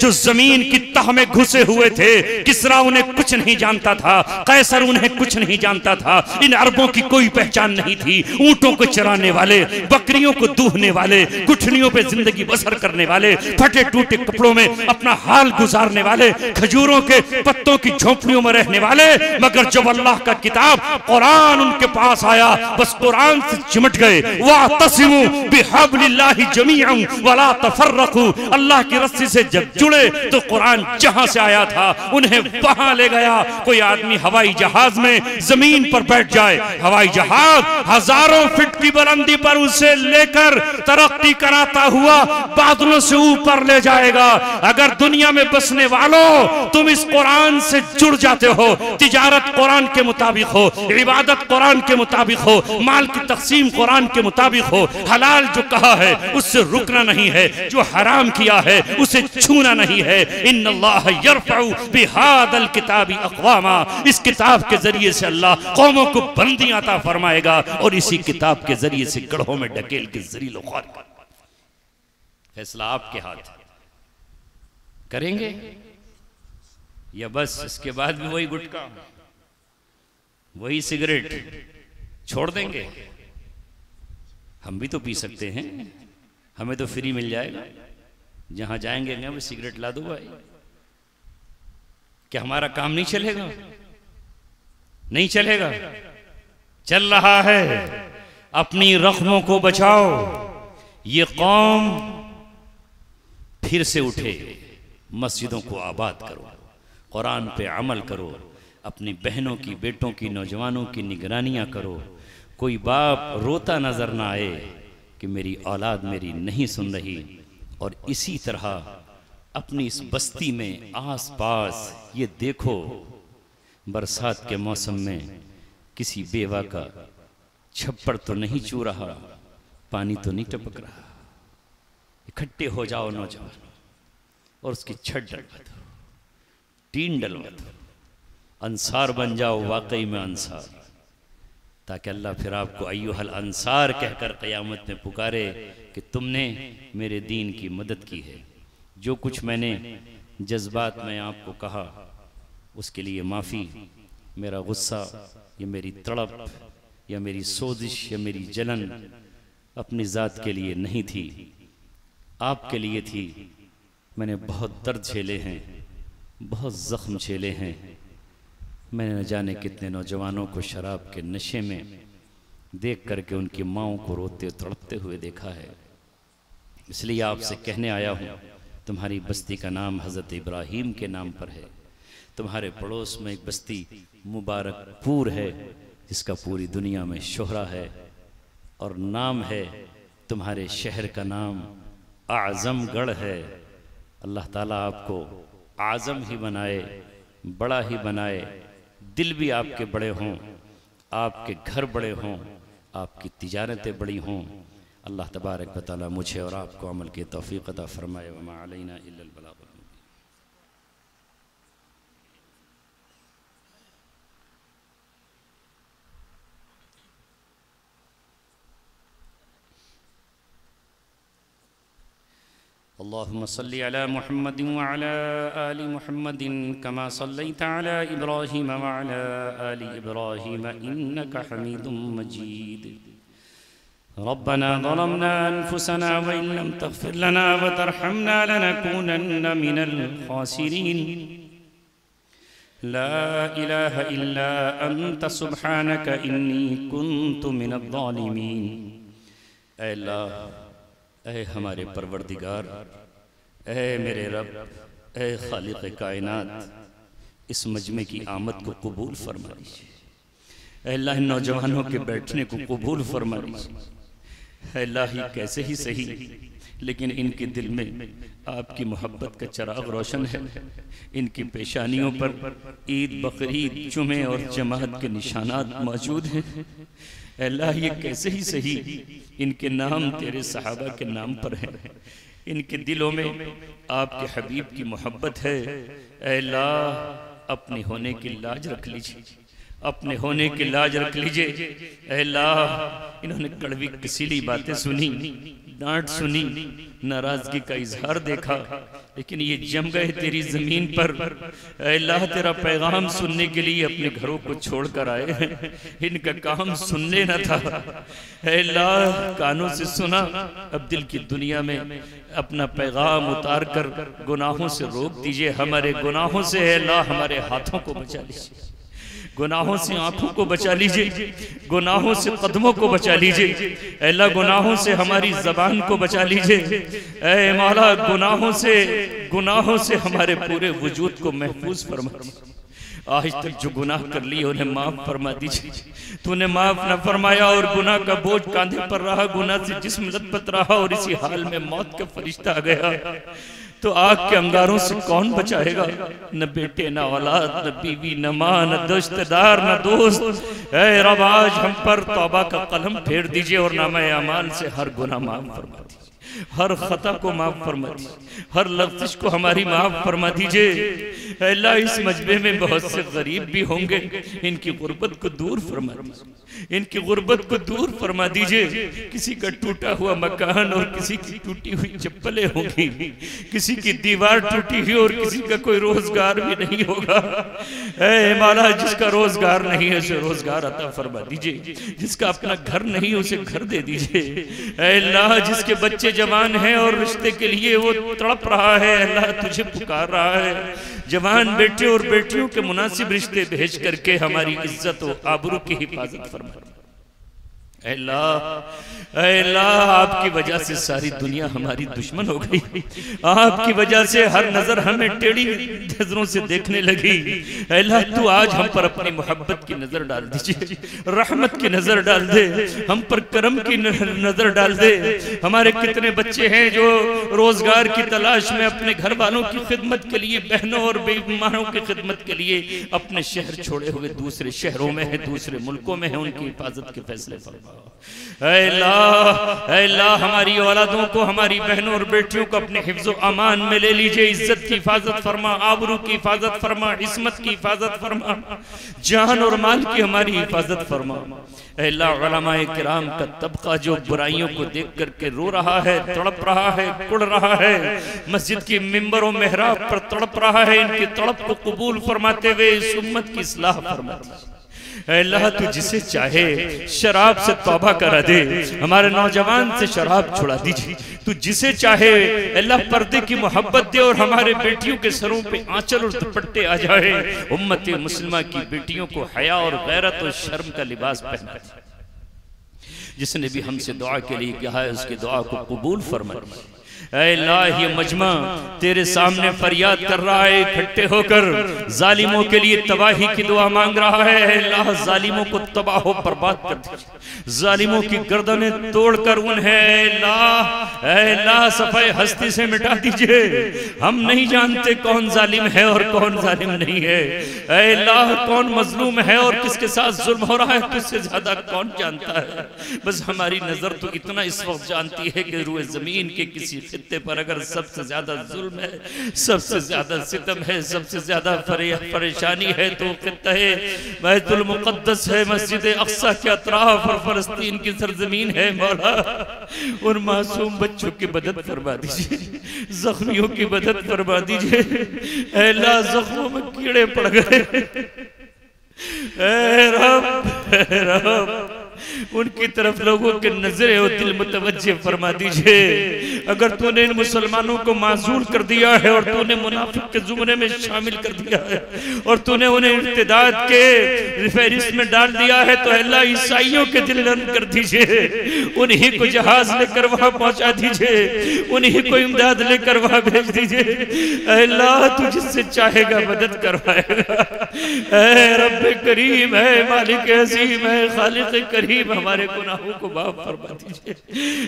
जो जमीन की तह में घुसे हुए थे, किसरा उन्हें कुछ नहीं जानता था, कैसर उन्हें कुछ नहीं जानता था, इन अरबों की कोई पहचान नहीं थी। ऊंटों को चराने वाले, बकरियों को दूहने वाले, गुठलियों पे जिंदगी बसर करने वाले, फटे टूटे कपड़ों में अपना हाल गुजारने वाले, खजूरों के पत्तों की झोंपड़ियों में रहने वाले। मगर जब अल्लाह का किताब कुरान उनके पास आया, बस कुरान से चिमट गए। वातसिमू बिहब्लिल्लाहि जमीअन वला तफर्रकू। अल्लाह की रस्सी से जब जुड़े तो कुरान जहां से आया था उन्हें वहां ले गया। कोई आदमी हवाई जहाज में जमीन पर बैठ जाए, हवाई जहाज हजारों फीट की बुलंदी पर उसे लेकर तरक्की कराता हुआ बादलों से ऊपर ले जाएगा। अगर दुनिया में बसने वालों तुम इस कुरान से जुड़ जाते हो, तिजारत कुरान के मुताबिक हो, इबादत कुरान के मुताबिक हो, माल की तकसीम कुरान के मुताबिक हो, हलाल जो कहा है उससे रुकना नहीं है, जो हराम किया है उसे छूना नहीं है। इन्नल्लाह यरफउ बिहादल किताबी अक़वामा। इस किताब के जरिए से अल्लाह कौमों को बंदियां अता फरमाएगा और इसी किताब के जरिए से गढ़ों में ढकेल के जरीलो ख्वार। फैसला आपके हाथ। करेंगे या बस इसके बाद भी वही गुटखा, वही सिगरेट छोड़ देंगे? हम भी तो पी सकते हैं, हमें तो फ्री मिल जाएगा। जहां जाएंगे वो सिगरेट ला दो भाई। क्या हमारा काम नहीं चलेगा? नहीं चलेगा। चल रहा है। अपनी रख्मों को बचाओ। ये कौम फिर से उठे, मस्जिदों को आबाद करो, कुरान पे अमल करो, अपनी बहनों की, बेटों की, नौजवानों की निगरानियां करो। कोई बाप रोता नजर ना आए कि मेरी औलाद मेरी नहीं सुन रही। और इसी तरह अपनी इस बस्ती में आस पास ये देखो, बरसात के मौसम में किसी बेवा का छप्पड़ तो नहीं चू रहा, पानी तो नहीं टपक रहा। इकट्ठे हो जाओ नौजवान और उसकी छत डलवा दो, टीन डलवा दो, अंसार बन जाओ, वाकई में अंसार, ताकि अल्लाह फिर आपको अय्युहल अंसार कहकर क़यामत में पुकारे कि तुमने मेरे दीन की मदद की है। जो कुछ मैंने जज्बात में आपको कहा उसके लिए माफ़ी। मेरा गुस्सा या मेरी तड़प या मेरी सोजिश या मेरी जलन अपनी ज़ात के लिए नहीं थी, आपके लिए थी। मैंने बहुत दर्द झेले हैं, बहुत ज़ख्म झेले हैं। मैंने न जाने कितने नौजवानों को शराब के नशे में देख करके उनकी माँओं को रोते तड़पते हुए देखा है। इसलिए आपसे कहने आया हूँ, तुम्हारी बस्ती का नाम हज़रत इब्राहीम के नाम पर है। तुम्हारे पड़ोस में एक बस्ती मुबारकपुर है जिसका पूरी दुनिया में शोहरा है, और नाम है, तुम्हारे शहर का नाम आज़मगढ़ है। अल्लाह ताला आपको आज़म ही बनाए, बड़ा ही बनाए, दिल भी आपके बड़े हों, आपके घर बड़े हों, आपकी तिजारतें बड़ी हों। अल्लाह तबारक व तआला मुझे और आपको अमल की तौफीक अता फरमाए। व मा अलैना इल्लल बलाग। अल्लाहुम्मा सल्लि अला मुहम्मदिन व अला आलि मुहम्मदिन कमा सल्लैता अला इब्राहीम व अला आलि इब्राहीम इन्नका हमीदुम मजीद। रब्बना ज़लमना अनफुसना व इन लम तग़फिर लना व तरहमना लनकूनन्न मिनल खासिरीन। ला इलाहा इल्ला अंत सुब्हानक इन्नी कुन्तु मिनज़ ज़ालिमीन। ऐ अल्लाह, ऐ हमारे परवरदिगार, ऐ मेरे रब, ऐ खालिक़ कायनात, इस मजमे की आमद को कबूल फरमा लीजिए। ऐ अल्लाह, इन नौजवानों के बैठने को कबूल फरमा लीजिए। ऐ अल्लाह, ही कैसे ही सही, लेकिन इनके दिल में आपकी मोहब्बत का चिराग रोशन है। इनकी पेशानियों पर ईद, बकरीद, जुमे और जमात के निशानात मौजूद हैं। अल्लाह, ये कैसे ही सही, इनके नाम तेरे सहाबा के नाम पर हैं। इनके दिलों में आपके हबीब की मोहब्बत है। अल्लाह, अपने होने की लाज रख लीजिए, अपने होने की लाज रख लीजिए। ऐ अल्लाह, इन्होंने कड़वी कसीली बातें सुनी, डांट सुनी, नाराजगी का इजहार देखा, लेकिन ये जम गए तेरी जमीन पर। ऐ अल्लाह, तेरा पैगाम सुनने के लिए अपने घरों को छोड़कर आए हैं। इनका काम सुनने न था। ऐ अल्लाह, कानों से सुना, अब दिल की दुनिया में अपना पैगाम उतार कर गुनाहों से रोक दीजिए। हमारे गुनाहों से है अल्लाह, हमारे हाथों को बचा लीजिए, गुनाहों से आंखों को बचा लीजिए, गुनाहों से कदमों को बचा लीजिए। अल्लाह, गुनाहों से हमारी जबान को बचा लीजिए। ऐ मौला, गुनाहों से हमारे पूरे वजूद को महफूज फरमा। आज तक जो गुनाह कर लिए उन्हें माफ फरमा दीजिए। तूने माफ न फरमाया और गुनाह का बोझ कांधे पर रहा, गुनाह से जिस्म लथपथ रहा और इसी हाल में मौत का फरिश्ता आ गया। तो आग के अंगारों से कौन बचाएगा? न बेटे, न औलाद, न बीवी, न माँ, न रिश्तेदार, न दोस्त। ऐ रब, आज हम पर तौबा का कलम फेर दीजिए और नामा अमाल से हर गुनाह माफ फरमा दीजिए, हर खता को माफ फरमा दीजिए, हर लफ्ज़ को हमारी माफ फरमा दीजिए। अल्लाह, इस मजबे में बहुत से गरीब भी होंगे, इनकी गुर्बत को दूर फरमा दीजिए, इनकी गुर्बत को दूर फरमा दीजिए। किसी का टूटा हुआ मकान और किसी की टूटी हुई चप्पलें होंगी, किसी की दीवार टूटी हुई और किसी का कोई रोजगार भी नहीं होगा। ऐ मौला, जिसका रोजगार नहीं है उसे रोजगार अता फरमा दीजिए, जिसका अपना घर नहीं उसे घर दे दीजिए। ऐ अल्लाह, जिसके बच्चे जवान हैं और रिश्ते के लिए वो तड़प रहा है, अल्लाह तुझे पुकार रहा है, जवान बेटे और बेटियों के मुनासिब रिश्ते भेज करके हमारी इज्जत और आबरू की हिफाजत फरमा। अल्लाह, आपकी वजह से सारी दुनिया हमारी दुश्मन हो गई, आपकी वजह से हर नजर हमें टेढ़ी नजरों से देखने लगी। अल्लाह, तू आज हम पर अपनी मोहब्बत की नजर डाल दीजिए, रहमत की नजर डाल दे, हम पर करम की नजर डाल दे। हमारे कितने बच्चे हैं जो रोजगार की तलाश में अपने घर वालों की खिदमत के लिए, बहनों और बेईमानों की खिदमत के लिए अपने शहर छोड़े हुए दूसरे शहरों में है, दूसरे मुल्कों में है, उनकी हिफाजत के फैसले फरमा। अल्लाह, हमारी औलादों को, हमारी बहनों और बेटियों को अपने हिफ्ज़ व अमान में ले लीजिए, इज्जत की हिफाजत फरमा, आबरू की हिफाजत फरमा, इस्मत की हिफाजत फरमा, जान और माल की हमारी हिफाजत फरमा। अल्लाह, उलमाए किराम का तबका जो बुराइयों को देख करके रो रहा है, तड़प रहा है, कुड़ रहा है, मस्जिद की मिंबर और मेहराब पर तड़प रहा है, इनकी तड़प को कबूल फरमाते हुए इस उम्मत की इस्लाह फरमा। अल्लाह, तू जिसे चाहे शराब से तौबा करा दे, हमारे नौजवान से शराब छुड़ा दीजिए। तू जिसे चाहे अल्लाह पर्दे की मोहब्बत दे और हमारे बेटियों के सरों पे आंचल और दुपट्टे आ जाए। उम्मत मुस्लिमा की बेटियों को हया और गैरत और शर्म का लिबास पहना दे। जिसने भी हमसे दुआ के लिए कहा है उसकी दुआ को कबूल फरमा। अल्लाह, ये मजमा तेरे सामने फरियाद कर रहा है, इकट्ठे होकर जालिमों के लिए तबाही की दुआ मांग रहा है। अल्लाह, जालिमों को तबाह बर्बाद कर दीजिए, जालिमों की गर्दनें तोड़कर उन्हें अल्लाह सफाई हस्ती से मिटा दीजिए। हम नहीं जानते कौन जालिम है और कौन जालिम नहीं है। अल्लाह, कौन मजलूम है और किसके साथ जुल्म हो रहा है तुझसे ज्यादा कौन जानता है। बस हमारी नजर तो इतना इस वक्त जानती है कि रूए जमीन के किसी खित्ते पर अगर सबसे ज्यादा जुल्म है, सबसे ज्यादा सितम है, सबसे ज्यादा परेशानी है तो खित्ता है बैतुल मुक़द्दस है, मस्जिद अक़सा के अतराफ और फलस्तीन की सरजमीन है। मौला, उन मासूम बच्चों की मदद फरमा दीजिए, जख्मियों की मदद फरमा दीजिए। अल्लाह, जख्मों में कीड़े पड़ गए, ऐ रब उनकी तरफ लोगों के नजरे और दिल मुतवज्जे फरमा दीजिए। अगर तूने इन मुसलमानों को माजूल कर दिया है और तूने मुनाफिक के जुमरे में शामिल कर दिया है और तूने उन्हें इर्तिदाद के फहरिस्त में डाल दिया है तो अल्लाह, ईसाइयों के दिल नरम कर दीजिए, उन्हीं को जहाज लेकर वहां पहुंचा दीजिए, उन्हीं को इमदाद लेकर वहां भेज दीजिए। अल्लाह, तू जिससे चाहेगा मदद करवाएगा। ऐ रब्बे करीम है, मालिक अज़ीम है, खालिक करीम, हमारे गुनाहों को माफ फरमा दीजिए।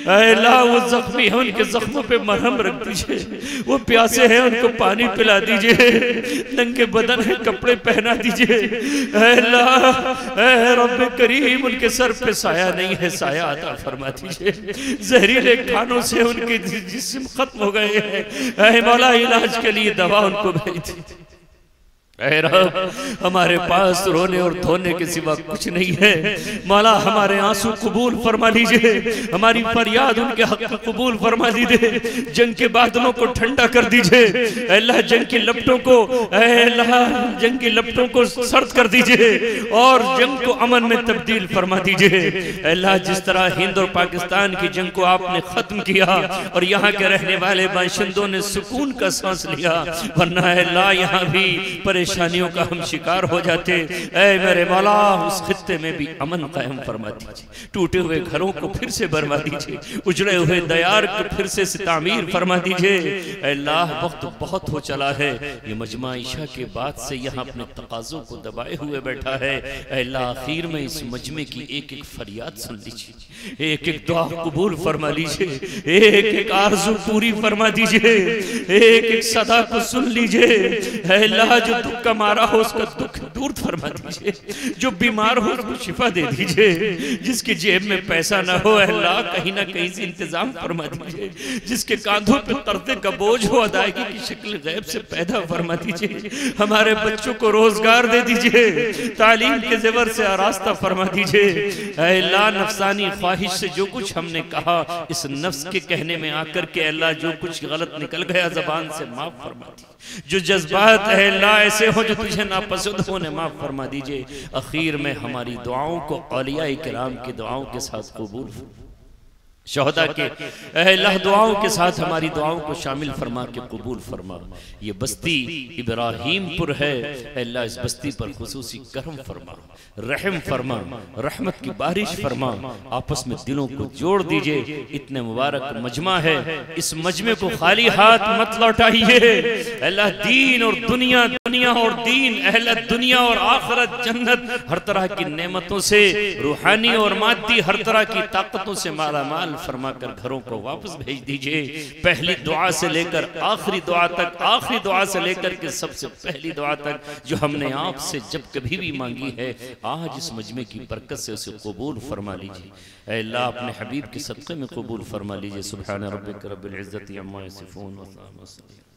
अल्लाह, वो जख्मी है उनके जख्मों पे मरहम रख दीजिए, वो प्यासे हैं उनको पानी पिला दीजिए, नंगे बदन है कपड़े पहना दीजिए। अल्लाह, ऐ रब्बे करीम, उनके सर पे साया नहीं है, साया अता फरमा दीजिए। जहरीले खानों से उनके जिस्म खत्म हो गए हैं, ऐ मौला, इलाज के लिए दवा उनको भेज दीजिए। ऐ रब, हमारे पास रोने और धोने के सिवा कुछ नहीं है। मौला हमारे आंसू कबूल फरमा लीजिए, हमारी फरियाद उनके हक में कबूल फरमा दीजिए। जंग के बादलों को ठंडा कर दीजिए अल्लाह, जंग की लपटों को अल्लाह, जंग की लपटों को सर्द कर दीजिए और जंग को अमन में तब्दील फरमा दीजिए अल्लाह। जिस तरह हिंद और पाकिस्तान की जंग को आपने खत्म किया और यहाँ के रहने वाले बाशिंदों ने सुकून का सांस लिया, वरना अल्लाह यहाँ भी परेशानियों का हम शिकार हो जाते। ऐ मेरे मौला, उस खित्ते में भी अमन कायम फरमा दीजिए, टूटे हुए घरों को फिर से बनवा दीजिए, उजड़े हुए दयार को फिर से तामीर फरमा दीजिए अल्लाह। वक्त बहुत हो चला है, ये मजमा इशा के बाद से यहाँ अपने तकाज़ों को दबाए हुए बैठा है अल्लाह। आखिर में इस मजमे की एक एक फरियाद सुन लीजिए, एक एक दुआ कबूल फरमा लीजिए, एक एक आरज़ू पूरी फरमा दीजिए, एक एक सदा को सुन लीजिए अल्लाह। जो दुख का मारा हो उसका दुख दूर फरमा दीजिए, जो बीमार हो उसको शिफा दे दीजिए, जिसकी जेब में पैसा ना हो अल्लाह कहीं ना कहीं से इंतजाम फरमा दीजिए, जिसके कांधों पे कर्जे का बोझ हो अदायगी की शक्ल गैब से पैदा फरमा दीजिए। हमारे बच्चों को रोजगार दे दीजिए, तालीम के जेवर से आरास्ता फरमा दीजिए अल्लाह। नफसानी ख्वाहिश से जो कुछ हमने कहा, इस नफ्स के कहने में आकर के अल्लाह जो कुछ गलत निकल गया जबान से माफ फरमा दीजिए। जो जज्बात है अल्लाह ऐसे हो जो तुझे नापसंद हो, ने माफ फरमा दीजिए। आखिर में हमारी दुआओं को औलिया किराम की दुआओं के साथ कबूल, शहदा के अल्लाह दुआओं के साथ हमारी दुआओं को शामिल फरमा के कबूल फरमा। ये बस्ती इब्राहीमपुर है अल्लाह, इस बस्ती पर खुसूसी करम फरमा, रहम फरमा, रहमत की बारिश फरमा, आपस में दिलों को जोड़ दीजिए। इतने मुबारक मजमा है, इस मजमे को खाली हाथ मत लौटाइए अल्लाह। दीन और दुनिया, दुनिया और दीन, अहल दुनिया और आखिरत, जन्नत, हर तरह की नेमतों से, रूहानी और मादी हर तरह की ताकतों से माला माल फरमा कर घरों को वापस भेज दीजिए। पहली दुआ से लेकर आखिरी दुआ तक, आखिरी दुआ से लेकर के सबसे पहली दुआ तक जो हमने आपसे जब कभी भी मांगी है, आज इस मजमे की बरकत से उसे कबूल फरमा लीजिए ऐ अल्लाह। अपने हबीब के सदक़े में कबूल फरमा लीजिए। सुब्हान रब्बिक रब्बिल इज़्ज़ति अम्मा यसिफून व सलामुन।